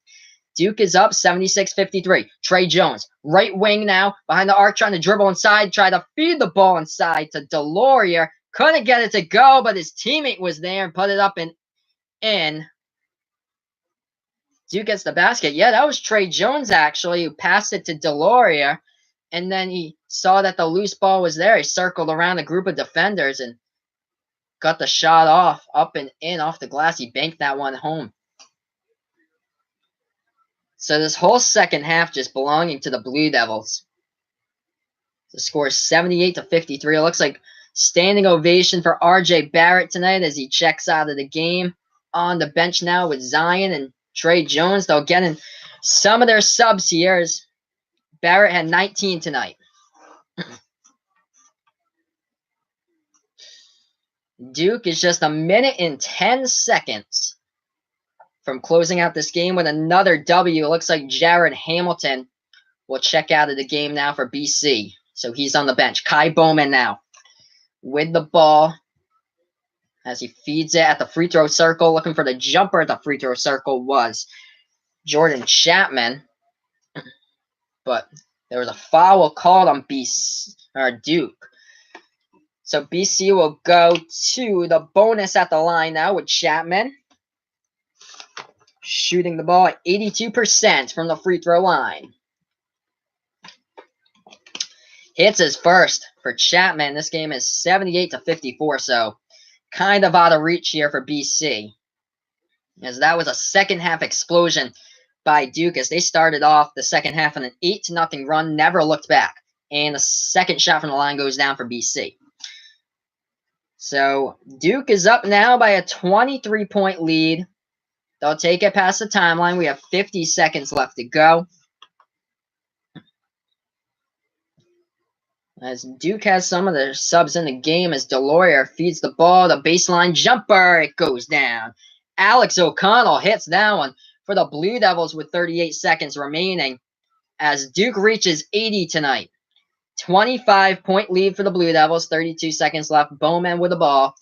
Duke is up 76-53. Trey Jones, right wing now, behind the arc, trying to dribble inside, try to feed the ball inside to Delorier. Couldn't get it to go, but his teammate was there and put it up and in. Duke gets the basket. Yeah, that was Trey Jones, actually, who passed it to Delorier. And then he saw that the loose ball was there. He circled around a group of defenders and got the shot off, up and in off the glass. He banked that one home. So this whole second half just belonging to the Blue Devils. The score is 78-53. It looks like standing ovation for RJ Barrett tonight as he checks out of the game. On the bench now with Zion and Trey Jones. They'll get in some of their subs here, as Barrett had 19 tonight. Duke is just a minute and 10 seconds from closing out this game with another W. It looks like Jared Hamilton will check out of the game now for BC. So he's on the bench. Kai Bowman now with the ball as he feeds it at the free throw circle. Looking for the jumper at the free throw circle was Jordan Chapman. But there was a foul called on Duke. So BC will go to the bonus at the line now with Chapman. Shooting the ball at 82% from the free throw line. Hits his first for Chapman. This game is 78-54, so kind of out of reach here for BC. As that was a second half explosion by Duke as they started off the second half on an 8-0 run, never looked back. And the second shot from the line goes down for BC. So Duke is up now by a 23-point lead. They'll take it past the timeline. We have 50 seconds left to go. As Duke has some of their subs in the game as Delorier feeds the ball. The baseline jumper, it goes down. Alex O'Connell hits that one for the Blue Devils with 38 seconds remaining as Duke reaches 80 tonight. 25-point lead for the Blue Devils, 32 seconds left. Bowman with the ball.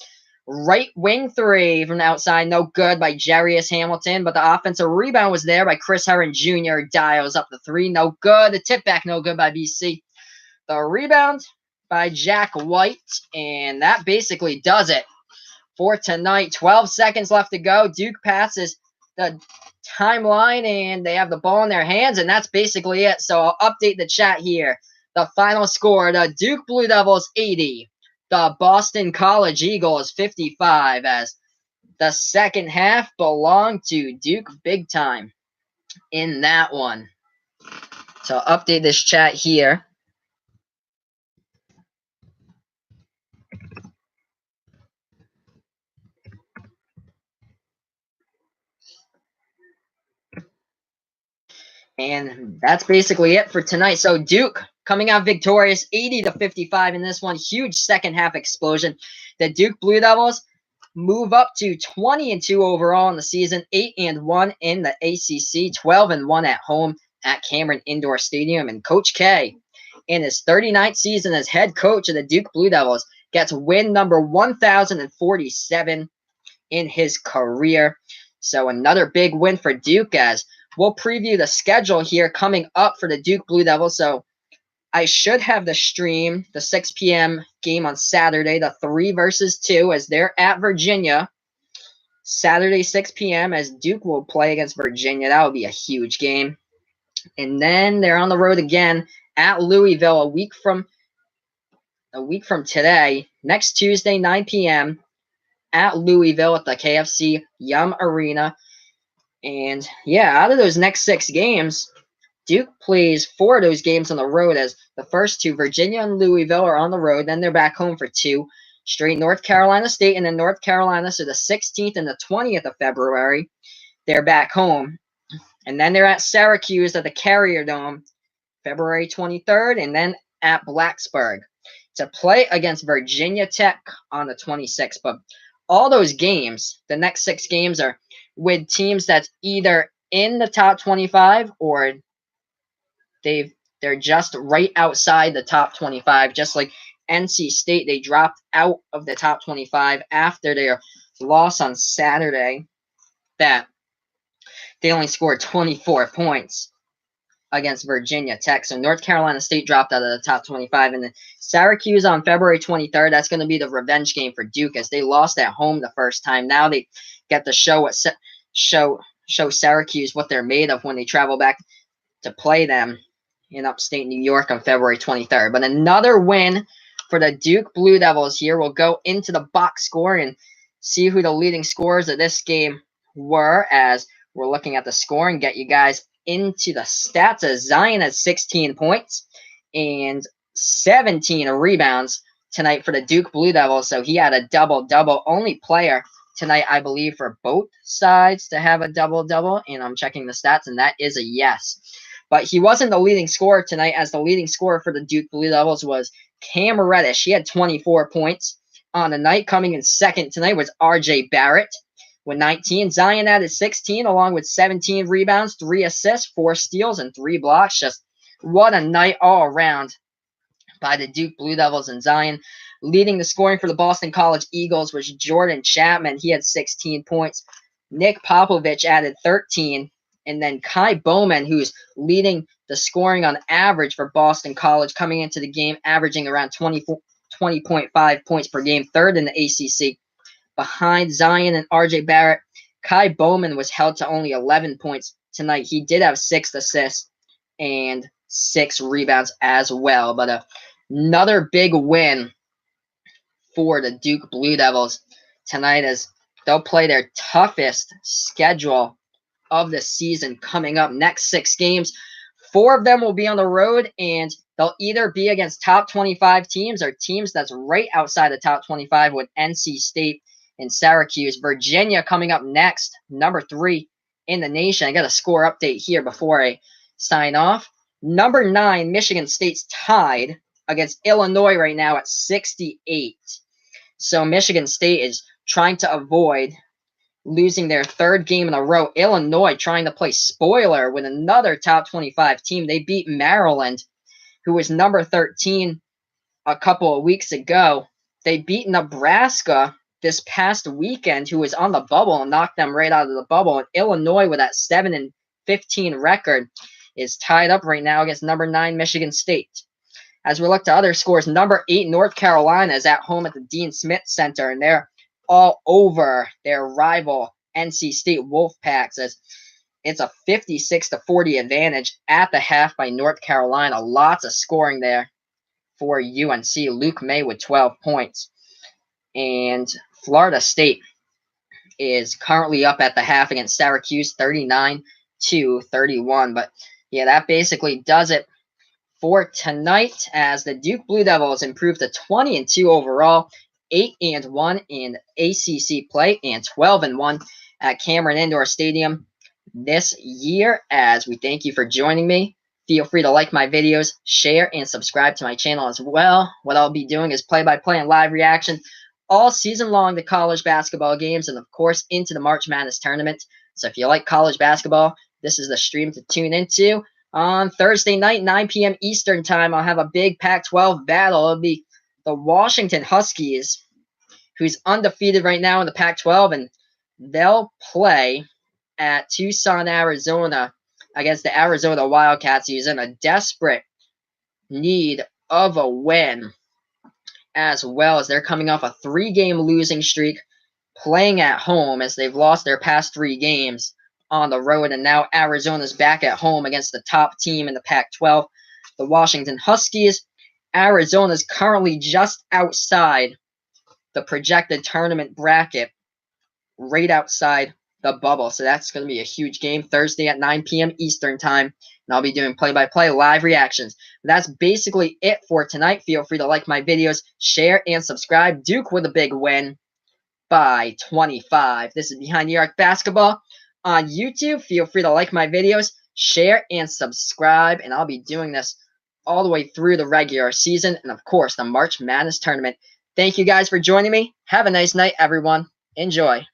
Right wing three from the outside, no good by Jarius Hamilton, but the offensive rebound was there by Chris Herron Jr. Dials up the three, no good. The tip back, no good by BC. The rebound by Jack White, and that basically does it for tonight. 12 seconds left to go. Duke passes the timeline, and they have the ball in their hands, and that's basically it. So I'll update the chat here. The final score, the Duke Blue Devils 80. The Boston College Eagles 55, as the second half belonged to Duke big time. in that one. So I'll update this chat here. And that's basically it for tonight. So Duke coming out victorious 80-55 in this one. Huge second half explosion. The Duke Blue Devils move up to 20-2 overall in the season, 8-1 in the ACC, 12-1 at home at Cameron Indoor Stadium. And Coach K, in his 39th season as head coach of the Duke Blue Devils, gets win number 1,047 in his career. So another big win for Duke, as we'll preview the schedule here coming up for the Duke Blue Devils. So I should have the stream, the 6 p.m. game on Saturday, the 3 versus 2, as they're at Virginia. Saturday, 6 p.m., as Duke will play against Virginia. That will be a huge game. And then they're on the road again at Louisville a week from today, next Tuesday, 9 p.m., at Louisville at the KFC Yum Arena. And yeah, out of those next 6 games, Duke plays 4 of those games on the road, as the first 2, Virginia and Louisville, are on the road. Then they're back home for 2 straight. North Carolina State and then North Carolina. So the 16th and the 20th of February, they're back home. And then they're at Syracuse at the Carrier Dome, February 23rd, and then at Blacksburg to play against Virginia Tech on the 26th. But all those games, the next 6 games, are with teams that's either in the top 25 or they're just right outside the top 25. Just like NC State, they dropped out of the top 25 after their loss on Saturday, that they only scored 24 points against Virginia Tech. So North Carolina State dropped out of the top 25. And then Syracuse on February 23rd, that's going to be the revenge game for Duke, as they lost at home the first time. Now they get to show Syracuse what they're made of when they travel back to play them in upstate New York on February 23rd. But another win for the Duke Blue Devils here. We'll go into the box score and see who the leading scorers of this game were, as we're looking at the score and get you guys into the stats. As Zion has 16 points and 17 rebounds tonight for the Duke Blue Devils. So he had a double-double. Only player tonight, I believe, for both sides to have a double-double. And I'm checking the stats, and that is a yes. But he wasn't the leading scorer tonight, as the leading scorer for the Duke Blue Devils was Cam Reddish. He had 24 points on the night. Coming in second tonight was RJ Barrett with 19. Zion added 16, along with 17 rebounds, 3 assists, 4 steals, and 3 blocks. Just what a night all around by the Duke Blue Devils. And Zion leading the scoring for the Boston College Eagles was Jordan Chapman. He had 16 points. Nick Popovich added 13. And then Kai Bowman, who's leading the scoring on average for Boston College, coming into the game, averaging around 20.5 points per game, third in the ACC. Behind Zion and RJ Barrett, Kai Bowman was held to only 11 points tonight. He did have 6 assists and 6 rebounds as well. But another big win for the Duke Blue Devils tonight, as they'll play their toughest schedule of the season coming up. Next 6 games, 4 of them will be on the road, and they'll either be against top 25 teams or teams that's right outside the top 25, with NC State and Syracuse. Virginia coming up next, number 3 in the nation. I got a score update here before I sign off. Number 9, Michigan State's tied against Illinois right now at 68. So Michigan State is trying to avoid losing their 3rd game in a row. Illinois trying to play spoiler with another top 25 team. They beat Maryland, who was number 13 a couple of weeks ago. They beat Nebraska this past weekend, who was on the bubble, and knocked them right out of the bubble. And Illinois, with that 7-15 record, is tied up right now against number 9 Michigan State. As we look to other scores, number 8 North Carolina is at home at the Dean Smith Center, and they're all over their rival NC State Wolfpacks, as it's a 56-40 advantage at the half by North Carolina. Lots of scoring there for UNC. Luke May with 12 points. And Florida State is currently up at the half against Syracuse, 39 32-31. But yeah, that basically does it for tonight as the Duke Blue Devils improved to 20-2 overall, 8-1 in ACC play, and 12-1 at Cameron Indoor Stadium this year. As we thank you for joining me. Feel free to like my videos, share, and subscribe to my channel as well. What I'll be doing is play-by-play and live reaction all season long to college basketball games and, of course, into the March Madness tournament. So if you like college basketball, this is the stream to tune into. On Thursday night, 9 p.m. Eastern time, I'll have a big Pac-12 battle. It'll be the Washington Huskies, who's undefeated right now in the Pac-12, and they'll play at Tucson, Arizona against the Arizona Wildcats, who's in a desperate need of a win, as well as they're coming off a 3-game losing streak, playing at home as they've lost their past 3 games on the road, and now Arizona's back at home against the top team in the Pac-12, the Washington Huskies. Arizona's currently just outside the projected tournament bracket, right outside the bubble. So that's going to be a huge game Thursday at 9 p.m. Eastern time. And I'll be doing play-by-play live reactions. But that's basically it for tonight. Feel free to like my videos, share, and subscribe. Duke with a big win by 25. This is Behind the Arc Basketball on YouTube. Feel free to like my videos, share, and subscribe. And I'll be doing this all the way through the regular season and, of course, the March Madness tournament. Thank you guys for joining me. Have a nice night, everyone. Enjoy.